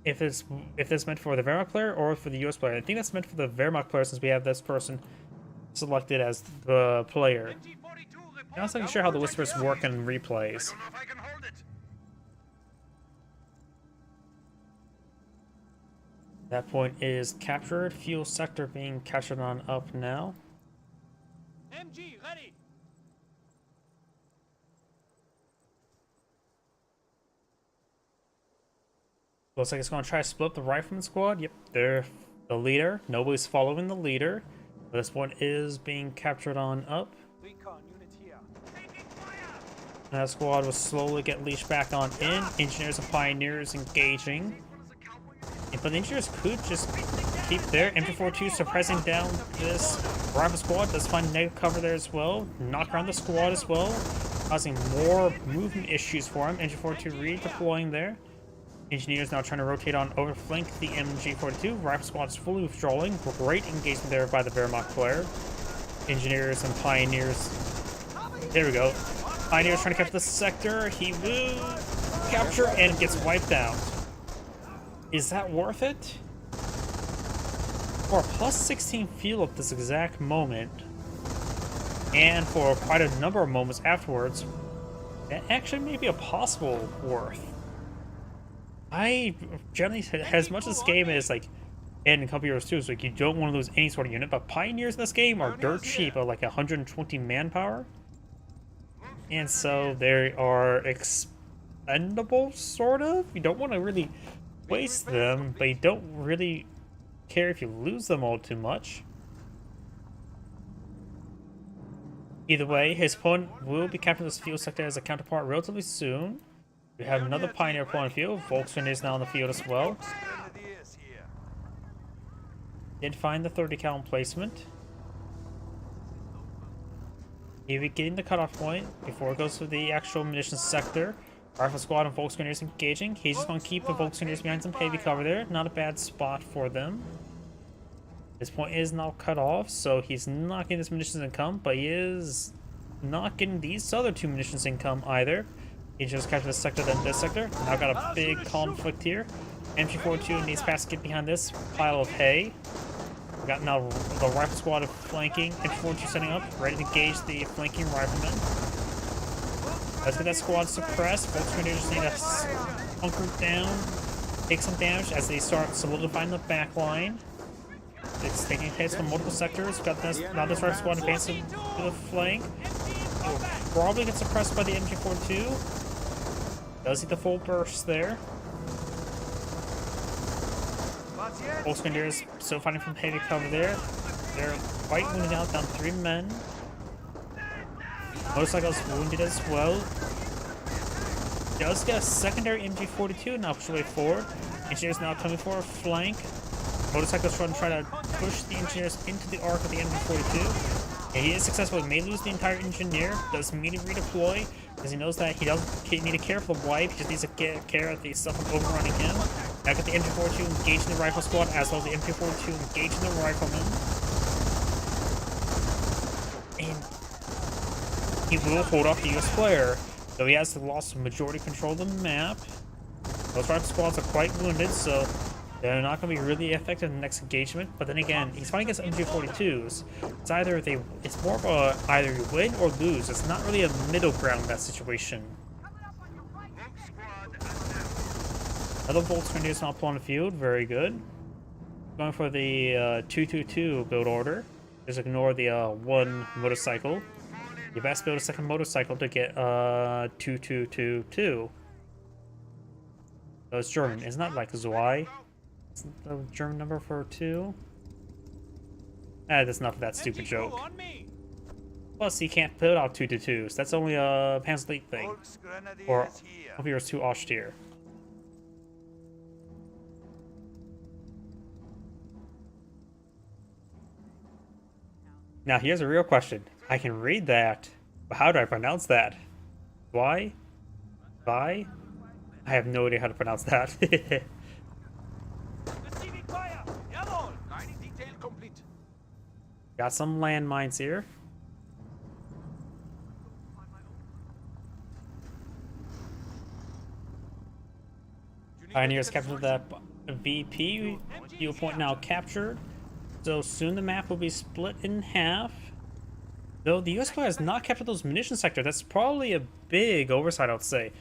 [SPEAKER 1] if this meant for the Wehrmacht player or for the US player. I think that's meant for the Wehrmacht player since we have this person selected as the player. I'm not so sure how the whispers work in replays. That point is captured. Fuel sector being captured on up now.
[SPEAKER 5] MG, ready.
[SPEAKER 1] Looks like it's going to try to split up the rifleman squad. Yep, they're the leader. Nobody's following the leader. This one is being captured on up.
[SPEAKER 5] Recon unit here.
[SPEAKER 1] And that squad will slowly get leashed back on in. Engineers and pioneers engaging. But the engineers could just keep there. MG42 suppressing down this rifle squad. Does find negative cover there as well. Knock around the squad as well, causing more movement issues for him. MG42 redeploying there. Engineers now trying to rotate on overflank the MG42. Rifle squad is fully withdrawing. Great engagement there by the Wehrmacht player. Engineers and pioneers. There we go. Pioneers trying to capture the sector. He will capture and gets wiped out. Is that worth it? For a plus 16 fuel at this exact moment, and for quite a number of moments afterwards, that actually may be a possible worth. I generally, as much as this game is like, and in Company Heroes 2, it's like you don't want to lose any sort of unit, but Pioneers in this game are dirt cheap at like 120 manpower. And so they are expendable, sort of. You don't want to really waste them, but you don't really care if you lose them all too much. Either way, his opponent will be capturing this field sector as a counterpart relatively soon. We have another Pioneer point of view. Volkswagen is now on the field as well. Did find the 30 cal emplacement. He'll be getting the cutoff point before it goes to the actual munitions sector. Rifle squad and Volkswageners engaging. He's just going to keep the Volkswageners behind some heavy cover there. Not a bad spot for them. This point is now cut off, so he's not getting this munitions income, but he is not getting these other two munitions income either. He just captured this sector, then this sector. Now got a big conflict here. MG42 needs fast to get behind this pile of hay. We got now the rifle squad flanking. MG42 setting up, ready to engage the flanking riflemen. Let's get that squad suppressed. Volkswagen just need to hunker down, take some damage as they start solidifying the back line. It's taking hits from multiple sectors. Got this, now this rifle squad advancing to the flank. Will probably get suppressed by the MG42. Does hit the full burst there. Volkswagen still fighting from heavy cover there. They're quite wounded out, down 3 men. Motorcycle's wounded as well. Does get a secondary MG42 now push away forward. Engineers now coming for a flank. Motorcycle's trying to push the engineers into the arc of the MG42. And he is successful. He may lose the entire engineer. Does immediately redeploy because he knows that he doesn't need to care for the wipe. He just needs to care of the stuff overrunning him. Now got the MG42 engaging the rifle squad as well as the MG42 engaging the riflemen. And he will hold off the US player, though he has lost majority control of the map. Those rifle squads are quite wounded, so they're not going to be really effective in the next engagement. But then again, he's fighting against MG42s. It's more of a either you win or lose. It's not really a middle ground in that situation. Another Volkswagen is not pulling the field. Very good. Going for the 222 build order. Just ignore the 1 motorcycle. You best build a second motorcycle to get 2222. So it's German. It's not like Zwei. It's the German number for 2. That's enough of that stupid joke. Plus, you can't build out 222s. That's only a Panzerleague thing. Or up yours to austere. Now, here's a real question. I can read that, but how do I pronounce that? Why? Why? I have no idea how to pronounce that. Got some landmines here. Pioneers captured that VP viewpoint now captured. So soon the map will be split in half. Though the US player has not captured those munitions sector, that's probably a big oversight, I would say.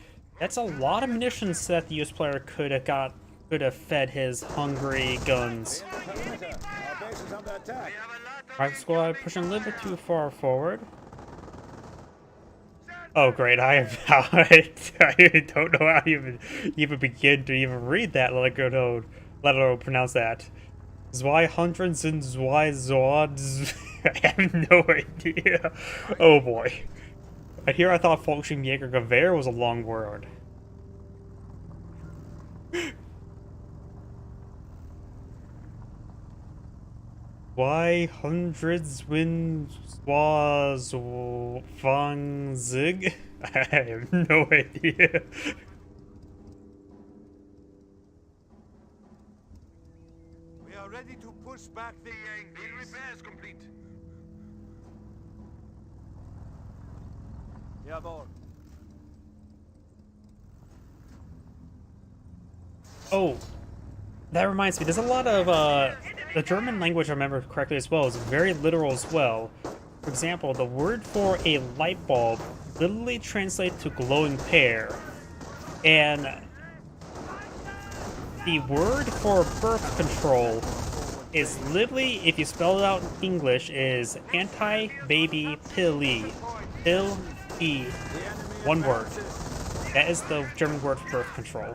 [SPEAKER 1] That's a lot of munitions that the US player could have fed his hungry guns. Rifle squad pushing a little bit too far forward. Oh great, I don't know how to even begin to even read that, let alone pronounce that. Zwei hundreds and Zwei Zods. I have no idea. Oh boy. Right here I thought Volkswagenjägergewehr was a long word. Why hundreds win was Fang Zig? I have no idea.
[SPEAKER 3] We are ready to push back the repairs complete. Jawohl.
[SPEAKER 1] Oh, that reminds me. There's a lot of the German language, I remember correctly as well, is very literal as well. For example, the word for a light bulb literally translates to glowing pear, and the word for birth control is literally, if you spell it out in English, is anti-baby pill-y. Pill-y. One word. That is the German word for birth control.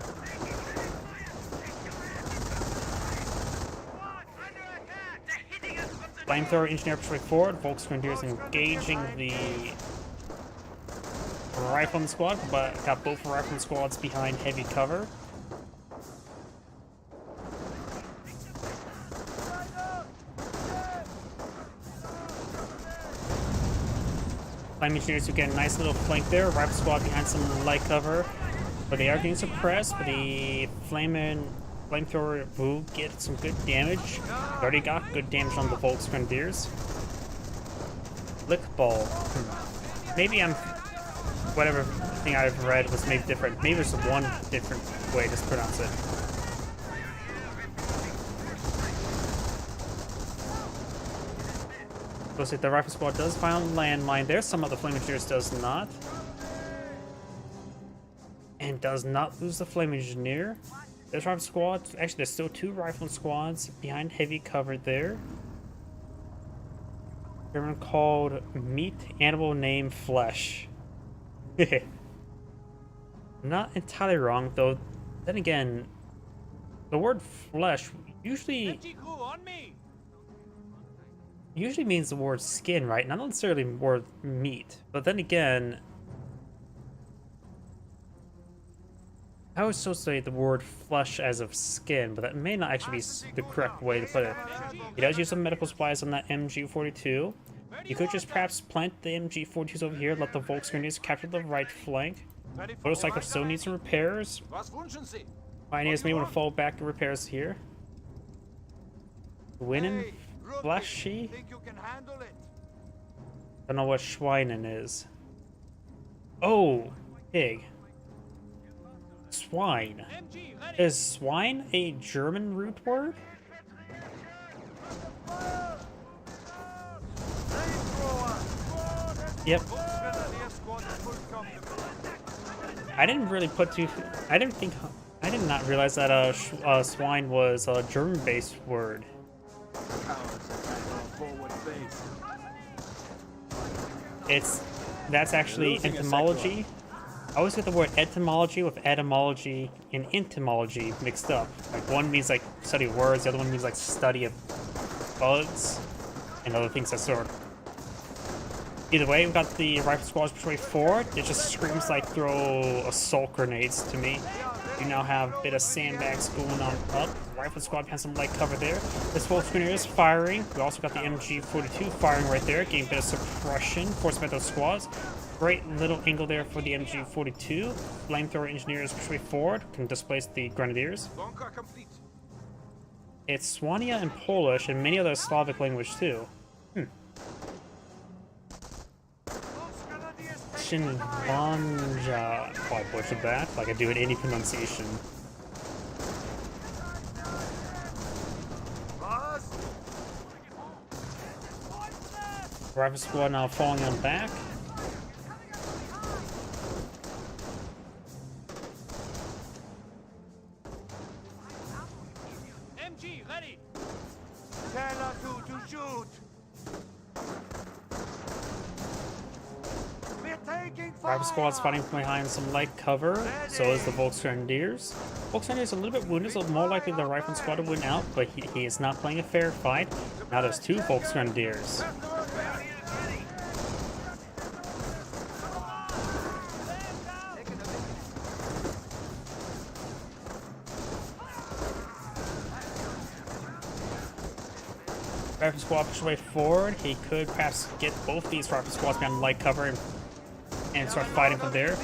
[SPEAKER 1] Flamethrower engineer pushing forward. Volkswagen engaging the rifleman squad, but got both rifleman squads behind heavy cover. Flame engineers who get a nice little flank there. Rifle squad behind some light cover, but they are getting suppressed. But the flamethrower will get some good damage. Already got good damage on the Volkswagen. Lick ball. Maybe I'm whatever thing I've read was maybe different. Maybe there's one different way to pronounce it. Looks like the rifle squad does find a landmine there. Some of the flame engineers does not. And does not lose the flame engineer. There's rifle squad. Actually, there's still 2 rifle squads behind heavy cover there. They're called Meat Animal Name Flesh. Not entirely wrong, though. Then again, the word flesh usually means the word skin, right? Not necessarily the word meat. But then again, I would still say the word flesh as of skin, but that may not actually be the correct way to put it. He does use some medical supplies on that MG42. You could just perhaps plant the MG42s over here, let the Volksgrenadiers capture the right flank. Motorcycle still needs some repairs. Pioneers may want to fall back to repairs here. Winnen Fleshy? Don't know what Schweinen is. Oh, pig. Swine. Is swine a German root word? Yep. I didn't really put two. I did not realize that swine was a German-based word. That's actually etymology. I always get the word etymology with etymology and entomology mixed up. Like one means like study of words, the other one means like study of bugs and other things that sort. Either way, we've got the rifle squads pushing forward. It just screams like throw assault grenades to me. You now have a bit of sandbags going on up. Rifle squad has some light cover there. This Volksgrenadier is firing. We also got the MG42 firing right there, getting a bit of suppression forced by those squads. Great little angle there for the MG42. Flamethrower engineers push forward, can displace the grenadiers. It's Swania in Polish and many other Slavic language too. Shinvanja. Oh, I butchered that, like I do in any pronunciation. Rifle squad now falling on back.
[SPEAKER 5] MG, ready!
[SPEAKER 3] Tell her to shoot! We're taking fire!
[SPEAKER 1] Rifle squad's fighting from behind some light cover, so is the Volksgrenadiers. Volksgrenadiers is a little bit wounded, so more likely the rifle squad to win out, but he is not playing a fair fight. Now there's 2 Volksgrenadiers. Rifle squad push way forward. He could perhaps get both these rifle squads behind light cover and start fighting from there.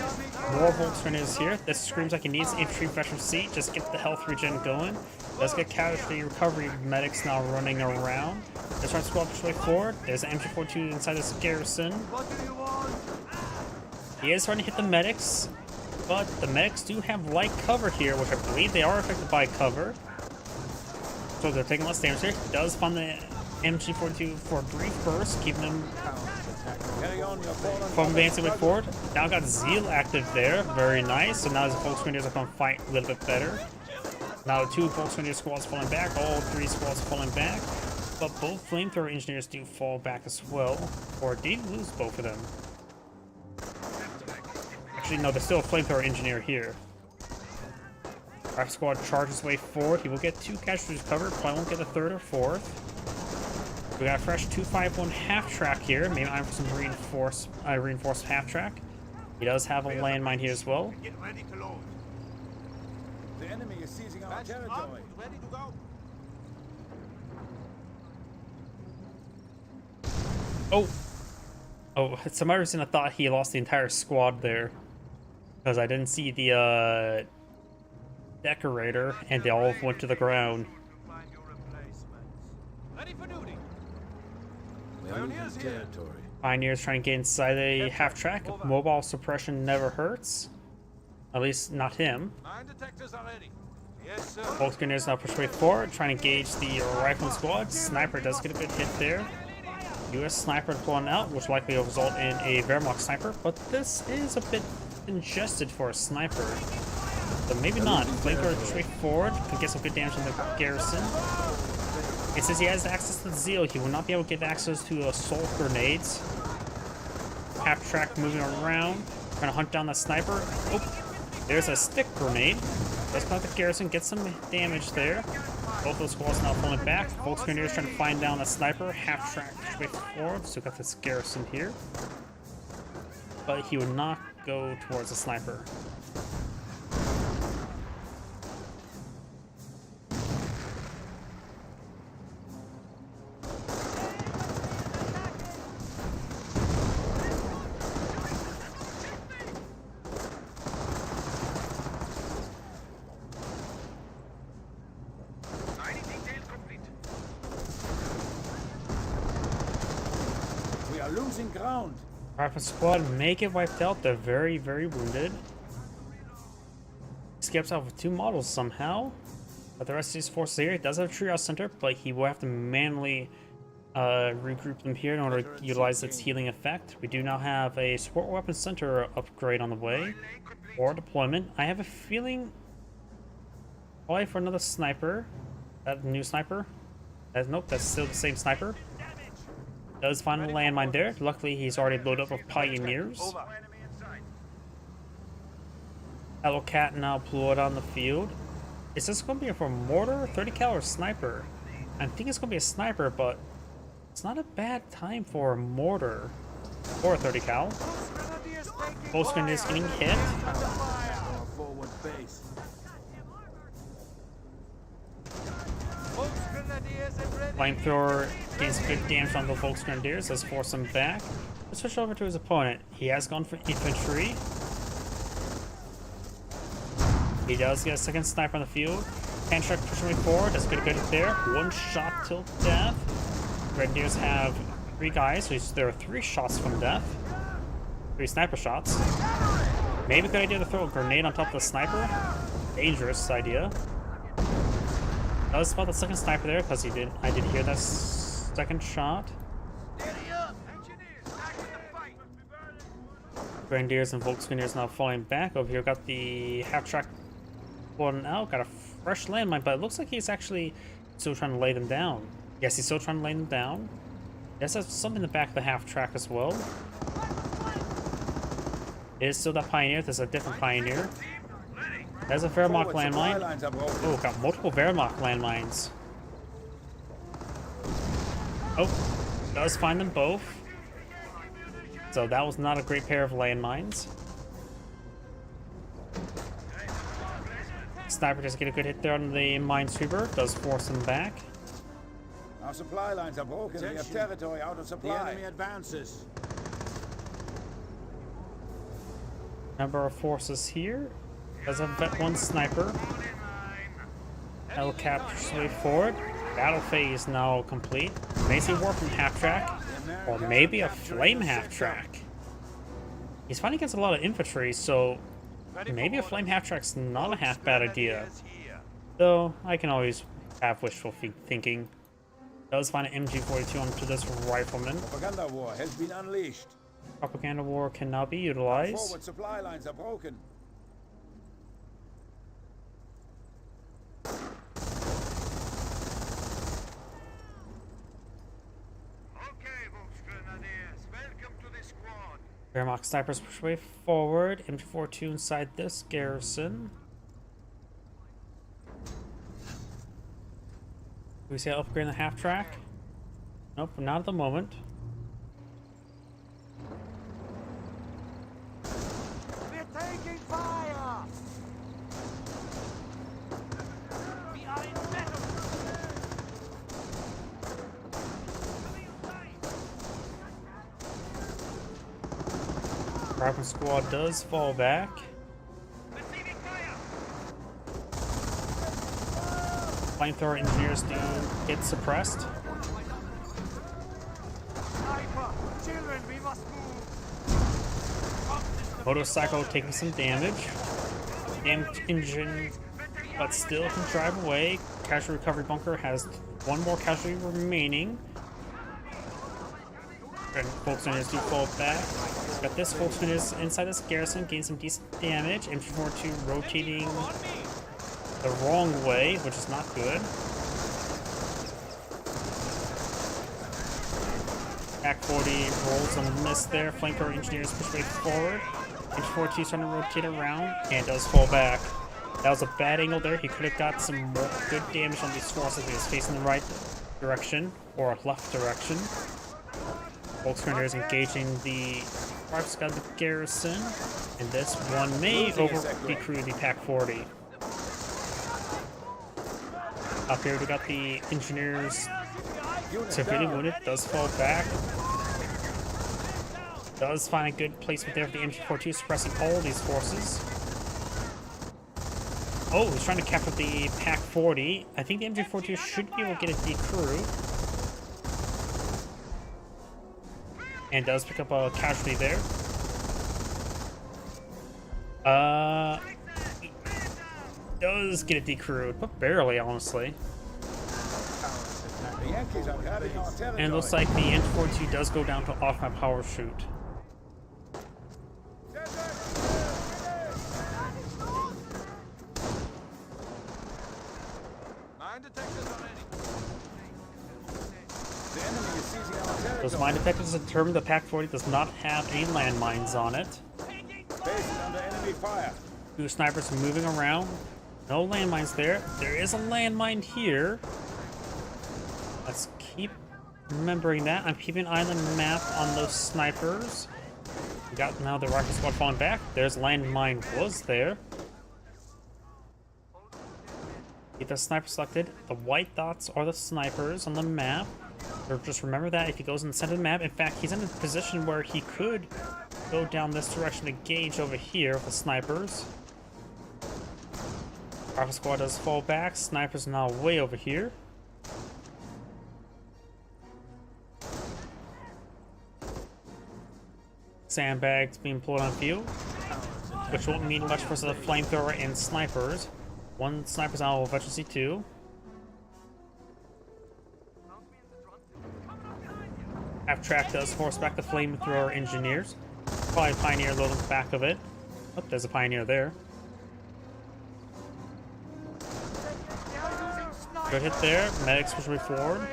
[SPEAKER 1] More Volksgrenadiers here. This screams like he needs infantry veteran seat. Just get the health regen going. Let's get casualty recovery medics now running around. This rifle squad push way forward. There's an MG42 inside this garrison. He is starting to hit the medics, but the medics do have light cover here, which I believe they are affected by cover. So they're taking less damage here. He does find the MG42 for a brief burst, keeping them from advancing way forward. Now got Zeal active there, very nice. So now the Volksgrenadiers are going to fight a little bit better. Now the 2 Volksgrenadier squads falling back, all 3 squads falling back. But both flamethrower engineers do fall back as well, or did lose both of them. Actually, no, there's still a flamethrower engineer here. Rifle squad charges way forward. He will get 2 casualties covered, probably won't get a 3rd or 4th. We got a fresh 251 half track here. Maybe I'm for some reinforced half track. He does have a landmine here as well.
[SPEAKER 3] Get ready to load.
[SPEAKER 2] The enemy is seizing our territory.
[SPEAKER 4] Ready to go.
[SPEAKER 1] Oh, for some reason I thought he lost the entire squad there, because I didn't see the decorator, and they all went to the ground.
[SPEAKER 5] Ready for duty!
[SPEAKER 2] We're losing territory.
[SPEAKER 1] Pioneers trying to get inside a half track. Mobile suppression never hurts. At least not him.
[SPEAKER 5] Mine detectors are ready. Yes, sir.
[SPEAKER 1] Volksgrenadiers now push way forward, trying to gauge the rifling squad. Sniper does get a good hit there. US sniper pulling out, which likely will result in a Wehrmacht sniper, but this is a bit congested for a sniper. So maybe not. Flanker straight forward, can get some good damage on the garrison. It says he has access to the Zeal. He will not be able to get access to assault grenades. Half track moving around, trying to hunt down the sniper. Oh, there's a stick grenade. Let's cut the garrison, get some damage there. Both those squads now pulling back. Volksgrenadiers trying to find down the sniper. Half track straight forward. Still got this garrison here. But he would not go towards the sniper.
[SPEAKER 3] Mining details complete.
[SPEAKER 2] We are losing ground.
[SPEAKER 1] Rifle squad may get wiped out. They're very, very wounded. Skips out with 2 models somehow. But the rest of these forces here, he does have a triage center, but he will have to manually regroup them here in order to utilize its healing effect. We do now have a support weapon center upgrade on the way, or deployment. I have a feeling probably for another sniper. That new sniper. Nope, that's still the same sniper. Does find a landmine there. Luckily, he's already loaded up with pioneers.
[SPEAKER 3] Enemy in sight.
[SPEAKER 1] Hellcat now blew it on the field. Is this going to be for mortar, 30 cal, or sniper? I think it's going to be a sniper, but it's not a bad time for a mortar or a 30 cal. Volksgrenadiers getting hit.
[SPEAKER 2] Our forward base.
[SPEAKER 1] Flamethrower gains good damage on the Volksgrenadiers. Let's force him back. Let's switch over to his opponent. He has gone for infantry. He does get a second sniper on the field. Hand truck pushing way forward. Does get a good hit there. 1 shot till death. Grenadiers have 3 guys, so there are 3 shots from death. 3 sniper shots. Maybe a good idea to throw a grenade on top of the sniper. Dangerous idea. That was about the second sniper there, because I did hear that second shot.
[SPEAKER 3] Steady up. Engineers, back in the fight.
[SPEAKER 1] Grenadiers and Volksgrenadiers now falling back. Over here, got the half track one out. Got a fresh landmine, but it looks like he's actually still trying to lay them down. Yes, he's still trying to lay them down. Yes, there's something in the back of the half track as well. It is still that pioneer. There's a different pioneer. There's a Wehrmacht
[SPEAKER 2] Forward supply
[SPEAKER 1] landmine.
[SPEAKER 2] lines are broken.
[SPEAKER 1] Oh, got multiple Wehrmacht landmines. Oh, does find them both. So that was not a great pair of landmines. Sniper does get a good hit there on the minesweeper. Does force him back.
[SPEAKER 2] Our supply lines are broken. We have
[SPEAKER 4] Attention.
[SPEAKER 2] territory out of
[SPEAKER 4] The
[SPEAKER 2] supply.
[SPEAKER 4] enemy advances.
[SPEAKER 1] Number of forces here. Does have vet 1 sniper. Hellcat pushes way forward. Battle phase now complete. May see war from half track, or maybe a flame half track. He's fighting against a lot of infantry, so maybe a flame half track's not a half bad idea. Though I can always have wishful thinking. Does find an MG42 onto this rifleman.
[SPEAKER 2] Propaganda war has been unleashed.
[SPEAKER 1] Propaganda war can now be utilized.
[SPEAKER 2] Forward supply lines are broken.
[SPEAKER 3] Okay, Volksgrenadiers, welcome to the squad.
[SPEAKER 1] Wehrmacht snipers push way forward. MG42 inside this garrison. Do we see an upgrade in the half track? Nope, not at the moment.
[SPEAKER 5] We're taking fire! We are in battle!
[SPEAKER 1] Rifle squad does fall back.
[SPEAKER 3] Receiving fire.
[SPEAKER 1] Flamethrower engineers do get suppressed.
[SPEAKER 5] Sniper! Children, we
[SPEAKER 1] Motorcycle taking some damage. Damaged engine, but still can drive away. Casualty recovery bunker has one more casualty remaining. And Volkswagen do fall back. Got this Volkswagen is inside this garrison, gain some decent damage. MG42 rotating the wrong way, which is not good. Pack 40 rolls on the miss there. Flamethrower engineers push way forward. MG42 starting to rotate around and does fall back. That was a bad angle there. He could have got some more good damage on these forces if he was facing the right direction or left direction. Volkswagen is engaging the Rifle Squad of the garrison, and this one may decrew the Pack 40. Up here we got the engineers severely wounded, does fall back. Does find a good placement there for the MG42, suppressing all these forces. Oh, he's trying to capture the Pack 40. I think the MG42 should be able to get a decrew. And does pick up a casualty there. Does get it decrewed, but barely, honestly. And it looks like the MG42 does go down to off my power shoot. Those mine detectors determine the Pack 40 does not have any landmines on it.
[SPEAKER 2] Under enemy fire.
[SPEAKER 1] Two snipers moving around. No landmines there. There is a landmine here. Let's keep remembering that. I'm keeping an eye on the map on those snipers. We got now the Rifle Squad falling back. There's landmine was there. Get the sniper selected. The white dots are the snipers on the map. Or just remember that if he goes in the center of the map. In fact, he's in a position where he could go down this direction to gauge over here with the snipers. Rifle Squad does fall back. Snipers now way over here. Sandbags being pulled on field, which won't mean much for the flamethrower and snipers. One sniper's out of efficiency too. Half-track does force back the flamethrower engineers. Probably Pioneer loading the back of it. Oh, there's a Pioneer there. Good hit there. Medics push forward.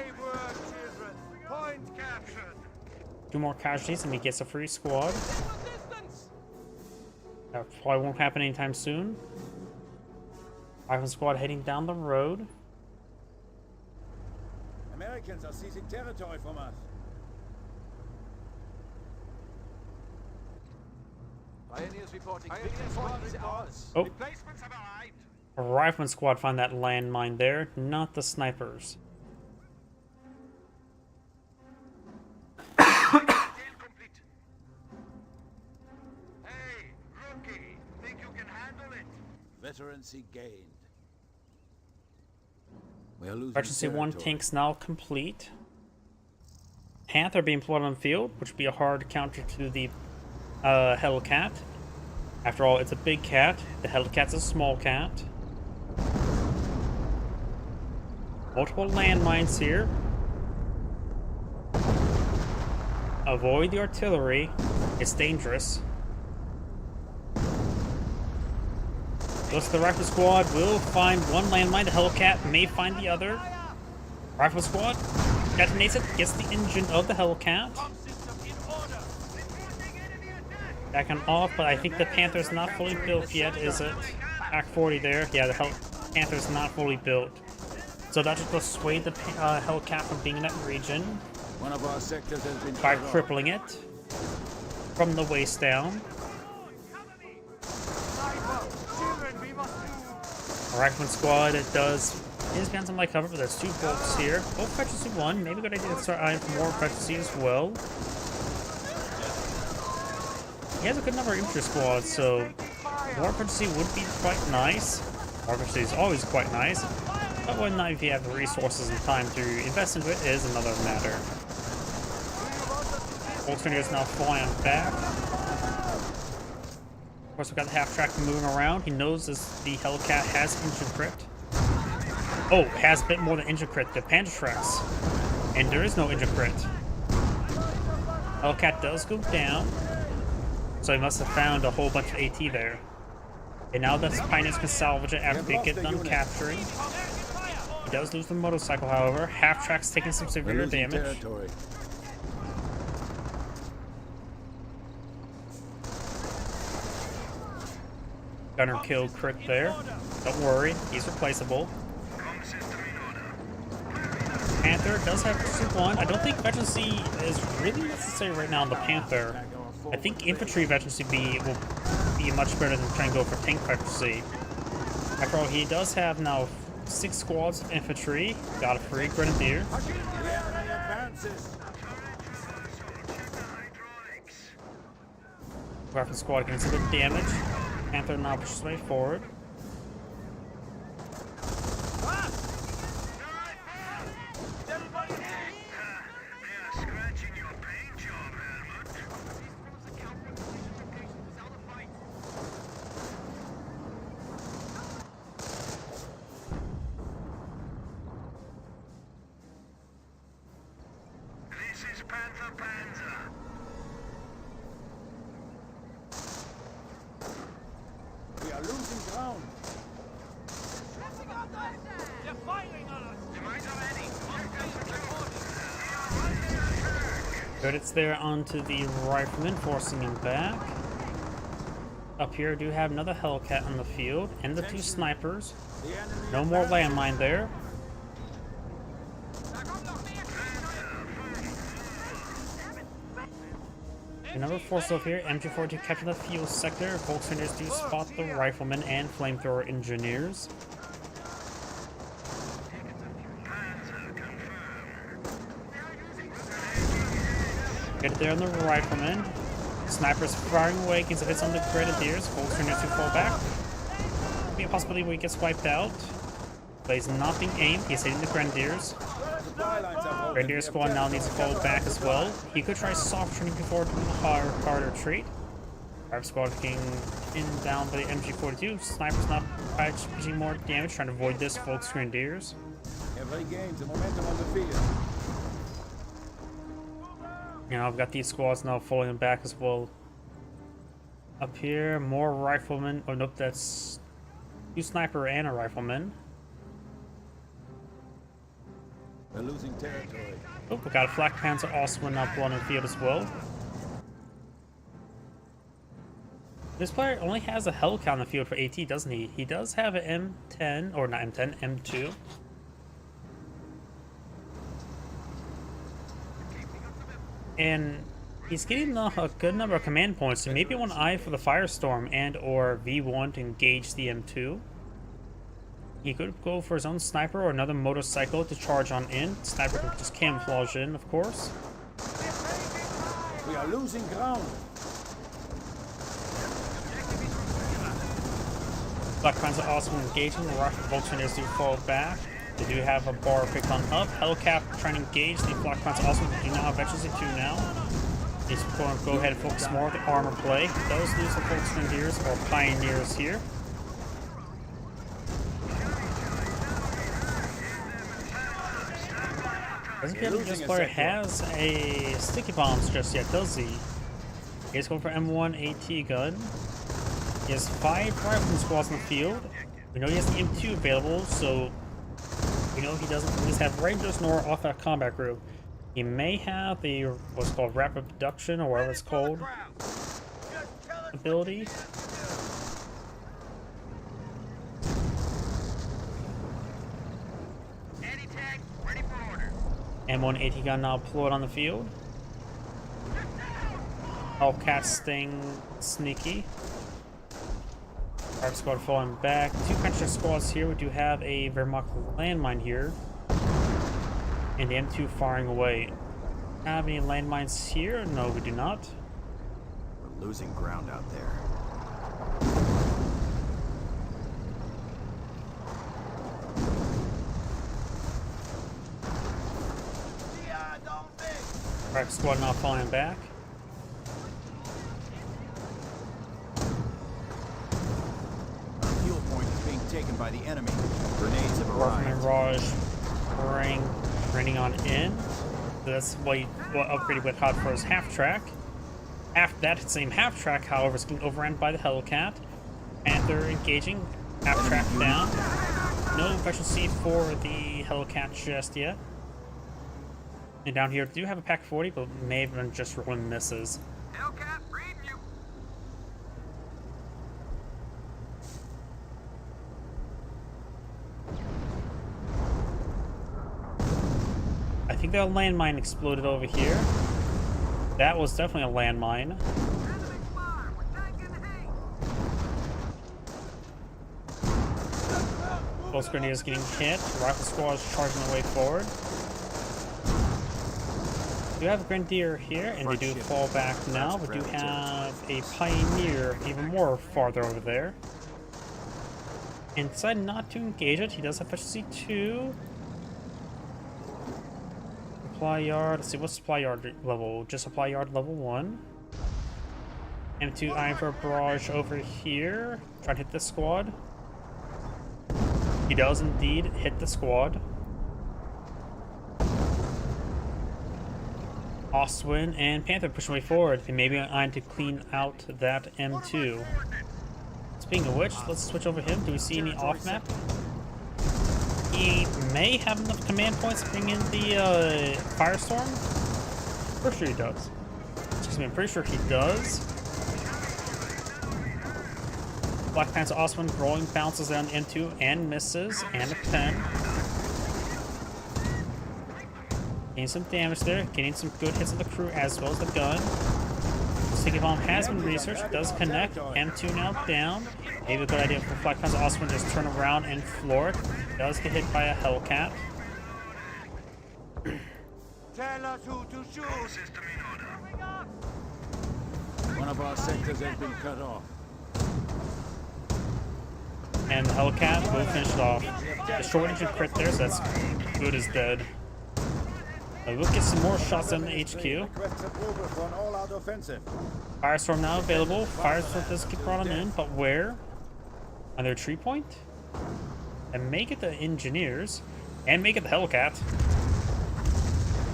[SPEAKER 1] Two more casualties and he gets a free squad. That probably won't happen anytime soon. Rifle Squad heading down the road.
[SPEAKER 2] Americans are seizing territory from us.
[SPEAKER 5] Pioneers reporting. Pioneers squad is ours.
[SPEAKER 1] Oh.
[SPEAKER 3] Replacements have arrived.
[SPEAKER 1] A Rifleman Squad find that landmine there, not the snipers.
[SPEAKER 3] Detail complete. Hey, rookie, think you can handle it?
[SPEAKER 2] Veterancy gained. We are losing
[SPEAKER 1] Emergency 1
[SPEAKER 2] territory.
[SPEAKER 1] tanks now complete. Panther being plotted on field, which would be a hard counter to the Hellcat. After all, it's a big cat. The Hellcat's a small cat. Multiple landmines here. Avoid the artillery. It's dangerous. Looks like the Rifle Squad will find one landmine. The Hellcat may find the other. Rifle Squad detonates it, gets the engine of the Hellcat. Back on off, but I think the Panther's not fully built yet, is it? Pack 40 there. Yeah, the Panther's not fully built. So that just dissuade the Hellcat from being in that region
[SPEAKER 2] One of our sectors has been
[SPEAKER 1] by
[SPEAKER 2] shut off.
[SPEAKER 1] crippling it from the waist down. Rifleman Squad, it does. He's got some light cover, but there's two bolts here. Oh, Efficiency 1. Maybe a good idea to start eyeing for more Efficiency as well. He has a good number of infantry squads, so more Efficiency would be quite nice. More Efficiency is always quite nice. But whether or not if you have the resources and time to invest into it is another matter. Volkswagen is now flying back. Of course, we got the half-track moving around. He knows the Hellcat has engine crit. Oh, it has a bit more than engine crit. The Panzerschrecks. And there is no engine crit. Hellcat does go down. So he must have found a whole bunch of AT there. And now that Pioneers can salvage it after they get done capturing. He does lose the motorcycle, however. Half-track's taking some
[SPEAKER 2] We're
[SPEAKER 1] severe
[SPEAKER 2] losing
[SPEAKER 1] damage.
[SPEAKER 2] territory.
[SPEAKER 1] Gunner killed crit there. Don't worry, he's replaceable. Panther does have Pursuit 1. I don't think Veterancy is really necessary right now on the Panther. I think Infantry Veterancy will be much better than trying to go for Tank Veterancy. After all, he does have now 6 squads of Infantry. Got a free Grenadier.
[SPEAKER 2] The enemy advances.
[SPEAKER 1] Rifle squad getting some good damage. Panther now pushes way forward.
[SPEAKER 2] We are losing ground.
[SPEAKER 5] They're firing on us!
[SPEAKER 1] Good, it's there onto the Rifleman, forcing him back. Up here, do have another Hellcat on the field, and the 2 snipers.
[SPEAKER 2] The enemy
[SPEAKER 1] No more
[SPEAKER 2] advances.
[SPEAKER 1] landmine there. Another force over here, MG4 to capture the fuel sector. Volkswagens do spot the Riflemen and Flamethrower Engineers. Get there on the Riflemen. Snipers firing away against the hits on the Grenadiers. Volkswagens to fall back. Be a possibility where he gets wiped out. But he's not being aimed, he's hitting the Grenadiers.
[SPEAKER 2] Supply lines are holding
[SPEAKER 1] Grenadier
[SPEAKER 2] the
[SPEAKER 1] squad now needs to fall back as well. He could try soft turning before doing the hard retreat. Drive squad getting pinned down by the MG42. Snipers not pushing more damage, trying to avoid this. Folks, Grenadiers.
[SPEAKER 2] Have regained the momentum on the field.
[SPEAKER 1] You know, I've got these squads now falling back as well. Up here, more Riflemen. Oh, nope, that's 2 sniper and a Rifleman.
[SPEAKER 2] We're losing territory.
[SPEAKER 1] Oh, we got a Flak Panzer also now blown in the field as well. This player only has a Hellcat on the field for AT, doesn't he? He does have an M10, or not M10, M2. And he's getting a good number of command points, so maybe one eye for the Firestorm and or V1 to engage the M2. He could go for his own sniper or another motorcycle to charge on in. Sniper can just camouflage in, of course.
[SPEAKER 2] We are losing ground.
[SPEAKER 1] Black Panzer also engaging. The Russian Volkswagens do fall back. They do have a bar picked on up. Hellcat trying to engage. The Black Panzer also do now have Veterans 2 now. He's going to go ahead and focus more on the armor play. He does lose the Volkswagens or Pioneers here. Doesn't feel like this player has a sticky bombs just yet, does he? He's going for M1 AT gun. He has 5 rifleman squads in the field. We know he has the M2 available, so we know he doesn't at least have Rangers nor off that combat group. He may have the what's called rapid production or whatever it's called ability.
[SPEAKER 3] Anti-tank, ready for order.
[SPEAKER 1] M1 AT gun now deployed on the field. Hellcat staying sneaky. Drive squad falling back. 2 country squads here. We do have a Wehrmacht landmine here. And the M2 firing away. Have any landmines here? No, we do not.
[SPEAKER 4] We're losing ground out there.
[SPEAKER 1] Drive squad now falling back.
[SPEAKER 4] by the enemy. Grenades have
[SPEAKER 1] Warfman
[SPEAKER 4] arrived.
[SPEAKER 1] Mirage raining on in. So that's what you upgraded with Hot for his half track. After that same half track, however, is getting overrun by the Hellcat. Panther engaging, half track down. No efficiency for the Hellcat just yet. And down here, do have a Pack 40, but may have been just rolling misses.
[SPEAKER 3] Hellcat, reading you.
[SPEAKER 1] I think that landmine exploded over here. That was definitely a landmine.
[SPEAKER 3] Enemy fire. We're taking heat.
[SPEAKER 1] Both grenadiers getting hit. Rifle squad is charging their way forward. We do have a Grenadier here, and they do fall back now. We do have a Pioneer even more farther over there. And decided not to engage it. He does have efficiency 2. Supply yard. Let's see, what's supply yard level? Just supply yard level 1. M2 eyeing for a barrage over here. Try to hit this squad. He does indeed hit the squad. Oswin and Panther pushing way forward. They may be eyeing to clean out that M2. Speaking of which, let's switch over him. Do we see any off map? He may have enough command points to bring in the Firestorm. Pretty sure he does. Excuse me, I'm pretty sure he does. Black Panther Oswin rolling bounces down M2 and misses, and a 10. Getting some damage there, getting some good hits on the crew as well as the gun. Sticky Bomb has been researched, does connect. M2 now down. Maybe a good idea for Black Panther Oswin to just turn around and floor it. Does get hit by a Hellcat.
[SPEAKER 3] Tell us who to shoot. All system in order.
[SPEAKER 2] One of our sectors has been cut off.
[SPEAKER 1] And the Hellcat will finish it off. The short engine crit there, so that's good as dead. We'll get some more shots on the HQ.
[SPEAKER 2] Requests approval for an all-out offensive.
[SPEAKER 1] Firestorm now available. Firestorm does get brought on in, but where? On their tree point? And make it the engineers. And make it the Hellcat.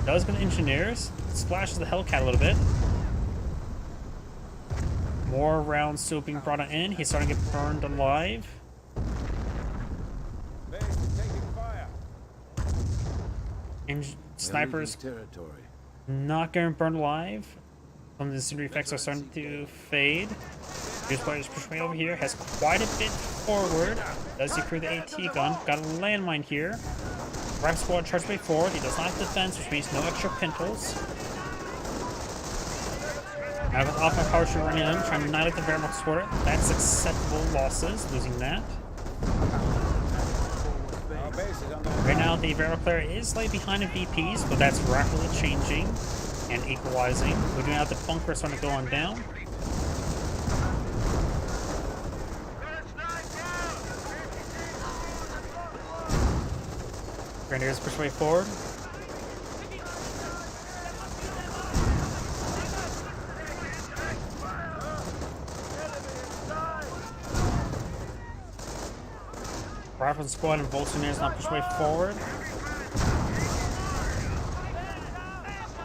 [SPEAKER 1] Does go to engineers. Splashes the Hellcat a little bit. More rounds still being brought on in. He's starting to get burned alive.
[SPEAKER 2] Base is taking fire.
[SPEAKER 1] And snipers
[SPEAKER 2] Territory.
[SPEAKER 1] not getting burned alive. Some of the incendiary effects are starting to fade. Here's players pushing over here. Has quite a bit forward. Does he create the AT gun? Got a landmine here. Rifle squad charged way forward. He does not have defense, which means no extra pintles. Now with off my power shoot running in, trying to annihilate the Wehrmacht squad. That's acceptable losses, losing that.
[SPEAKER 2] Our base is under
[SPEAKER 1] Right now, the Wehrmacht player is slightly behind in VPs, but that's rapidly changing and equalizing. We do have the bunker starting to go on down. Grenadiers push way forward. Rifle squad and Bolsonaro now push way forward.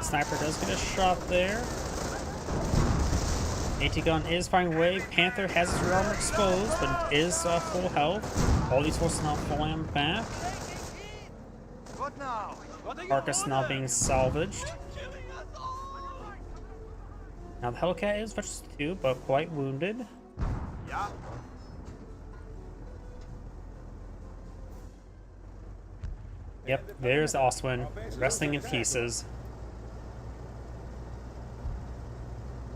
[SPEAKER 1] Sniper does get a shot there. AT gun is firing away. Panther has his rear armor exposed, but is full health. All these forces now falling back.
[SPEAKER 3] What now?
[SPEAKER 1] Carcass now being salvaged. Now the Hellcat is versus 2, but quite wounded.
[SPEAKER 3] Yeah.
[SPEAKER 1] Yep, there's Oswin, resting in pieces.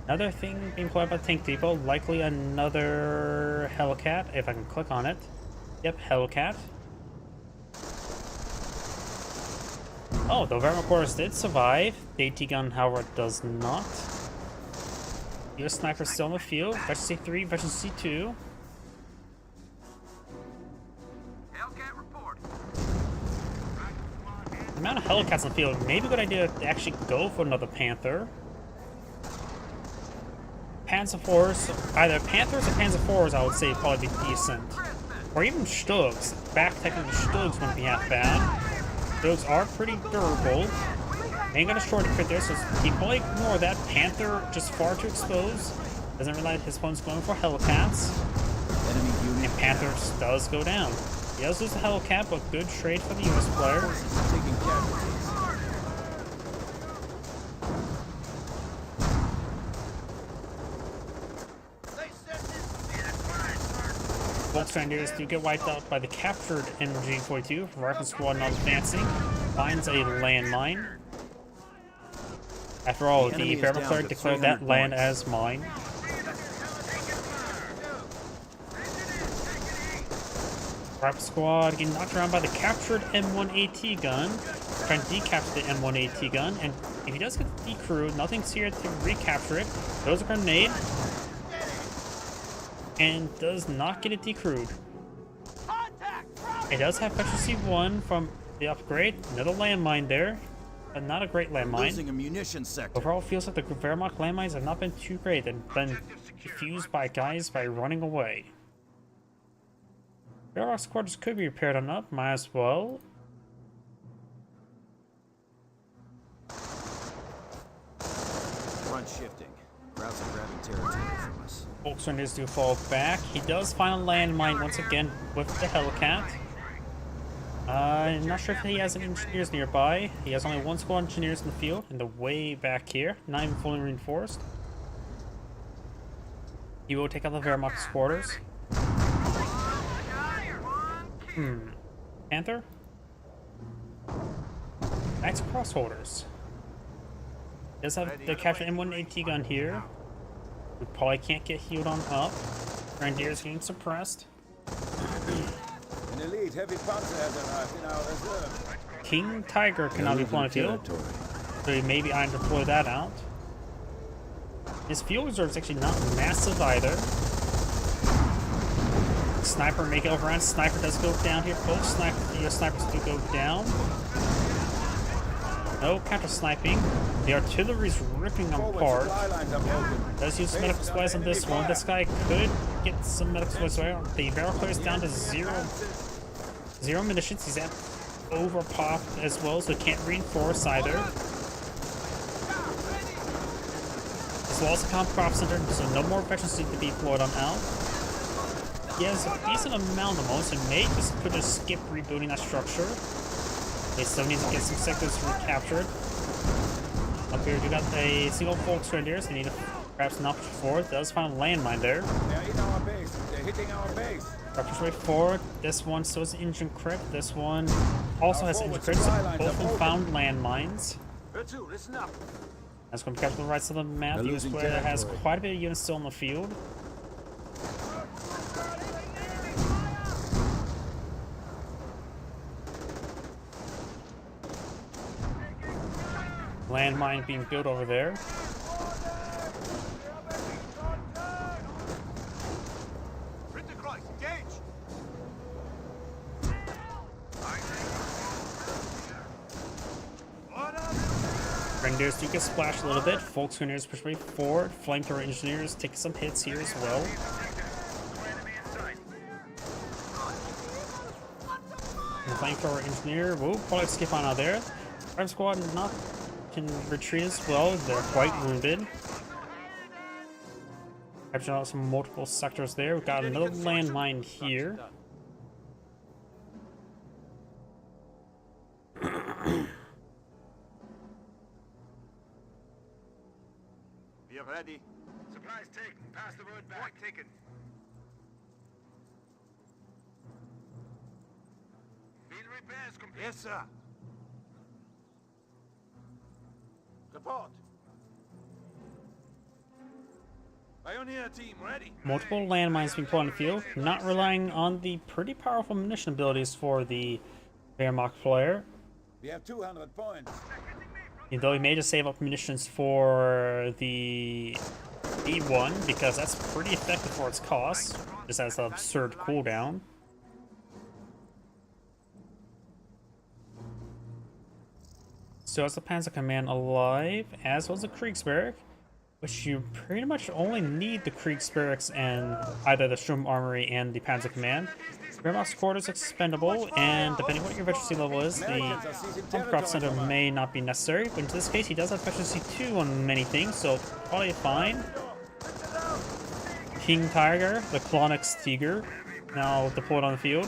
[SPEAKER 1] Another thing being played by Tank Depot, likely another Hellcat, if I can click on it. Yep, Hellcat. Oh, the Wehrmacht Chorus did survive. The AT gun, however, does not. US sniper still in the field. Versus C3, versus C2.
[SPEAKER 3] Hellcat report.
[SPEAKER 1] The amount of Hellcats in the field, maybe a good idea to actually go for another Panther. Panzer IVs, either Panthers or Panzer IVs, I would say probably be decent. Or even Stugs. Back-teching the Stugs wouldn't be half bad. Stugs are pretty durable. Ain't gonna short crit there, so he probably ignore that. Panther just far too exposed. Doesn't realize his opponent's going for Hellcats.
[SPEAKER 4] Enemy unit
[SPEAKER 1] And Panther does go down. He does lose a Hellcat, but good trade for the US player.
[SPEAKER 4] forces are taking casualties.
[SPEAKER 3] They set this in a fine, sir.
[SPEAKER 1] Both Grenadiers do get wiped out by the captured MG42. Rifle Squad not advancing. Finds a landmine. After all,
[SPEAKER 4] The
[SPEAKER 1] the
[SPEAKER 4] enemy is
[SPEAKER 1] Imperial
[SPEAKER 4] down
[SPEAKER 1] player
[SPEAKER 4] to
[SPEAKER 1] declared that
[SPEAKER 4] 300
[SPEAKER 1] land
[SPEAKER 4] points.
[SPEAKER 1] as mine. Rifle Squad getting knocked around by the captured M1AT gun. Trying to decapture the M1AT gun, and if he does get decrewed, nothing's here to recapture it. Throws a grenade. And does not get it decrewed.
[SPEAKER 5] Contact!
[SPEAKER 1] It does have Efficiency 1 from the upgrade. Another landmine there, but not a great landmine.
[SPEAKER 4] Losing a munition sector.
[SPEAKER 1] Overall, it feels like the Wehrmacht landmines have not been too great. They've been defused by guys by running away. Wehrmacht quarters could be repaired on up, might as well.
[SPEAKER 4] Front shifting. Krauts are grabbing territory from us.
[SPEAKER 1] Volkswagen is to fall back. He does find a landmine once again with the Hellcat. I'm not sure if he has any engineers nearby. He has only one squad engineers in the field, in the way back here, not even fully reinforced. He will take out the Wehrmacht's quarters. Panther? Knights Crossholders. Does have the captured M1AT gun here. We probably can't get healed on up. Grenadiers getting suppressed.
[SPEAKER 2] An elite heavy panzer has arrived in our reserve.
[SPEAKER 1] King Tiger cannot be deployed on the field, so he maybe I can deploy that out. His field reserve is actually not massive either. Sniper make it overrun. Sniper does go down here. Both snipers do go down. No counter sniping. The artillery's ripping them
[SPEAKER 2] Forward
[SPEAKER 1] apart.
[SPEAKER 2] supply lines are broken.
[SPEAKER 1] Does use medical supplies on this one. This guy could get some medical supplies. The barrel clear's down to zero munitions. He's at overpopped as well, so he can't reinforce either. This wall's a comp crop center, so no more veterans need to be deployed on out. He has a decent amount of most, and may could just skip rebooting that structure. They still need to get some sectors recaptured. Up here, we got a single Volksgrenadiers. They need to perhaps an option forward. Does find a landmine there.
[SPEAKER 2] They're in our base. They're hitting our base.
[SPEAKER 1] Push way forward. This one still has engine crit. This one also has engine crit. So both of them found landmines.
[SPEAKER 3] Two, listen up.
[SPEAKER 1] That's going to be captured on the right side of the map.
[SPEAKER 2] They're
[SPEAKER 1] The US
[SPEAKER 2] losing
[SPEAKER 1] player has
[SPEAKER 2] territory.
[SPEAKER 1] quite a bit of units still in the field. Landmine being built over there.
[SPEAKER 3] Ritterkreuz, engage!
[SPEAKER 1] Grenadiers do get splashed a little bit. Volksgrenadiers push way forward. Flamethrower engineers take some hits here as well. The flamethrower engineer will probably skip on out there. Prime squad not can retreat as well. They're quite wounded. Capturing out some multiple sectors there. We've got another landmine here.
[SPEAKER 3] We are ready. Supplies taken. Pass the word back. Point taken. Field repairs complete. Yes, sir. Report. Pioneer team ready.
[SPEAKER 1] Multiple landmines being put on the field. Not relying on the pretty powerful munition abilities for the Wehrmacht player.
[SPEAKER 2] We have 200 points.
[SPEAKER 1] Though he may just save up munitions for the E1 because that's pretty effective for its cost. Just has an absurd cooldown. So as the Panzer Command alive, as was the Kriegsberg. which you pretty much only need the Kriegsbarracks and either the Sturm Armory and the Panzer Command. Wehrmacht's quarters expendable, and depending on what your veterancy level is, the Kampfkraft Center may not be necessary, but in this case he does have veterancy 2 on many things, so probably fine. King Tiger, the Klonix Tiger, now deployed on the field.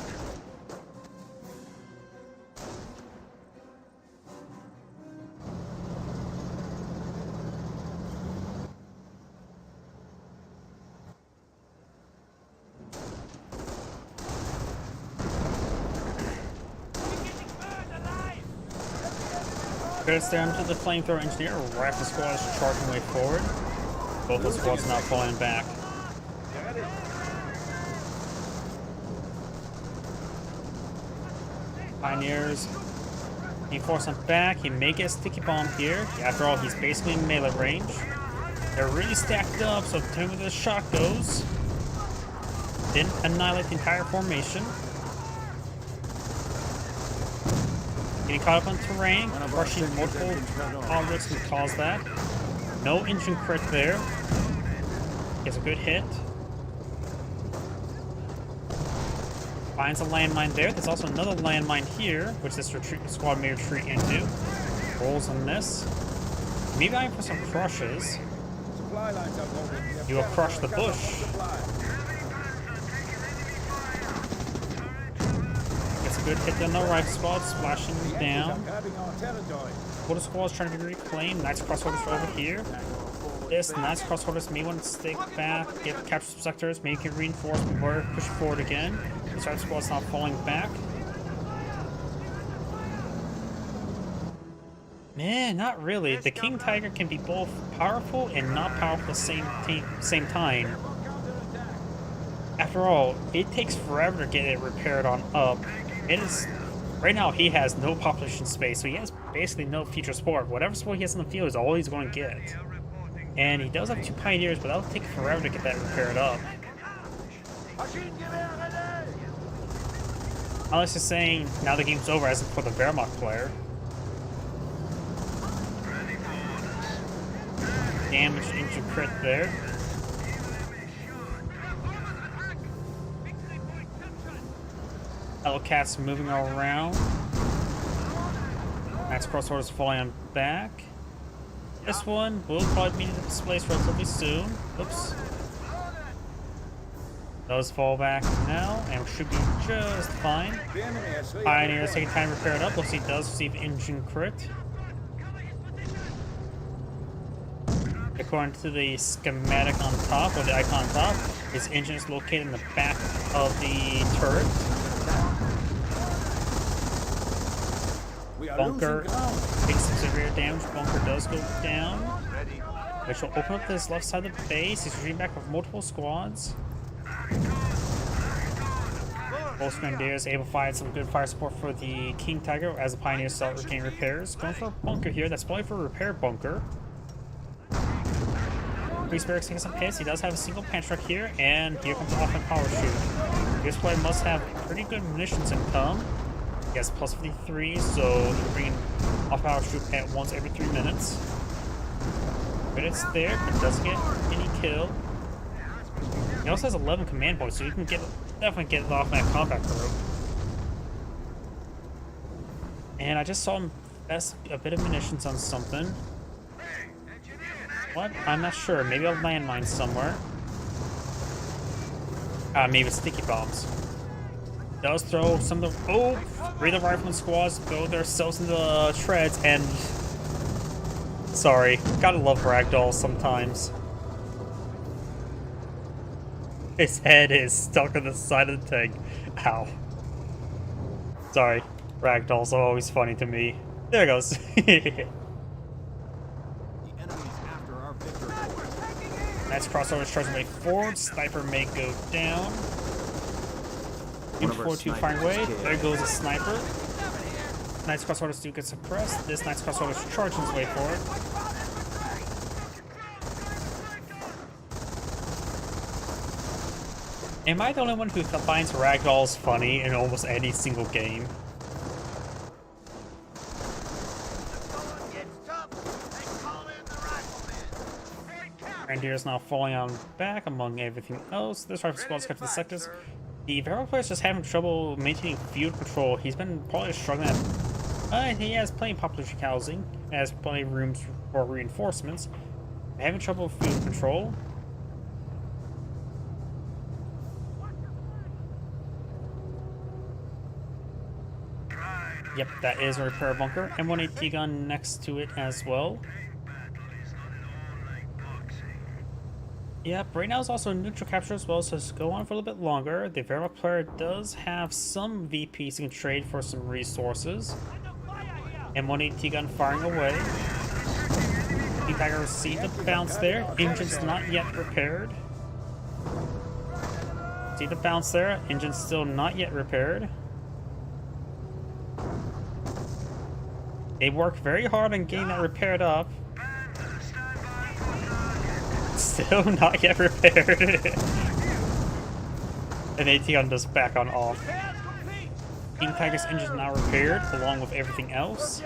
[SPEAKER 1] Credits down to the Flamethrower Engineer. Rifle Squad is charging way forward. Both the squads not falling back. Pioneers. He force him back. He may get a sticky bomb here. After all, he's basically in melee range. They're really stacked up, so depending where the shot goes, didn't annihilate the entire formation. Getting caught up on terrain, crushing multiple objects can cause that. No engine crit there. Gets a good hit. Finds a landmine there. There's also another landmine here, which this squad may retreat into. Rolls on this. Maybe I for some crushes. You will crush the bush. Gets a good hit on the right spot, splashing down. Quarter squad's trying to be reclaimed. Nice crossholders over here. This nice crossholders may want to stick back, capture some sectors, maybe can reinforce before push forward again. This right squad's not falling back. Man, not really. The King Tiger can be both powerful and not powerful at the same time. After all, it takes forever to get it repaired on up. It is right now he has no population space, so he has basically no future support. Whatever support he has in the field is all he's going to get. And he does have 2 pioneers, but that'll take forever to get that repaired up. Unless you're saying now the game's over as for the Wehrmacht player. Damage into crit there. Hellcat's moving around. Max crossorders falling on back. This one will probably be displaced relatively soon. Oops. Those fall back now, and should be just fine. Pioneers taking time to repair it up. We'll see, does receive engine crit. According to the schematic on top, or the icon on top, his engine is located in the back of the turret. Bunker takes some severe damage. Bunker does go down, which will open up this left side of the base. He's retreating back with multiple squads. Both Grenadiers able to provide some good fire support for the King Tiger as the Pioneers start retaining repairs. Going for a bunker here. That's probably for a repair bunker. Kriegsbarracks taking some hits. He does have a single punch truck here, and here comes the offensive power shoot. This player must have pretty good munitions income. He has plus 53, so he can bring off power shoot at once every 3 minutes. But it's there, but doesn't get any kill. He also has 11 command points, so you can definitely get it off that combat group. And I just saw him invest a bit of munitions on something. What? I'm not sure. Maybe a landmine somewhere. Maybe sticky bombs. Does throw some of the... Oh! 3 of the rifleman squads go themselves into the shreds and... Sorry. Gotta love ragdolls sometimes. His head is stuck on the side of the tank. Ow. Sorry. Ragdolls are always funny to me. There it goes. Nice crossover charging way forward. Sniper may go down. Info 2 firing way. There goes a sniper. Nice crossovers do get suppressed. This nice crossover is charging his way forward. Am I the only one who finds ragdolls funny in almost any single game?
[SPEAKER 3] Gets tough, they call in the riflemen. Hey,
[SPEAKER 1] Grenadier is now falling on back among everything else. This rifle squad's got to the sectors. The Varrow player is just having trouble maintaining field control. He's been probably struggling at... he has plenty of population housing, has plenty of rooms for reinforcements. Having trouble with field control. Yep, that is a repair bunker. M1AT gun next to it as well. Yep, right now is also neutral capture as well, so let's go on for a little bit longer. The Varrow player does have some VPs you can trade for some resources. M1AT gun firing away. T-Tiger received a bounce there. Engine's not yet repaired. See the bounce there. Engine's still not yet repaired. They work very hard on getting that repaired up. Still not yet repaired. And AT gun does back on off. King Tiger's engine now repaired, along with everything else.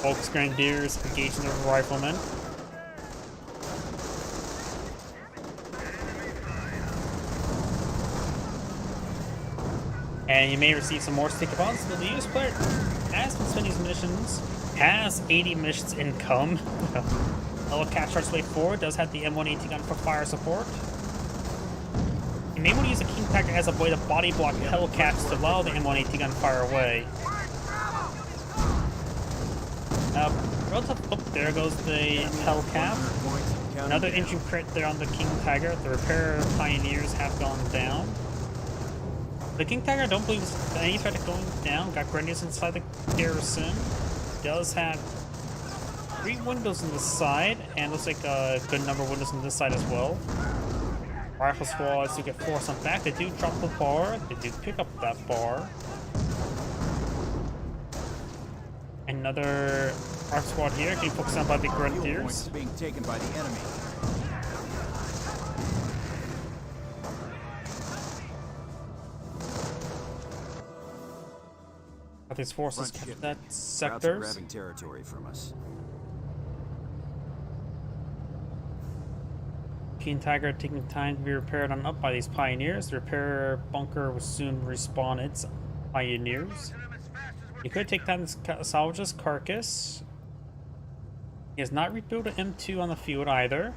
[SPEAKER 1] Volk's Grenadiers engaging the riflemen. And you may receive some more sticky bombs, but the US player has been spending his munitions, has 80 munitions income. Hellcat starts way forward, does have the M1AT gun for fire support. You may want to use the King Tiger as a way to body block Hellcats to allow the M1AT gun fire away. Oh, there goes the Hellcat. Another engine crit there on the King Tiger. The repair pioneers have gone down. The King Tiger, I don't believe is any threat of going down. Got grenadiers inside the garrison. Does have 3 windows on the side, and looks like a good number of windows on this side as well. Rifle squads do get forced on back. They do drop the bar. They do pick up that bar. Another rifle squad here getting focused on by the grenadiers.
[SPEAKER 4] Being taken by the enemy.
[SPEAKER 1] These forces
[SPEAKER 4] Front
[SPEAKER 1] kept that
[SPEAKER 4] shipment.
[SPEAKER 1] sectors.
[SPEAKER 4] Grabbing territory from us.
[SPEAKER 1] King Tiger taking time to be repaired on up by these pioneers. The repair bunker will soon respawn its pioneers. You could take time to salvage this carcass. He has not rebuilt an M2 on the field either.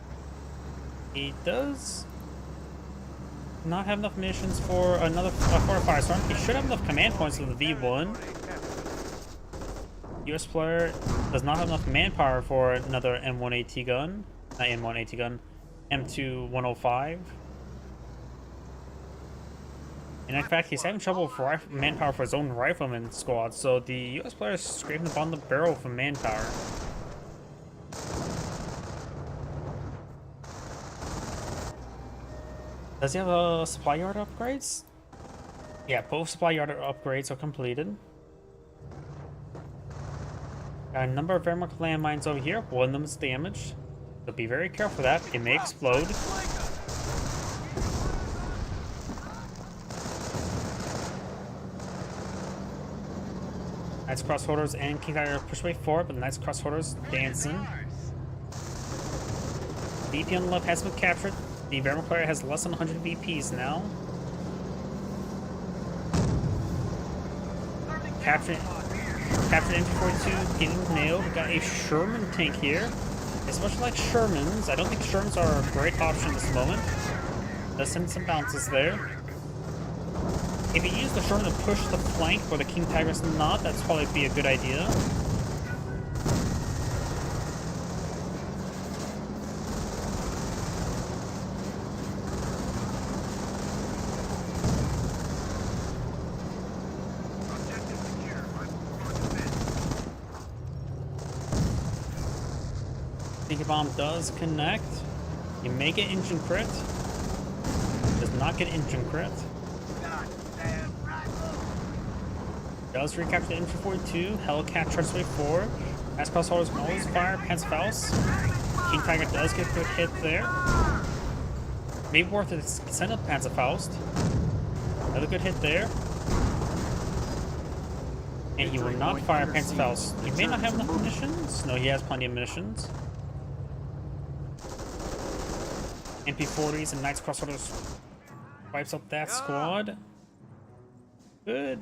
[SPEAKER 1] He does not have enough missions for another for a firestorm. He should have enough command points for the V1. US player does not have enough manpower for another M1AT gun. Not M1AT gun. M2 105. And in fact, he's having trouble with manpower for his own rifleman squad, so the US player is scraping the bottom of the barrel for manpower. Does he have a supply yard upgrades? Yeah, both supply yard upgrades are completed. Got a number of Wehrmacht landmines over here. One of them is damaged. So be very careful of that. It may explode. Knights Crossholders and King Tiger push way forward, but the Knights Crossholders dancing. VP on the left has been captured. The Wehrmacht player has less than 100 VPs now. Captured MG42 getting nailed. We got a Sherman tank here. It's much like Shermans. I don't think Shermans are a great option at this moment. Does send some bounces there. If you use the Sherman to push the flank where the King Tiger's not, that's probably be a good idea. Sneaky bomb does connect. You may get engine crit. Does not get engine crit. Does recapture the engine 42. Hellcat tries to way forward. As crossholders can always fire. Panzerfaust. King Tiger does get a good hit there. Maybe worth it to send up Panzerfaust. Another good hit there. And he will not fire Panzerfaust. He may not have enough munitions. No, he has plenty of munitions. MP40s and Knights Crossorders wipes out that squad. Good.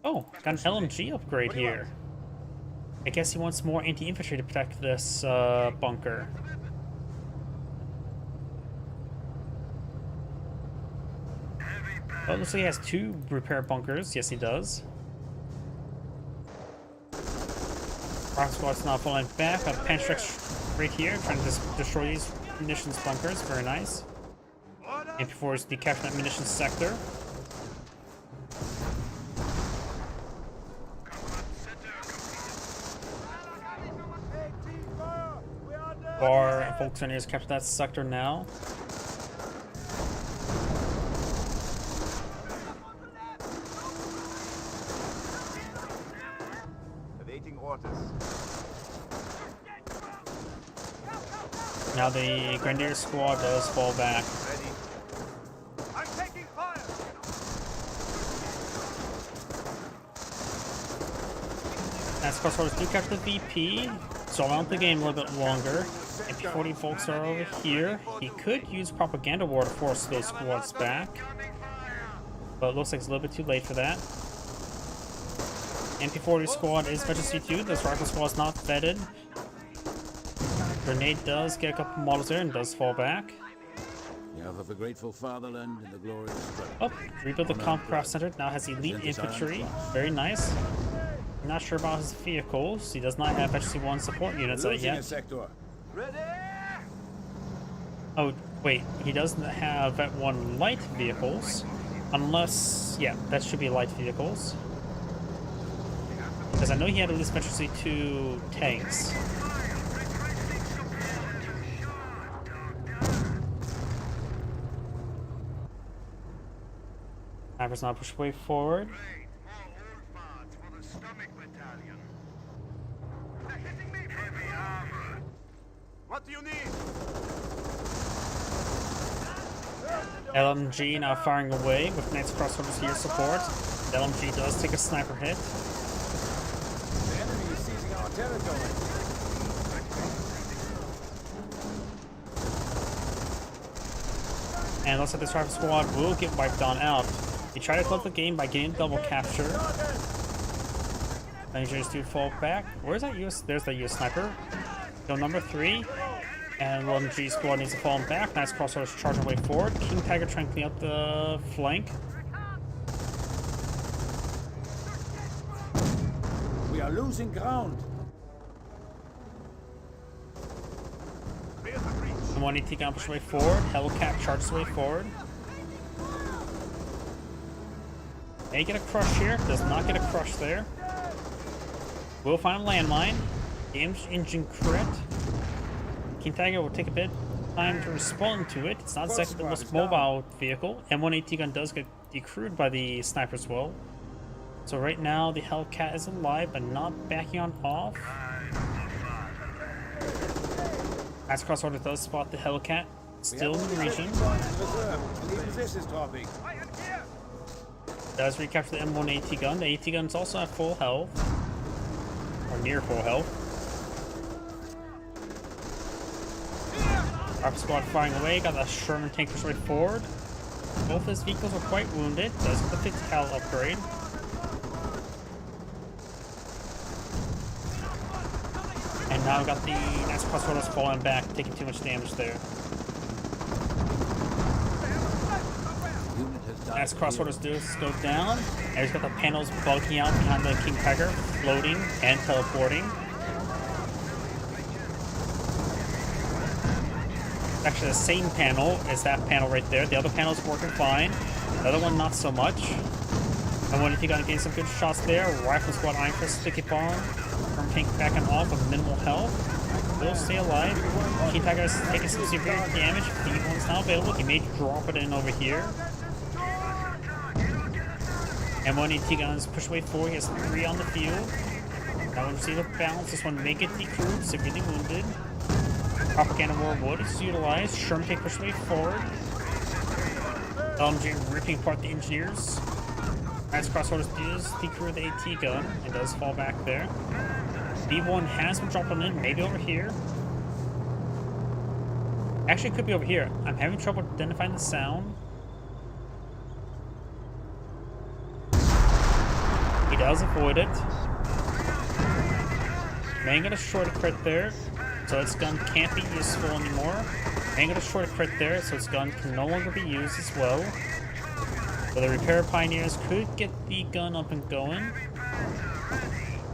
[SPEAKER 1] Oh, got an LMG upgrade here. I guess he wants more anti-infantry to protect this bunker. Oh, it looks like he has 2 repair bunkers. Yes, he does. Rocket Squad's not falling back. Got Panstrex right here, trying to destroy these munitions bunkers. Very nice. MP4 is decapturing that munitions sector. Bar and Volkswagen captured that sector now.
[SPEAKER 4] Awaiting orders.
[SPEAKER 1] Now the Grenadier squad does fall back.
[SPEAKER 4] Ready.
[SPEAKER 5] I'm taking fire!
[SPEAKER 1] As Crossroads do capture the VP, so around the game a little bit longer. MP40 folks are over here. He could use Propaganda War to force those squads back, but it looks like it's a little bit too late for that. MP40 squad is Veteran C2. This Rifle squad is not vetted. Grenade does get a couple models there and does fall back.
[SPEAKER 2] You have the grateful fatherland and the glorious struggle.
[SPEAKER 1] Oh, rebuild the Comcraft Center. Now has elite infantry. Very nice. Not sure about his vehicles. He does not have HC1 support units
[SPEAKER 2] Losing a
[SPEAKER 1] yet.
[SPEAKER 2] sector.
[SPEAKER 5] Ready?
[SPEAKER 1] Oh, wait. He doesn't have Vet1 light vehicles. Unless... yeah, that should be light vehicles. Because I know he had at least Veteran C2 tanks. Snipers now push way forward.
[SPEAKER 3] More old parts for the stomach battalion. They're hitting me. Heavy armor.
[SPEAKER 4] What do you need?
[SPEAKER 1] LMG now firing away with Knights Crossovers here support. The LMG does take a sniper hit.
[SPEAKER 2] The enemy is seizing our territory.
[SPEAKER 1] And looks like this rifle squad will get wiped on out. He tried to close the game by getting double capture. Rangers do fall back. Where's that US? There's the US sniper. Kill number 3. And LMG squad needs to fall back. Nice crossovers charging way forward. King Tiger trying to clean up the flank.
[SPEAKER 2] We are losing ground.
[SPEAKER 1] And one ET gun push way forward. Hellcat charges way forward. May get a crush here. Does not get a crush there. Will find a landmine. Damage engine crit. King Tiger will take a bit of time to respond to it. It's not exactly the most mobile vehicle. M1 AT gun does get decrewed by the sniper as well. So right now the Hellcat is alive but not backing on off. As Crossorder does spot the Hellcat still in the region. Does recapture the M1 AT gun. The AT gun is also at full health. Or near full health. Our squad firing away, got the Sherman tank pushed right forward. Both his vehicles are quite wounded. Does get the 50 cal upgrade. And now we got the Knights Crossroads falling back, taking too much damage there. As Crossroads does go down, and he's got the panels bulking out behind the King Tiger, floating and teleporting. Actually, the same panel as that panel right there. The other panel is working fine. The other one, not so much. I wonder if you got to gain some good shots there. Rifle Squad Iron Fist sticky bomb from King backing off with minimal health. Will stay alive. King Tiger is taking some severe damage. V1's now available. He may drop it in over here. M1 AT guns push way forward. He has 3 on the field. That one received a balance. This one may get decrewed, severely wounded. Propaganda War Wood is utilized. Sherman take push way forward. LMG ripping apart the engineers. Knights Crossroads does decrew the AT gun and does fall back there. B1 has been dropping in, maybe over here. Actually, it could be over here. I'm having trouble identifying the sound. He does avoid it. Man got a short crit there, so its gun can't be useful anymore. Man got a short crit there, so its gun can no longer be used as well. So the repair pioneers could get the gun up and going.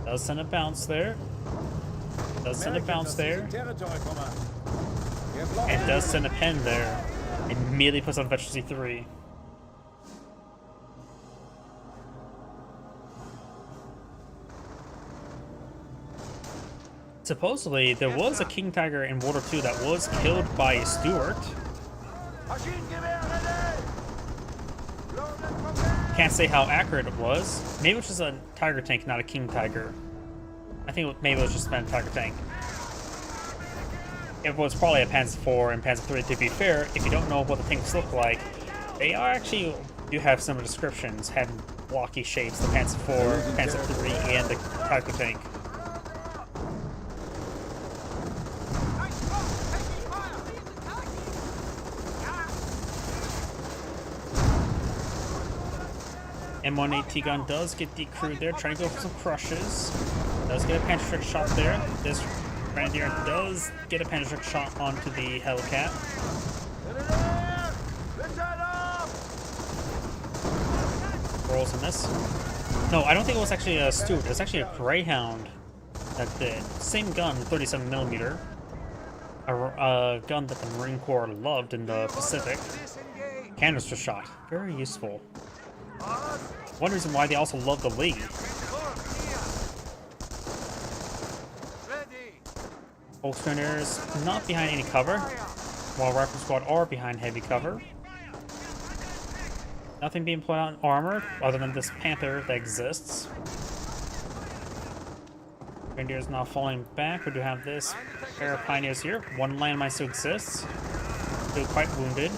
[SPEAKER 1] Does send a bounce there. Does send a bounce there. And does send a pen there. Immediately puts on efficiency 3. Supposedly, there was a King Tiger in World War II that was killed by a Stuart. Can't say how accurate it was. Maybe it was just a Tiger tank, not a King Tiger. I think maybe it was just a Tiger tank. It was probably a Panzer IV and Panzer III, to be fair. If you don't know what the tanks look like, they are actually do have similar descriptions, having blocky shapes, the Panzer IV, Panzer III, and the Tiger tank. M1AT gun does get decrewed there, trying to go for some crushes. Does get a pantry shot there. This Grenadier does get a pantry shot onto the Hellcat. Rolls a miss. No, I don't think it was actually a Stuart. It was actually a Greyhound that did. Same gun, 37mm. A gun that the Marine Corps loved in the Pacific. Canister shot. Very useful. One reason why they also love the League. Volkswageners not behind any cover, while Rifle Squad are behind heavy cover. Nothing being put on armor other than this Panther that exists. Grenadiers now falling back. We do have this pair of Pioneers here. One landmine still exists. Still quite wounded.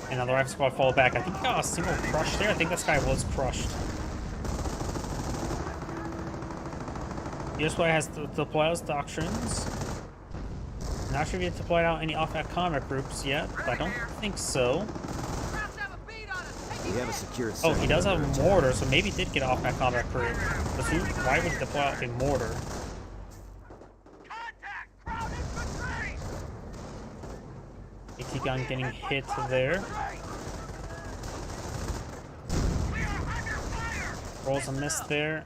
[SPEAKER 1] And now the Rifle Squad fall back. I think he got a single crush there. I think this guy was crushed. This way has deployed his doctrines. Not sure if he had deployed out any off-at combat groups yet, but I don't think so.
[SPEAKER 4] We have a secure
[SPEAKER 1] Oh, he does have a mortar, so maybe he did get off-at combat group. But why would he deploy out a mortar? AT gun getting hit there. Rolls a miss there.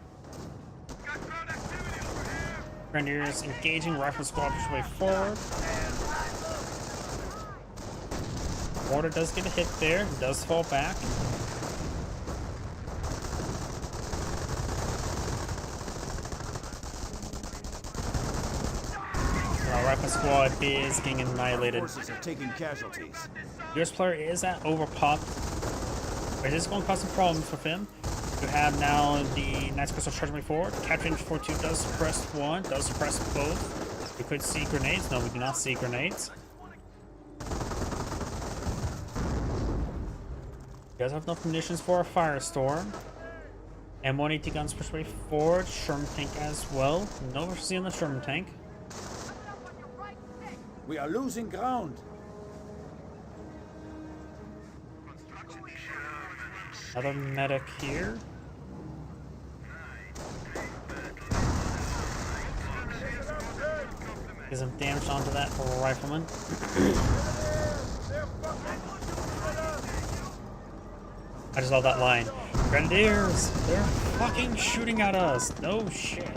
[SPEAKER 1] Grenadiers engaging. Rifle Squad push way forward. Mortar does get a hit there. Does fall back. Rifle Squad is getting annihilated.
[SPEAKER 4] Forces are taking casualties.
[SPEAKER 1] US player is at overpopped. But it is going to cause some problems for him. You have now the Knights Crystal charging way forward. Captain 42 does suppress one, does suppress both. We could see grenades. No, we do not see grenades. He does have enough munitions for a firestorm. M1AT guns push way forward. Sherman tank as well. No versus on the Sherman tank.
[SPEAKER 2] We are losing ground.
[SPEAKER 1] Another medic here. Get some damage onto that rifleman. I just love that line. Grenadiers! They're fucking shooting at us! No shit.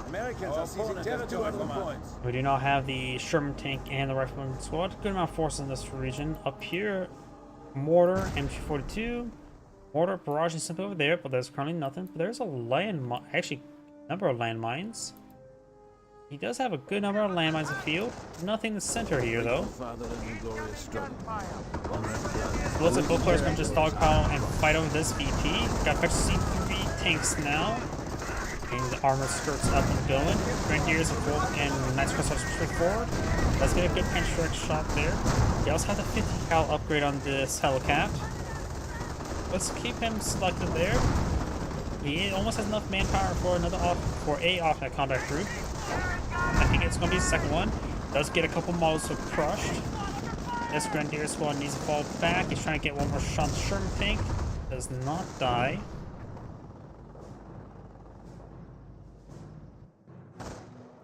[SPEAKER 2] Americans are seizing territory from points.
[SPEAKER 1] We do not have the Sherman tank and the rifleman squad. Good amount of forces in this region. Up here, mortar, MG42. Mortar barrage is simply over there, but there's currently nothing. But there's a landmine, actually, number of landmines. He does have a good number of landmines in the field. Nothing in the center here, though. Looks like both players can just dogpile and fight over this VP. Got efficiency 3 tanks now. And the armor skirts up and going. Grenadiers and Knights Crystal straight forward. Let's get a good pinch direct shot there. He also has a 50 cal upgrade on this Hellcat. Let's keep him selected there. He almost has enough manpower for a off-net combat group. I think it's going to be the second one. Does get a couple models crushed. This Grenadier squad needs to fall back. He's trying to get one more shot. Sherman tank does not die.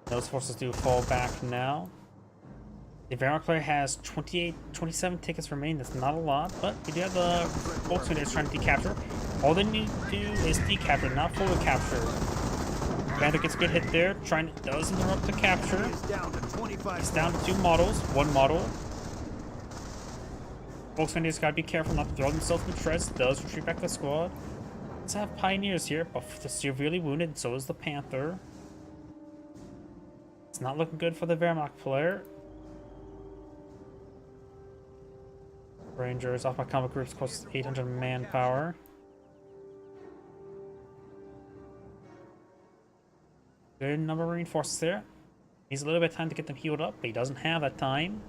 [SPEAKER 1] Those forces do fall back now. The Wehrmacht player has 27 tickets remaining. That's not a lot, but we do have the Volkswagen trying to decapture. All they need to do is decapture, not fully capture. Panther gets a good hit there. Does interrupt the capture. He's down to 2 models. 1 model. Volkswagen's got to be careful not to throw themselves in the treads. Does retreat back to the squad. Let's have Pioneers here, but they're severely wounded, and so is the Panther. It's not looking good for the Wehrmacht player. Rangers off my combat groups cost 800 manpower. Good number of reinforcements there. Needs a little bit of time to get them healed up, but he doesn't have that time.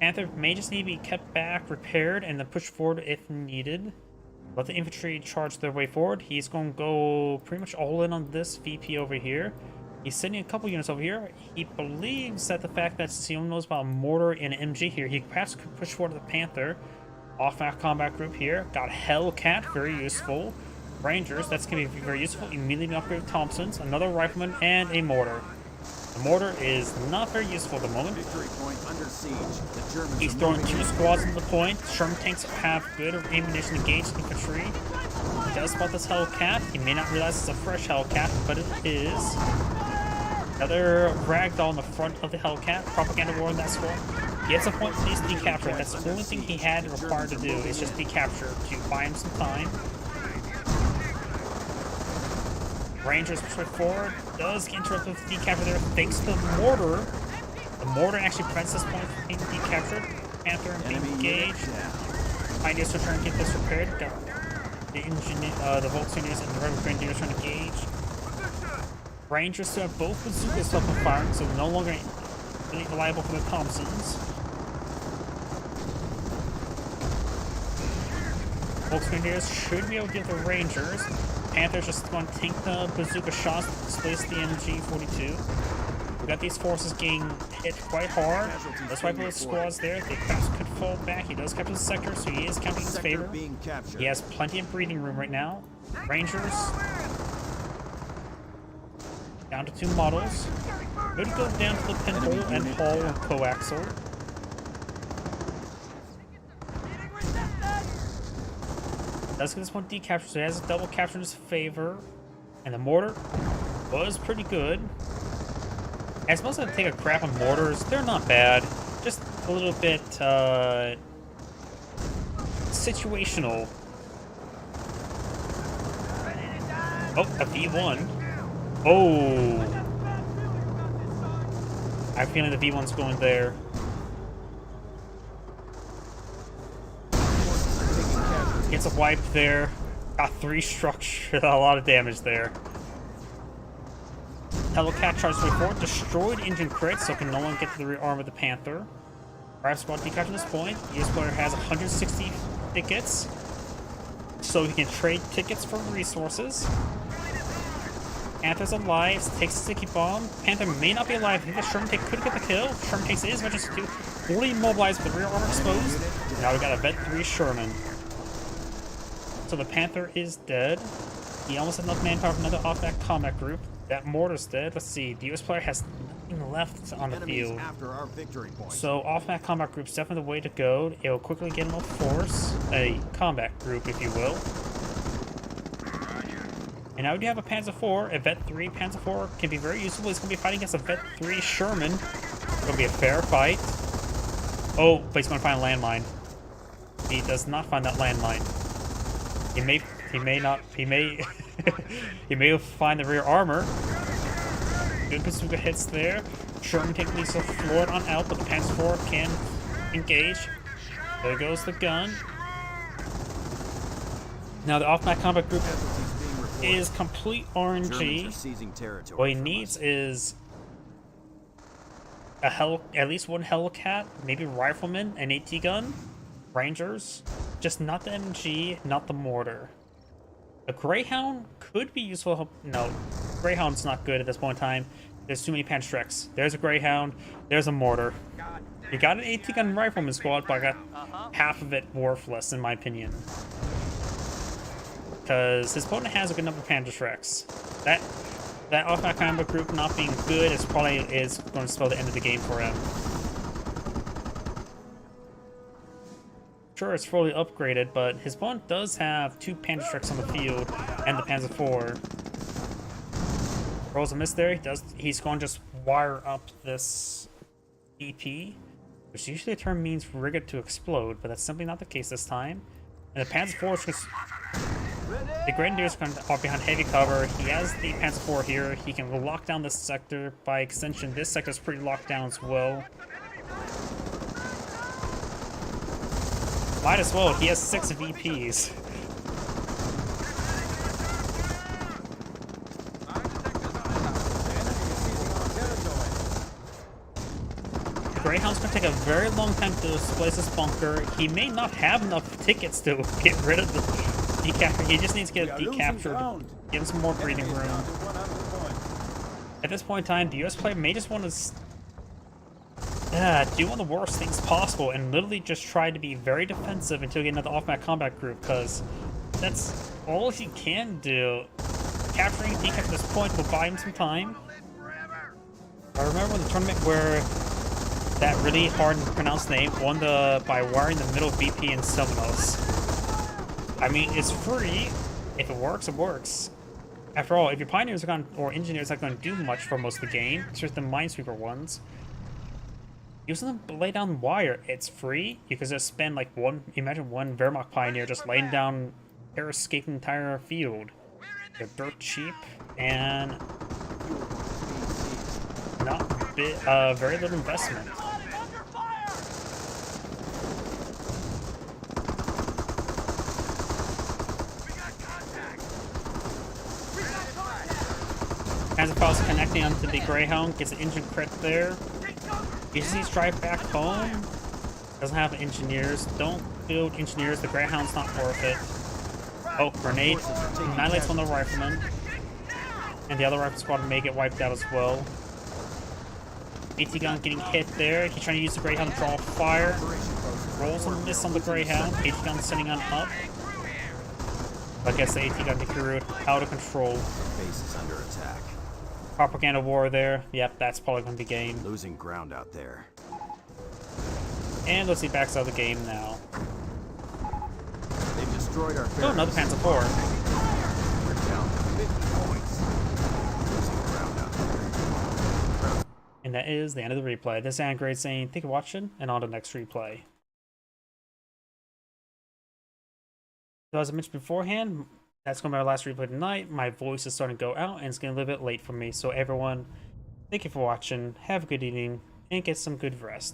[SPEAKER 1] Panther may just need to be kept back, repaired, and then pushed forward if needed. Let the infantry charge their way forward. He's going to go pretty much all in on this VP over here. He's sending a couple units over here. He believes that the fact that he only knows about a mortar and an MG here, he perhaps could push forward the Panther. Off-map combat group here. Got Hellcat, very useful. Rangers, that's going to be very useful. Immediately upgrade Thompsons, another rifleman, and a mortar. The mortar is not very useful at the moment.
[SPEAKER 4] Victory point under siege. The Germans
[SPEAKER 1] He's
[SPEAKER 4] are
[SPEAKER 1] throwing
[SPEAKER 4] moving
[SPEAKER 1] 2
[SPEAKER 4] in.
[SPEAKER 1] squads into the point. Sherman tanks have good ammunition engaged infantry. He does spot this Hellcat. He may not realize it's a fresh Hellcat, but it is. Another ragdoll in the front of the Hellcat. Propaganda war in that squad. He gets a point that he's decaptured. That's the only thing he had required to do is just decapture to buy him some time. Rangers push forward. Does get interrupted with the decapture there thanks to the mortar. The mortar actually prevents this point from being decaptured. Panther and being
[SPEAKER 4] Enemy unit
[SPEAKER 1] engaged.
[SPEAKER 4] down.
[SPEAKER 1] Pioneers are trying to get this repaired. Got the Volkswagens and the Rebel Grenadiers trying to engage. Rangers still have both bazookas up and firing, so they're no longer really reliable for the Thompsons. Volkswagens should be able to get the Rangers. Panthers just going to take the bazooka shots to displace the MG-42. We got these forces getting hit quite hard. Let's wipe out the squads there. They perhaps could fall back. He does capture the sector, so he is counting in his
[SPEAKER 4] Sector
[SPEAKER 1] favor.
[SPEAKER 4] being captured.
[SPEAKER 1] He has plenty of breathing room right now. Rangers down to 2 models. Good to go down to the pinhole and haul coaxial. Does get this one decaptured, so he has a double capture in his favor. And the mortar was pretty good. I'm supposed to take a crap on mortars. They're not bad. Just a little bit situational. Oh, a V1. Oh. I have a feeling the V1's going there. Gets a wipe there. Got 3 structure, a lot of damage there. Hellcat charges way forward, destroyed engine crits, so can no one get to the rear arm of the Panther. Rive squad decaptured at this point. The US player has 160 tickets, so he can trade tickets for resources. Panther's alive, takes a sticky bomb. Panther may not be alive. I think the Sherman tank could get the kill. Sherman tank is registered to fully immobilized with the rear armor exposed. Now we got a Vet 3 Sherman. So the Panther is dead. He almost had enough manpower for another off-back combat group. That mortar's dead. Let's see. The US player has nothing left on the
[SPEAKER 4] Enemies
[SPEAKER 1] field.
[SPEAKER 4] after our victory point.
[SPEAKER 1] So off-back combat group's definitely the way to go. It'll quickly get him a force. A combat group, if you will. And now we do have a Panzer IV. A Vet 3 Panzer IV can be very useful. He's going to be fighting against a Vet 3 Sherman. It's going to be a fair fight. Oh, but he's going to find a landmine. He does not find that landmine. He may he may find the rear armor. Good bazooka hits there. Sherman tank leads the floor on out, but the Panzer IV can engage. There goes the gun. Now the off-map combat group is complete
[SPEAKER 4] Germans are
[SPEAKER 1] RNG.
[SPEAKER 4] seizing territory
[SPEAKER 1] What he
[SPEAKER 4] from
[SPEAKER 1] needs
[SPEAKER 4] us.
[SPEAKER 1] is at least one Hellcat, maybe a rifleman, an AT gun. Rangers, just not the MG, not the mortar. A Greyhound could be useful. No, Greyhound's not good at this point in time. There's too many Panzertrex. There's a Greyhound. There's a mortar. You got an 80-gun rifleman squad, but I got half of it worthless in my opinion. Because his opponent has a good number of Panzertrex. That automatic combat group not being good is probably going to spell the end of the game for him. Sure, it's fully upgraded, but his opponent does have 2 Panzertrex on the field and the Panzer IV. Rolls a miss there. He's going to just wire up this EP, which usually a term means rig it to explode, but that's simply not the case this time. And the Panzer IV is just... The Grenadiers are behind heavy cover. He has the Panzer IV here. He can lock down this sector. By extension, this sector is pretty locked down as well. Might as well. He has 6 VPs. Greyhound's gonna take a very long time to displace this bunker. He may not have enough tickets to get rid of the decapture. He just needs to get it decaptured. Give him some more breathing room. At this point in time, the US player may just want to do one of the worst things possible and literally just try to be very defensive until you get another off-map combat group, because that's all he can do. Capturing Deke at this point will buy him some time. I remember the tournament where that really hard to pronounce name won by wiring the middle VP in Summonos. I mean, it's free. If it works, it works. After all, if your pioneers are going or engineers are not going to do much for most of the game, it's just the Minesweeper ones. Using them to lay down wire, it's free. You can just spend like imagine one Wehrmacht pioneer just laying down terror-escaping the entire field. They're dirt cheap and not very little investment. Panzer IV's connecting onto the Greyhound, gets an engine crit there. He just needs to drive back home. Doesn't have engineers. Don't build engineers. The Greyhound's not worth it. Oh, grenade. Annihilates one of the riflemen. And the other rifle squad may get wiped out as well. AT gun getting hit there. He's trying to use the Greyhound to draw fire. Rolls a miss on the Greyhound. AT gun sending on up. I guess the AT gun decreed out of control.
[SPEAKER 4] Base is under attack.
[SPEAKER 1] Propaganda war there. Yep, that's probably going to be game.
[SPEAKER 4] Losing ground out there.
[SPEAKER 1] And let's see, backs out of the game now.
[SPEAKER 4] They've destroyed our
[SPEAKER 1] Oh, another Panzer IV.
[SPEAKER 4] We're down 50 points. Losing ground out there.
[SPEAKER 1] And that is the end of the replay. This is Angrade saying thank you for watching, and on to the next replay. So as I mentioned beforehand, that's going to be our last replay tonight. My voice is starting to go out, and it's getting a little bit late for me. So everyone, thank you for watching. Have a good evening, and get some good rest.